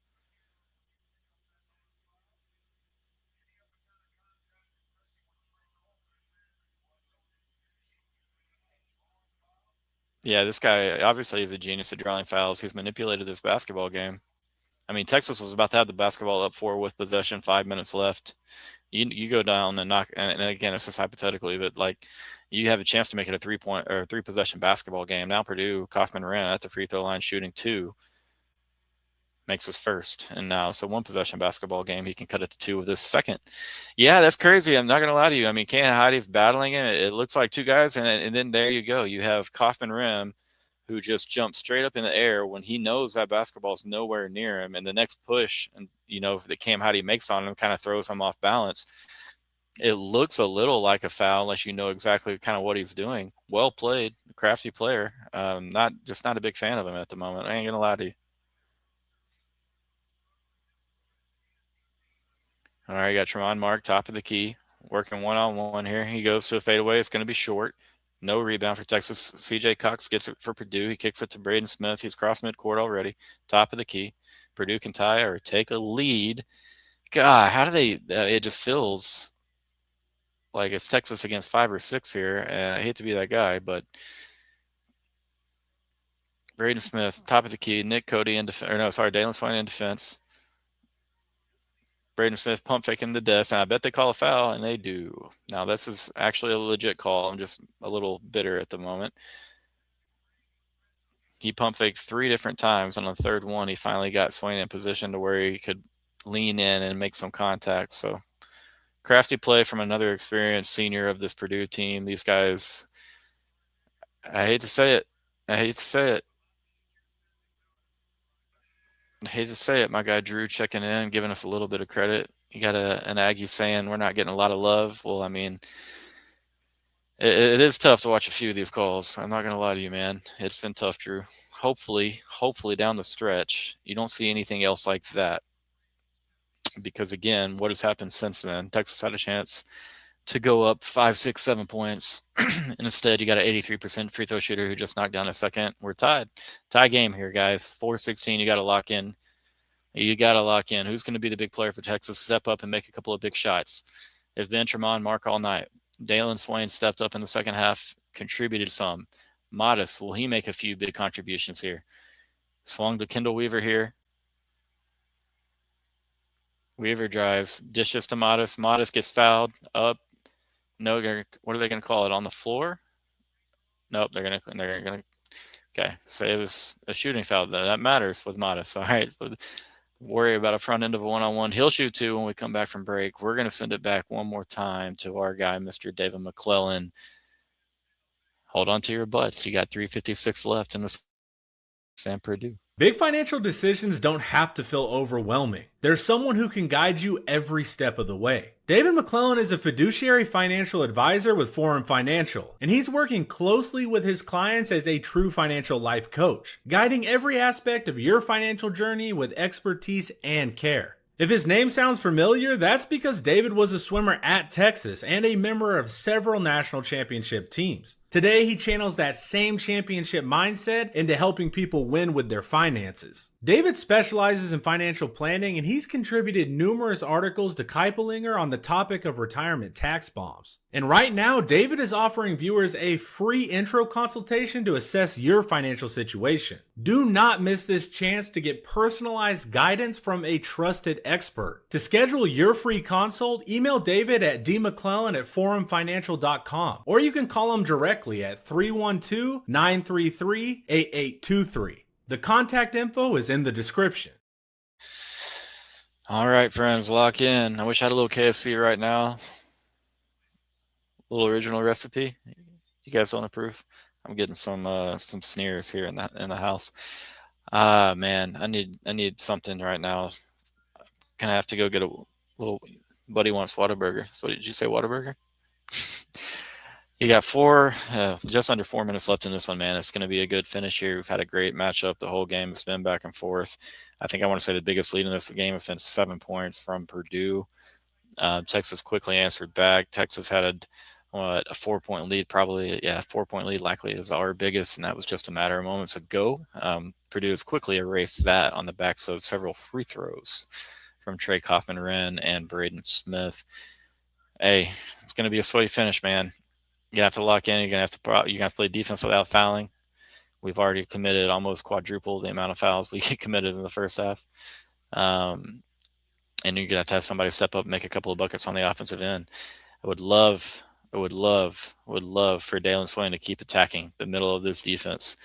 Yeah, this guy obviously is a genius at drawing fouls. He's manipulated this basketball game. I mean, Texas was about to have the basketball up 4 with possession, 5 minutes left. You go down and knock, and again, it's just hypothetically, but like you have a chance to make it a 3-point or 3-possession basketball game. Now Purdue, Kaufman ran at the free throw line shooting 2, makes his first, and now it's a 1-possession basketball game. He can cut it to 2 with his second. Yeah, that's crazy. I'm not going to lie to you. I mean, Cam Heidi's battling him. It looks like 2 guys, and then there you go. You have Kaufman Rim, who just jumped straight up in the air when he knows that basketball is nowhere near him. And the next push, and that Cam Heidi makes on him kind of throws him off balance. It looks a little like a foul unless you know exactly kind of what he's doing. Well played, crafty player. Not a big fan of him at the moment. I ain't gonna lie to you. All right, got Tremont Mark, top of the key, working one-on-one here. He goes to a fadeaway. It's going to be short. No rebound for Texas. CJ Cox gets it for Purdue. He kicks it to Braden Smith. He's crossed midcourt already. Top of the key. Purdue can tie or take a lead. God, how do they it just feels like it's Texas against 5 or 6 here. I hate to be that guy, but Braden Smith, top of the key. Nick Cody in defense. Dalen Swain in defense. Braden Smith pump faking the desk, and I bet they call a foul, and they do. Now, this is actually a legit call. I'm just a little bitter at the moment. He pump faked 3 different times. On the 3rd one, he finally got Swain in position to where he could lean in and make some contact. So, crafty play from another experienced senior of this Purdue team. These guys, I hate to say it. My guy Drew checking in, giving us a little bit of credit. You got an Aggie saying we're not getting a lot of love. Well, I mean, it is tough to watch a few of these calls. I'm not going to lie to you, man. It's been tough, Drew. Hopefully down the stretch, you don't see anything else like that. Because, again, what has happened since then? Texas had a chance to go up 5, 6, 7 points. And instead, you got an 83% free throw shooter who just knocked down a second. We're tied. Tie game here, guys. 4-16, you got to lock in. Who's going to be the big player for Texas? Step up and make a couple of big shots. It's been Tremont Mark all night. Dalen Swain stepped up in the second half, contributed some. Modest, will he make a few big contributions here? Swung to Kendall Weaver here. Weaver drives, dishes to Modest. Modest gets fouled, up. No, what are they going to call it? On the floor? Nope, they're going to. Okay, so it was a shooting foul. That matters with Modest. All right, so worry about a front end of a one-on-one. He'll shoot two when we come back from break. We're going to send it back one more time to our guy, Mr. David McClellan. Hold on to your butts. You got 3:56 left in the Sam Purdue. Big financial decisions don't have to feel overwhelming. There's someone who can guide you every step of the way. David McClellan is a fiduciary financial advisor with Forum Financial, and he's working closely with his clients as a true financial life coach, guiding every aspect of your financial journey with expertise and care. If his name sounds familiar, that's because David was a swimmer at Texas and a member of several national championship teams. Today, he channels that same championship mindset into helping people win with their finances. David specializes in financial planning, and he's contributed numerous articles to Kiplinger on the topic of retirement tax bombs. And right now, David is offering viewers a free intro consultation to assess your financial situation. Do not miss this chance to get personalized guidance from a trusted expert. To schedule your free consult, email David at dmcclellan@forumfinancial.com, or you can call him directly at 312-933-8823. The contact info is in the description. All right, friends, lock in. I wish I had a little KFC right now. A little original recipe. You guys don't approve? I'm getting some sneers here in the house. Man, I need something right now. Gonna have to go get a little. Buddy wants Whataburger. So did you say Whataburger? You got just under 4 minutes left in this one, man. It's going to be a good finish here. We've had a great matchup the whole game. It's been back and forth. I think I want to say the biggest lead in this game has been 7 points from Purdue. Texas quickly answered back. Texas had a 4-point lead, probably. Yeah, 4-point lead likely is our biggest, and that was just a matter of moments ago. Purdue has quickly erased that on the backs of several free throws from Trey Kaufman-Wren and Braden Smith. Hey, it's going to be a sweaty finish, man. You have to lock in. You're gonna have to play defense without fouling. We've already committed almost quadruple the amount of fouls we committed in the first half, and you're gonna have somebody step up and make a couple of buckets on the offensive end. I would love for Dalen Swain to keep attacking the middle of this defense.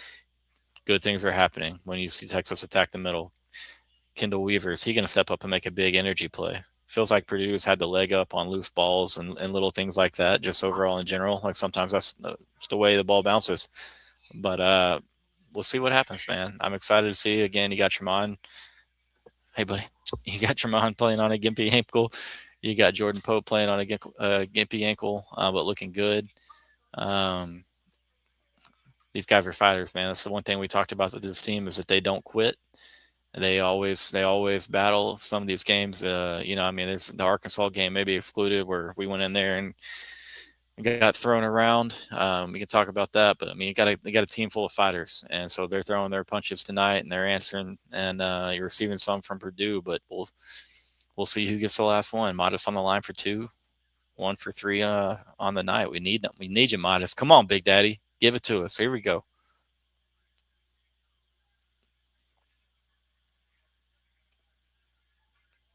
Good things are happening when you see Texas attack the middle. Kendall Weaver, is he gonna step up and make a big energy play? Feels like Purdue has had the leg up on loose balls and little things like that, just overall in general. Like sometimes that's the way the ball bounces. But we'll see what happens, man. I'm excited to see. Again, you got Tremont. Hey, buddy. You got Tremont playing on a gimpy ankle. You got Jordan Pope playing on a gimpy ankle, but looking good. These guys are fighters, man. That's the one thing we talked about with this team is that they don't quit. They always battle some of these games. There's the Arkansas game maybe excluded where we went in there and got thrown around. We can talk about that, but I mean, they got a team full of fighters, and so they're throwing their punches tonight and they're answering, and you're receiving some from Purdue, but we'll see who gets the last one. Modest on the line for 2, 1 for 3 on the night. We need you, Modest. Come on, Big Daddy, give it to us. Here we go.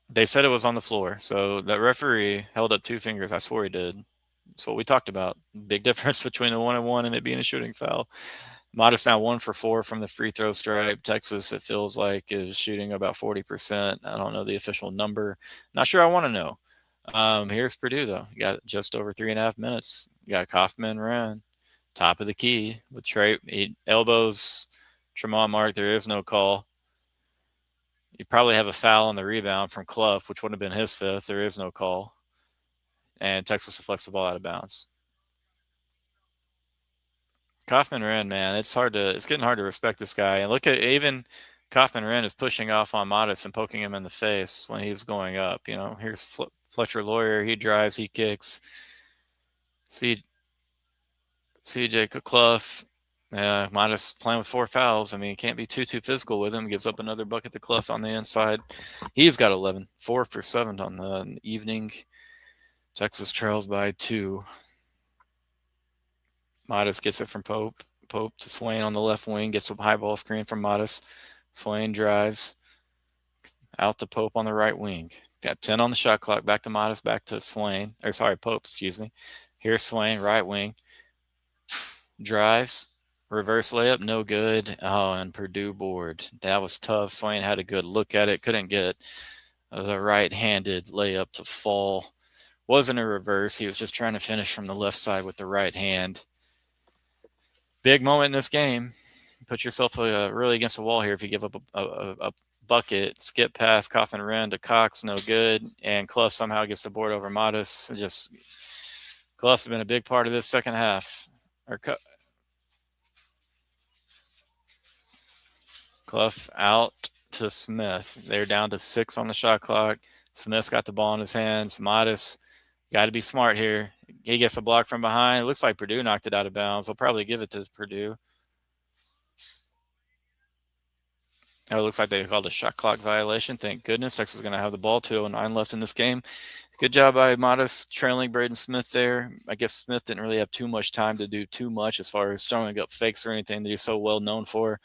They said it was on the floor, so the referee held up 2 fingers. I swore he did. That's what we talked about. Big difference between the 1-and-1 and it being a shooting foul. Modest now 1 for 4 from the free throw stripe. Texas, it feels like, is shooting about 40%. I don't know the official number. Not sure I want to know. Here's Purdue, though. You got just over 3.5 minutes. You got Kaufman-Wren, top of the key with Trey. He elbows Tremont Mark. There is no call. You probably have a foul on the rebound from Clough, which would have been his 5th. There is no call. And Texas deflects the ball out of bounds. Kaufman-Wren, man, it's getting hard to respect this guy. And look at even Kaufman-Wren is pushing off on Modest and poking him in the face when he's going up. Here's Fletcher Lawyer. He drives, he kicks. CJ Clough. Modest playing with 4 fouls. I mean, he can't be too physical with him. Gives up another bucket to Clough on the inside. He's got 11, 4 for 7 on the evening. Texas trails by 2. Modest gets it from Pope. Pope to Swain on the left wing. Gets a high ball screen from Modest. Swain drives out to Pope on the right wing. Got 10 on the shot clock. Back to Modest, back to Swain. Or sorry, Pope, excuse me. Here's Swain, right wing. Drives. Reverse layup, no good. Oh, and Purdue board. That was tough. Swain had a good look at it. Couldn't get the right-handed layup to fall. Wasn't a reverse. He was just trying to finish from the left side with the right hand. Big moment in this game. Put yourself really against the wall here if you give up a bucket. Skip pass, Coffin Wren to Cox, no good. And Clough somehow gets the board over Modest. Clough's been a big part of this second half. Clough out to Smith. They're down to 6 on the shot clock. Smith's got the ball in his hands. Modest, got to be smart here. He gets a block from behind. It looks like Purdue knocked it out of bounds. They'll probably give it to Purdue. Oh, it looks like they called a shot clock violation. Thank goodness. Texas is going to have the ball. 2:09 left in this game. Good job by Modest trailing Braden Smith there. I guess Smith didn't really have too much time to do too much as far as throwing up fakes or anything that he's so well known for.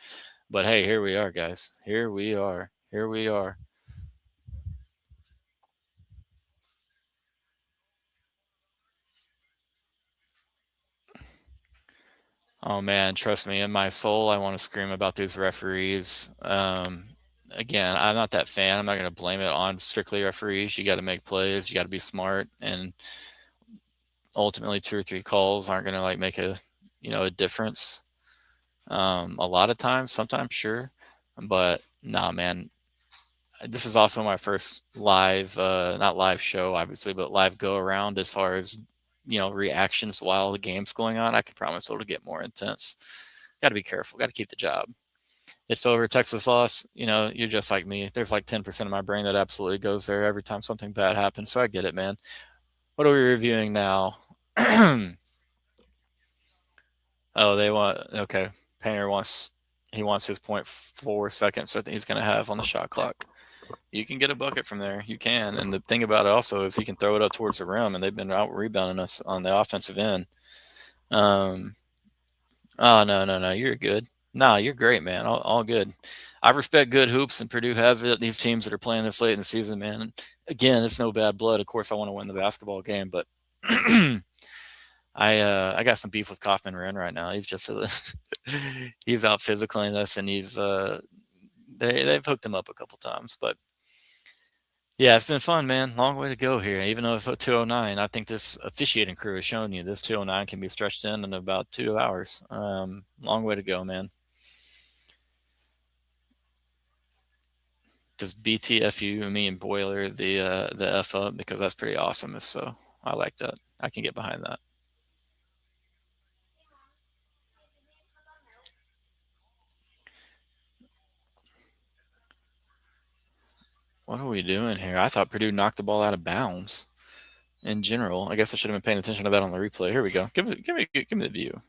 But hey, here we are, guys. Here we are. Here we are. Oh man, trust me, in my soul, I want to scream about these referees. Again, I'm not that fan. I'm not going to blame it on strictly referees. You got to make plays. You got to be smart, and ultimately, 2 or 3 calls aren't going to like make a difference. A lot of times, sometimes, sure, but nah, man. This is also my first live, not live show, obviously, but live go around as far as reactions while the game's going on. I can promise it'll get more intense. Got to be careful. Got to keep the job. It's over. Texas loss. You're just like me. There's like 10% of my brain that absolutely goes there every time something bad happens. So I get it, man. What are we reviewing now? Oh, they want, okay. Painter wants his 0.4 seconds that he's going to have on the shot clock. You can get a bucket from there. You can. And the thing about it also is he can throw it up towards the rim, and they've been out rebounding us on the offensive end. Oh, no. You're good. No, you're great, man. All good. I respect good hoops, and Purdue has it. These teams that are playing this late in the season, man. Again, it's no bad blood. Of course, I want to win the basketball game, but I got some beef with Kaufman Wren right now. He's just he's out physicaling us, and they've hooked him up a couple times, but yeah, it's been fun, man. Long way to go here. Even though it's 2:09, I think this officiating crew has shown you this 2:09 can be stretched in about 2 hours. Long way to go, man. Does BTFU mean boiler the F up? Because that's pretty awesome. If so, I like that. I can get behind that. What are we doing here? I thought Purdue knocked the ball out of bounds. In general, I guess I should have been paying attention to that on the replay. Here we go. Give me the view.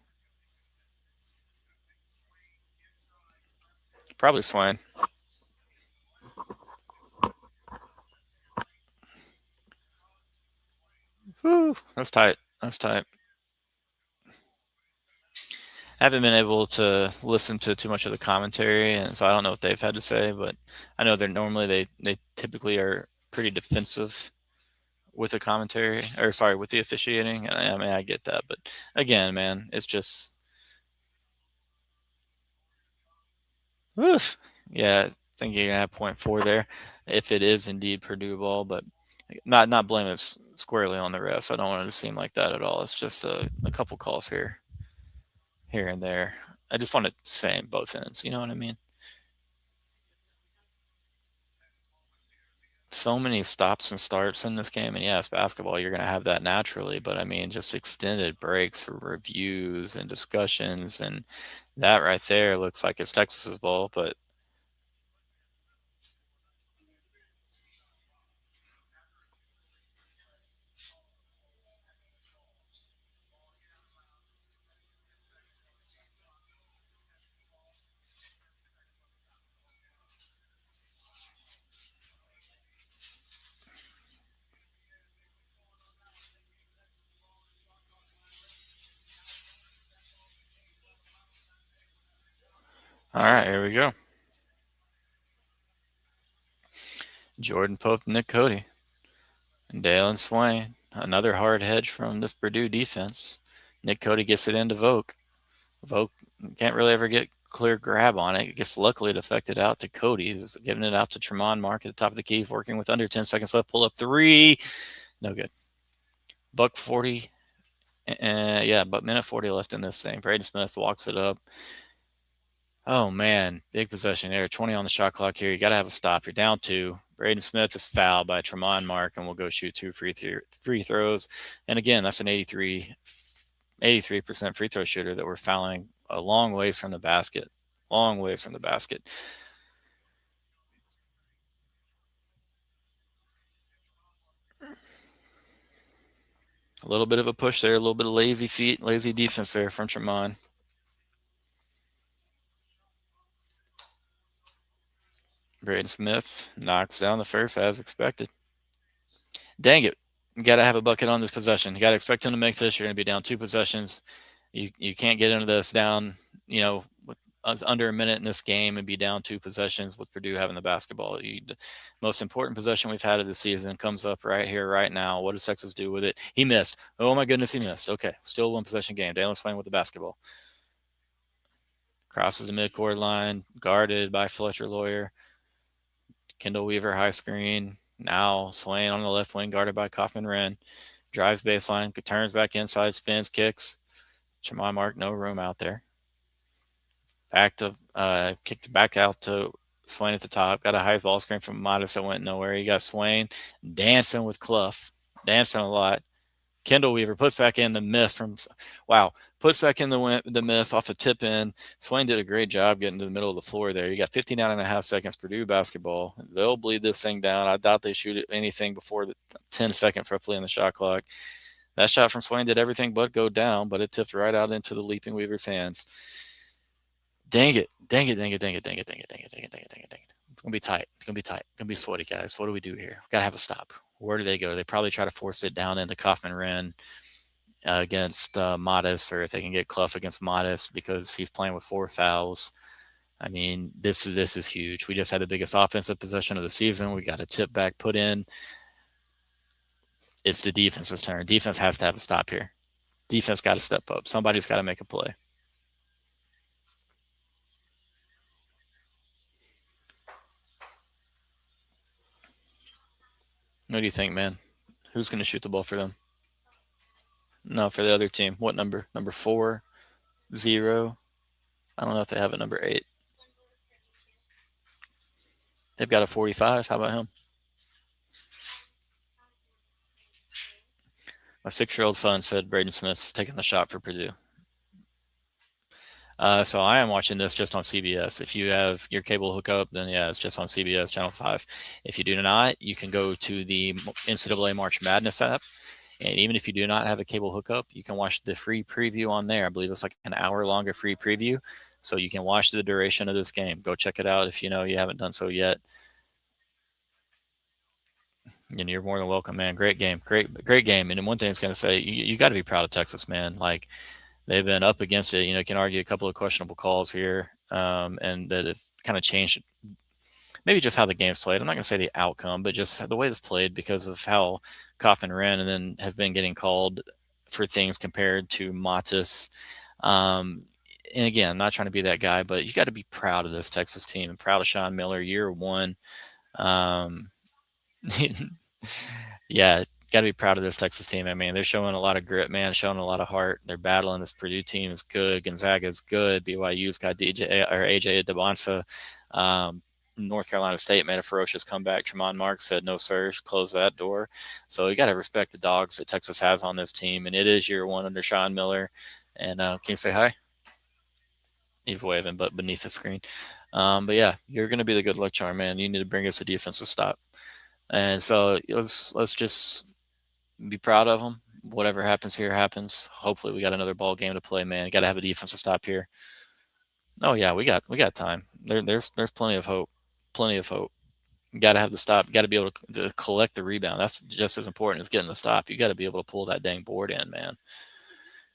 Probably Swain. Whew, that's tight. That's tight. I haven't been able to listen to too much of the commentary, and so I don't know what they've had to say. But I know they're normally they typically are pretty defensive with the commentary, or sorry, with the officiating. And I mean, I get that, but again, man, it's just, oof. Yeah, I think you're gonna have 0.4 there if it is indeed Purdue ball, but not blame it squarely on the refs. I don't want it to seem like that at all. It's just a couple calls here and there. I just want to say both ends. You know what I mean? So many stops and starts in this game, and yes, basketball, you're going to have that naturally, but I mean, just extended breaks for reviews and discussions, and that right there looks like it's Texas's ball, but all right, here we go. Jordan Pope, Nick Cody, and Dalen Swain. Another hard hedge from this Purdue defense. Nick Cody gets it into Vogue. Vogue can't really ever get clear grab on it. It gets luckily deflected out to Cody, who's giving it out to Tremont Mark at the top of the key, working with under 10 seconds left. Pull up three. No good. Buck 40. But minute 40 left in this thing. Braden Smith walks it up. Oh, man. Big possession there. 20 on the shot clock here. You got to have a stop. You're down two. Braden Smith is fouled by Tremont Mark, and we'll go shoot two free throws. And again, that's an 83% free throw shooter that we're fouling a long ways from the basket. Long ways from the basket. A little bit of a push there, a little bit of lazy feet, lazy defense there from Tremont. Braden Smith knocks down the first as expected. Dang it. You got to have a bucket on this possession. You got to expect him to make this. You're going to be down two possessions. You can't get into this down, with under a minute in this game and be down two possessions with Purdue having the basketball. Most important possession we've had of the season comes up right here, right now. What does Texas do with it? He missed. Oh, my goodness, he missed. Okay, still one possession game. Dalen Swain with the basketball. Crosses the midcourt line, guarded by Fletcher Lawyer. Kendall Weaver, high screen. Now Swain on the left wing, guarded by Kaufman Wren. Drives baseline, turns back inside, spins, kicks. Tremont Mark, no room out there. Kicked back out to Swain at the top. Got a high ball screen from Modest that went nowhere. You got Swain dancing with Clough. Dancing a lot. Kendall Weaver puts back in the miss from – puts back in the miss off a tip in. Swain did a great job getting to the middle of the floor there. You got 59.5 seconds Purdue basketball. They'll bleed this thing down. I doubt they shoot anything before the 10 seconds roughly in the shot clock. That shot from Swain did everything but go down, but it tipped right out into the leaping Weaver's hands. Dang it. It's going to be tight. It's going to be sweaty, guys. What do we do here? We've got to have a stop. Where do they go? They probably try to force it down into Kaufman Wren against Modest, or if they can get Clough against Modest because he's playing with 4 fouls. I mean, this is huge. We just had the biggest offensive possession of the season. We got a tip back put in. It's the defense's turn. Defense has to have a stop here. Defense got to step up. Somebody's got to make a play. What do you think, man? Who's going to shoot the ball for them? No, for the other team. What number? Number 4, 0. I don't know if they have a number 8. They've got a 45. How about him? My 6-year-old son said Braden Smith's taking the shot for Purdue. So I am watching this just on CBS. If you have your cable hookup, then yeah, it's just on CBS Channel 5. If you do not, you can go to the NCAA March Madness app. And even if you do not have a cable hookup, you can watch the free preview on there. I believe it's like an hour longer free preview. So you can watch the duration of this game. Go check it out if you haven't done so yet. And you're more than welcome, man. Great game. Great game. And one thing I was going to say, you got to be proud of Texas, man. Like, they've been up against it. You can argue a couple of questionable calls here, and that it's kind of changed maybe just how the game's played. I'm not going to say the outcome, but just the way it's played because of how Kaufman ran and then has been getting called for things compared to Matis. And again, I'm not trying to be that guy, but you got to be proud of this Texas team and proud of Sean Miller, year 1. Yeah, got to be proud of this Texas team. I mean, they're showing a lot of grit, man, showing a lot of heart. They're battling. This Purdue team is good. Gonzaga is good. BYU's got AJ Debonsa. North Carolina State made a ferocious comeback. Tremont Mark said, no, sir, close that door. So you got to respect the dogs that Texas has on this team. And it is year 1 under Sean Miller. And can you say hi? He's waving, but beneath the screen. But yeah, you're going to be the good luck charm, man. You need to bring us a defensive stop. And so let's just be proud of them. Whatever happens here happens. Hopefully we got another ball game to play, man. Got to have a defensive stop here. Oh yeah, we got time. There's plenty of hope. Plenty of hope. You got to have the stop. Got to be able to collect the rebound. That's just as important as getting the stop. You got to be able to pull that dang board in, man.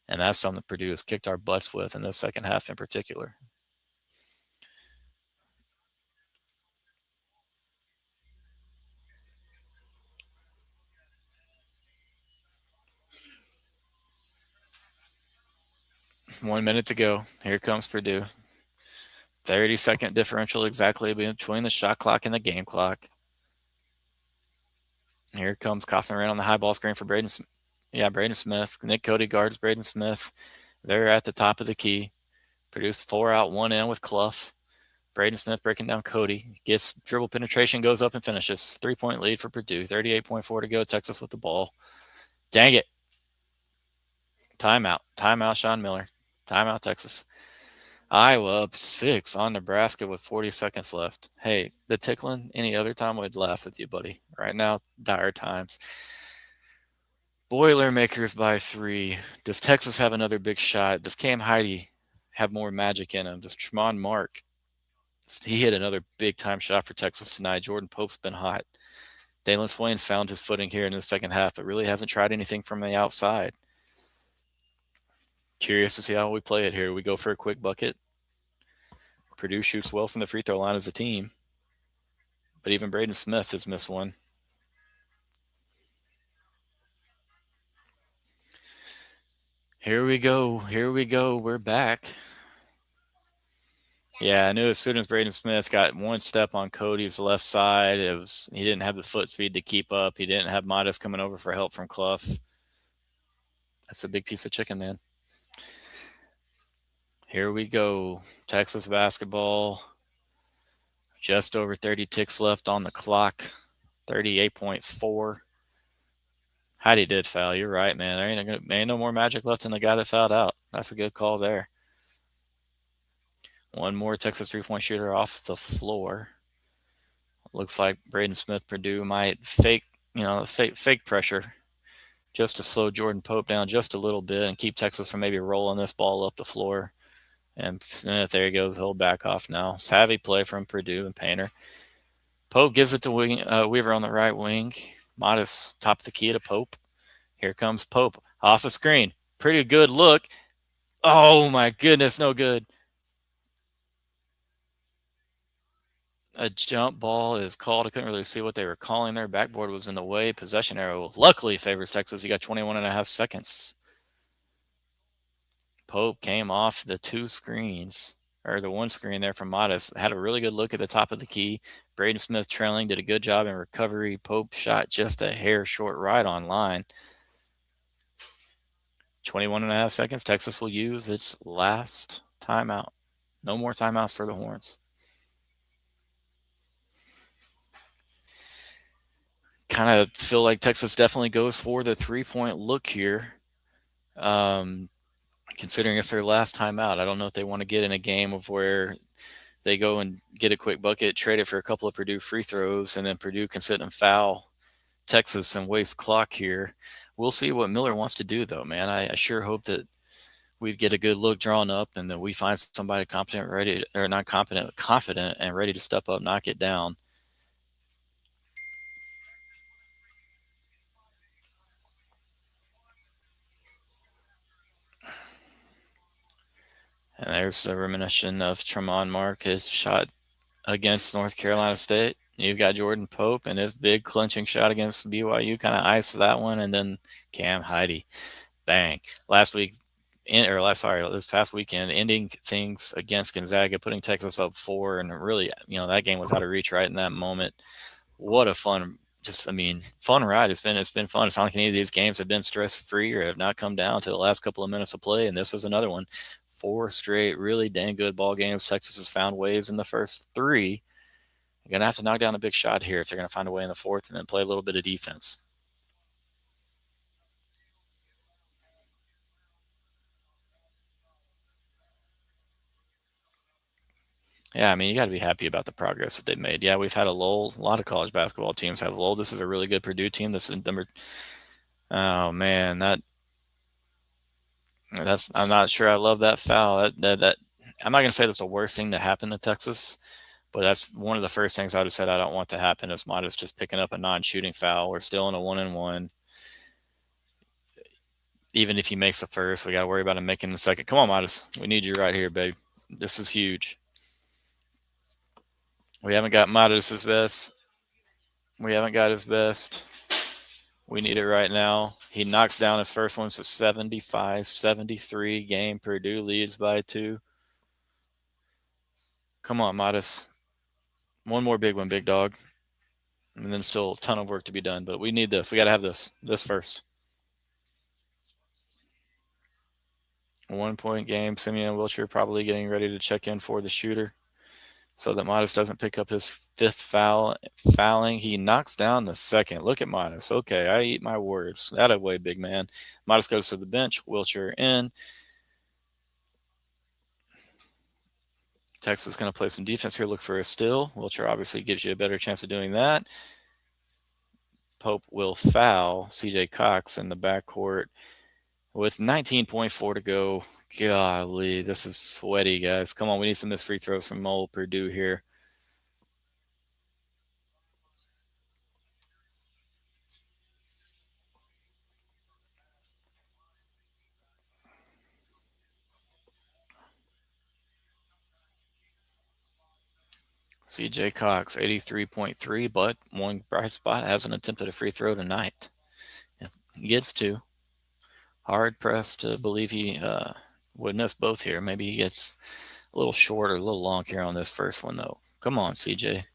And that's something Purdue has kicked our butts with in the second half in particular. 1 minute to go. Here comes Purdue. 30-second differential exactly between the shot clock and the game clock. Here comes Kaufman ran on the high ball screen for Braden. Braden Smith. Nick Cody guards Braden Smith. They're at the top of the key. Purdue's 4 out, 1 in with Clough. Braden Smith breaking down Cody. Gets dribble penetration, goes up and finishes. 3-point lead for Purdue. 38.4 to go. Texas with the ball. Dang it. Timeout. Timeout, Sean Miller. Timeout, Texas. Iowa up 6 on Nebraska with 40 seconds left. Hey, the tickling, any other time I'd laugh with you, buddy. Right now, dire times. Boilermakers by 3. Does Texas have another big shot? Does Cam Heide have more magic in him? Does Tremont Mark? He hit another big-time shot for Texas tonight. Jordan Pope's been hot. Dalen Swain's found his footing here in the second half, but really hasn't tried anything from the outside. Curious to see how we play it here. We go for a quick bucket. Purdue shoots well from the free throw line as a team, but even Braden Smith has missed one. Here we go. Here we go. We're back. Yeah, I knew as soon as Braden Smith got one step on Cody's left side, he didn't have the foot speed to keep up. He didn't have Modest coming over for help from Clough. That's a big piece of chicken, man. Here we go. Texas basketball. Just over 30 ticks left on the clock. 38.4. Heidi did foul. You're right, man. There ain't no more magic left in the guy that fouled out. That's a good call there. One more Texas three-point shooter off the floor. Looks like Braden Smith, Purdue might fake pressure just to slow Jordan Pope down just a little bit and keep Texas from maybe rolling this ball up the floor. And Smith, there he goes. He'll back off now. Savvy play from Purdue and Painter. Pope gives it to Weaver on the right wing. Modest top of the key to Pope. Here comes Pope off the screen. Pretty good look. Oh, my goodness, no good. A jump ball is called. I couldn't really see what they were calling there. Backboard was in the way. Possession arrow luckily favors Texas. You got 21 and a half seconds. Pope came off the two screens, or the one screen there from Modest. Had a really good look at the top of the key. Braden Smith trailing, did a good job in recovery. Pope shot just a hair short right on line. 21 and a half seconds. Texas will use its last timeout. No more timeouts for the Horns. Kind of feel like Texas definitely goes for the three-point look here. Considering it's their last time out. I don't know if they want to get in a game of where they go and get a quick bucket, trade it for a couple of Purdue free throws, and then Purdue can sit and foul Texas and waste clock here. We'll see what Miller wants to do, though, man. I sure hope that we get a good look drawn up and that we find somebody confident and ready to step up, knock it down. And there's the reminiscence of Tremont Mark, his shot against North Carolina State. You've got Jordan Pope and his big clinching shot against BYU, kind of iced that one, and then Cam Heide, bang. This past weekend, ending things against Gonzaga, putting Texas up 4, and really, that game was out of reach right in that moment. What a fun ride. It's been fun. It's not like any of these games have been stress-free or have not come down to the last couple of minutes of play, and this was another one. 4 straight really dang good ball games. Texas has found ways in the first 3. They're going to have to knock down a big shot here if they're going to find a way in the fourth and then play a little bit of defense. Yeah, you got to be happy about the progress that they've made. Yeah, we've had a lull. A lot of college basketball teams have a lull. This is a really good Purdue team. This is oh, man, I'm not sure I love that foul. I'm not going to say that's the worst thing to happen to Texas, but that's one of the first things I would have said I don't want to happen is Modest just picking up a non-shooting foul. We're still in a 1-and-1. Even if he makes the first, we got to worry about him making the second. Come on, Modest. We need you right here, babe. This is huge. We haven't got Modest's best. We haven't got his best. We need it right now. He knocks down his first one. It's a 75-73 game. Purdue leads by 2. Come on, Modest. One more big one, big dog. And then still a ton of work to be done. But we need this. We got to have this first. 1-point game. Simeon Wiltshire probably getting ready to check in for the shooter so that Modest doesn't pick up his 5th fouling. He knocks down the 2nd. Look at Modest. Okay, I eat my words. That away, big man. Modest goes to the bench. Wiltshire in. Texas is going to play some defense here. Look for a steal. Wiltshire obviously gives you a better chance of doing that. Pope will foul CJ Cox in the backcourt with 19.4 to go. Golly, this is sweaty, guys. Come on, we need some missed free throws from old Purdue here. CJ Cox, 83.3, but one bright spot, hasn't attempted a free throw tonight. He gets 2. Hard pressed to believe he would miss both here. Maybe he gets a little short or a little long here on this first one, though. Come on, CJ.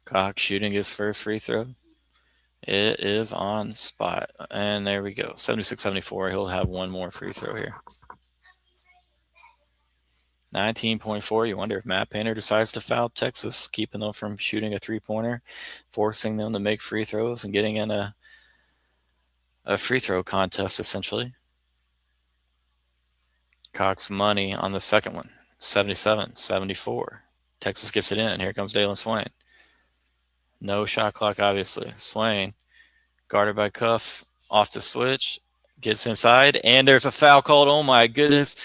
Cox shooting his first free throw. It is on spot. And there we go. 76-74. He'll have one more free throw here. 19.4. You wonder if Matt Painter decides to foul Texas, keeping them from shooting a 3-pointer, forcing them to make free throws and getting in a free throw contest, essentially. Cox money on the second one. 77-74. Texas gets it in. Here comes Dalen Swain. No shot clock, obviously. Swain, guarded by Cuff, off the switch, gets inside, and there's a foul called. Oh, my goodness.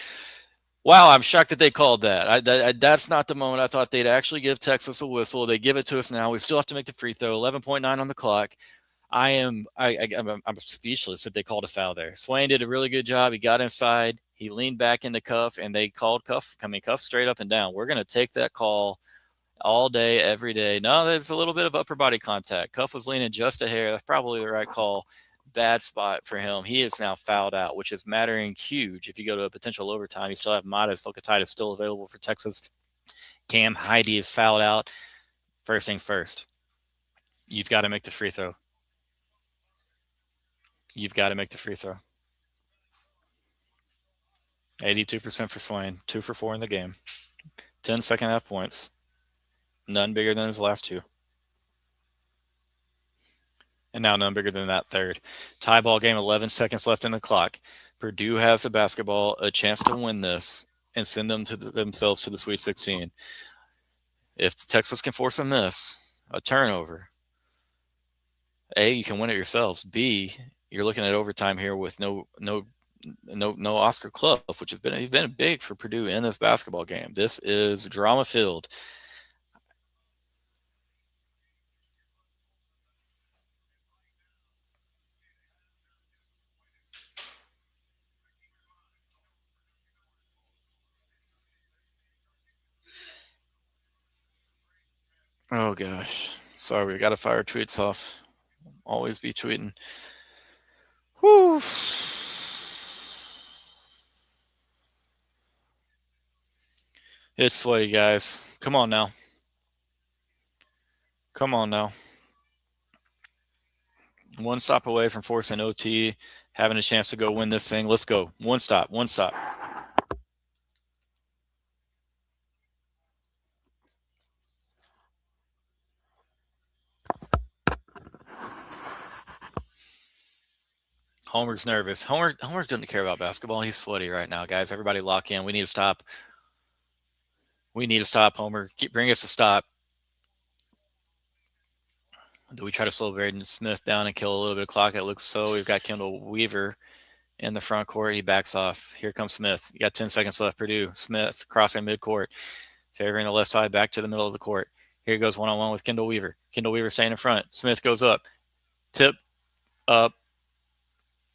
Wow, I'm shocked that they called that. That's not the moment I thought they'd actually give Texas a whistle. They give it to us now. We still have to make the free throw. 11.9 on the clock. I'm speechless that they called a foul there. Swain did a really good job. He got inside. He leaned back into Cuff, and they called Cuff. Cuff straight up and down. We're going to take that call all day, every day. No, there's a little bit of upper body contact. Cuff was leaning just a hair. That's probably the right call. Bad spot for him. He is now fouled out, which is mattering huge. If you go to a potential overtime, you still have Modest. Fokatitis still available for Texas. Cam Heide is fouled out. First things first. You've got to make the free throw. You've got to make the free throw. 82% for Swain. 2 for 4 in the game. 10 second half points. None bigger than his last 2. And now none bigger than that third. Tie ball game, 11 seconds left in the clock. Purdue has the basketball, a chance to win this and send them to themselves to the Sweet 16. If Texas can force a miss, a turnover, A, you can win it yourselves. B, you're looking at overtime here with no Oscar Clough, which he's been big for Purdue in this basketball game. This is drama filled. Oh gosh, sorry, we got to fire tweets off. Always be tweeting. Whew. It's sweaty, guys. Come on now. Come on now. One stop away from forcing OT, having a chance to go win this thing. Let's go. One stop. One stop. Homer's nervous. Homer doesn't care about basketball. He's sweaty right now, guys. Everybody lock in. We need to stop. We need to stop, Homer. Bring us a stop. Do we try to slow Braden Smith down and kill a little bit of clock? It looks so. We've got Kendall Weaver in the front court. He backs off. Here comes Smith. You got 10 seconds left. Purdue. Smith crossing midcourt, favoring the left side back to the middle of the court. Here goes one-on-one with Kendall Weaver. Kendall Weaver staying in front. Smith goes up. Tip up.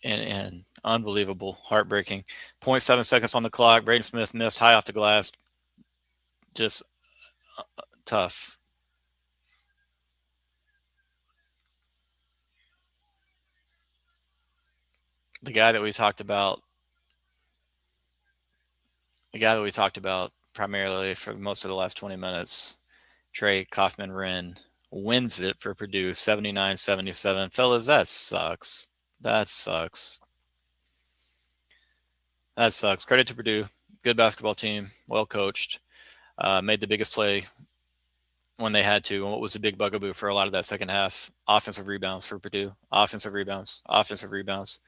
And unbelievable. Heartbreaking. 0.7 seconds on the clock. Braden Smith missed high off the glass. Just tough. the guy that we talked about, primarily for most of the last 20 minutes, Trey Kaufman-Wren, wins it for Purdue 79-77. Fellas, that sucks. That sucks. That sucks. Credit to Purdue. Good basketball team. Well coached. Made the biggest play when they had to. And what was the big bugaboo for a lot of that second half? Offensive rebounds for Purdue. Offensive rebounds. Offensive rebounds.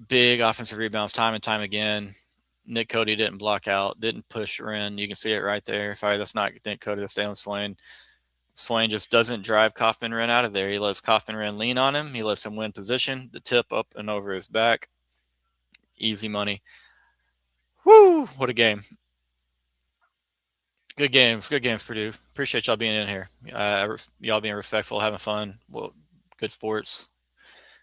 Big offensive rebounds time and time again. Nick Cody didn't block out, didn't push Wren. You can see it right there. Sorry, that's not Nick Cody, that's Dalen Swain. Swain just doesn't drive Kaufman-Wren out of there. He lets Kaufman-Wren lean on him. He lets him win position, the tip up and over his back. Easy money. Woo! What a game. Good games, Purdue. Appreciate y'all being in here. Y'all being respectful, having fun. Well, good sports.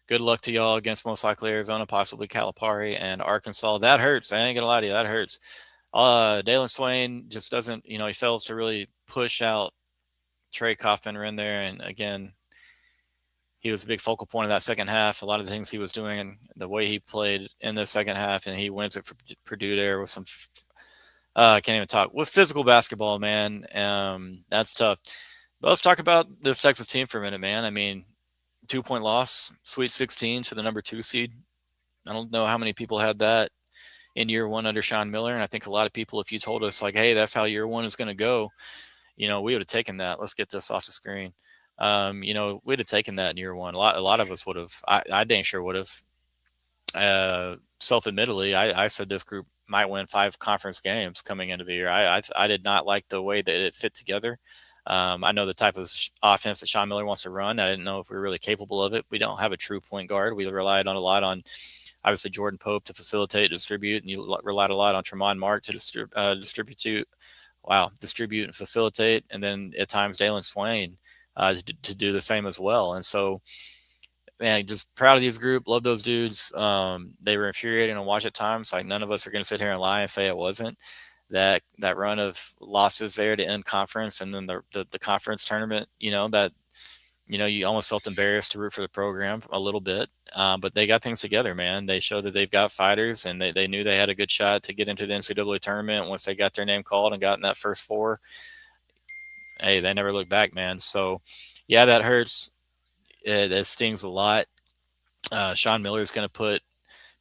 Good luck to y'all against most likely Arizona, possibly Calipari and Arkansas. That hurts. I ain't gonna lie to you. That hurts. Dalen Swain just doesn't, he fails to really push out Trey Kaufman-Wren there. And again, he was a big focal point of that second half. A lot of the things he was doing and the way he played in the second half, and he wins it for Purdue there with some, I can't even talk, with physical basketball, man. That's tough. But let's talk about this Texas team for a minute, man. I mean, 2-point loss, Sweet 16 to the number 2 seed. I don't know how many people had that in year one under Sean Miller. And I think a lot of people, if you told us like, hey, that's how year one is going to go, we would have taken that. Let's get this off the screen. We'd have taken that in year one. A lot of us would have. I dang sure would have. Self-admittedly, I said this group might win 5 conference games coming into the year. I did not like the way that it fit together. I know the type of offense that Sean Miller wants to run. I didn't know if we were really capable of it. We don't have a true point guard. We relied on a lot on, obviously, Jordan Pope to facilitate, distribute, and you relied a lot on Tremont Mark to distribute and facilitate, and then at times Dalen Swain to do the same as well. And so, man, just proud of these group. Love those dudes. They were infuriating to watch at times. Like, none of us are going to sit here and lie and say it wasn't. That run of losses there to end conference, and then the conference tournament, you almost felt embarrassed to root for the program a little bit. But they got things together, man. They showed that they've got fighters, and they knew they had a good shot to get into the NCAA tournament. Once they got their name called and got in that first 4, hey, they never looked back, man. So, yeah, that hurts. It stings a lot. Sean Miller is going to put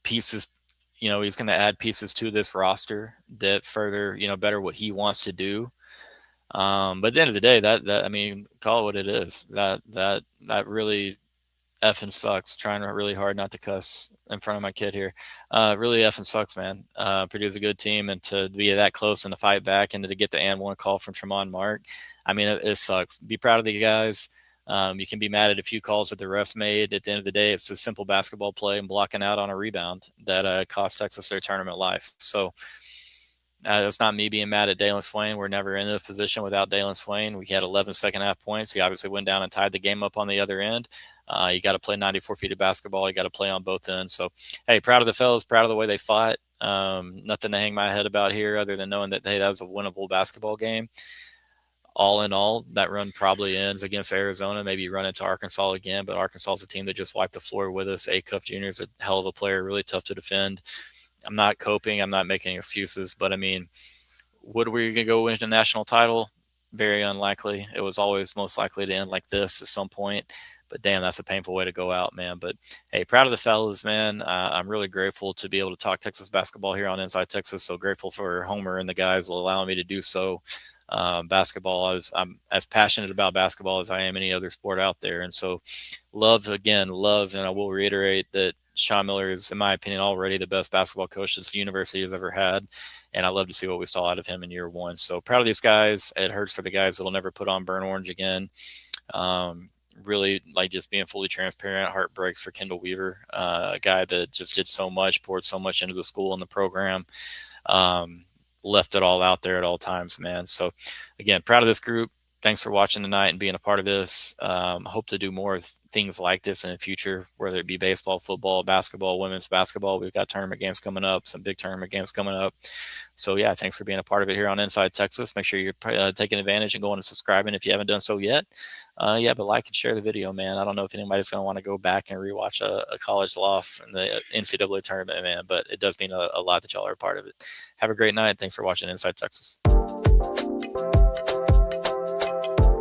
pieces, he's going to add pieces to this roster that further, better what he wants to do. But at the end of the day, that call it what it is. That really effing sucks. Trying really hard not to cuss in front of my kid here. Really effing sucks, man. Purdue's a good team, and to be that close and to fight back and to get the and one call from Tremont Mark, it sucks. Be proud of the guys. You can be mad at a few calls that the refs made. At the end of the day, it's a simple basketball play and blocking out on a rebound that cost Texas their tournament life. So that's not me being mad at Dalen Swain. We're never in this position without Dalen Swain. We had 11 second half points. He obviously went down and tied the game up on the other end. You got to play 94 feet of basketball. You got to play on both ends. So, hey, proud of the fellas, proud of the way they fought. Nothing to hang my head about here other than knowing that, hey, that was a winnable basketball game. All in all, that run probably ends against Arizona, maybe run into Arkansas again, but Arkansas is a team that just wiped the floor with us. Acuff Jr. is a hell of a player, really tough to defend. I'm not coping. I'm not making excuses, but would we going to go win the national title? Very unlikely. It was always most likely to end like this at some point, but damn, that's a painful way to go out, man. But hey, proud of the fellas, man. I'm really grateful to be able to talk Texas basketball here on Inside Texas. So grateful for Homer and the guys allowing me to do so. Basketball, I'm as passionate about basketball as I am any other sport out there. And so love, and I will reiterate that Sean Miller is, in my opinion, already the best basketball coach this university has ever had. And I love to see what we saw out of him in year one. So proud of these guys. It hurts for the guys that'll never put on burnt orange again. Really, like, just being fully transparent, heart breaks for Kendall Weaver, a guy that just did so much, poured so much into the school and the program. Left it all out there at all times, man. So again, proud of this group. Thanks for watching tonight and being a part of this. Hope to do more things like this in the future, whether it be baseball, football, basketball, women's basketball. We've got tournament games coming up, some big tournament games coming up. So yeah, thanks for being a part of it here on Inside Texas. Make sure you're taking advantage and going and subscribing if you haven't done so yet. Yeah, but like and share the video, man. I don't know if anybody's going to want to go back and rewatch a college loss in the NCAA tournament, man, but it does mean a lot that y'all are a part of it. Have a great night. Thanks for watching Inside Texas.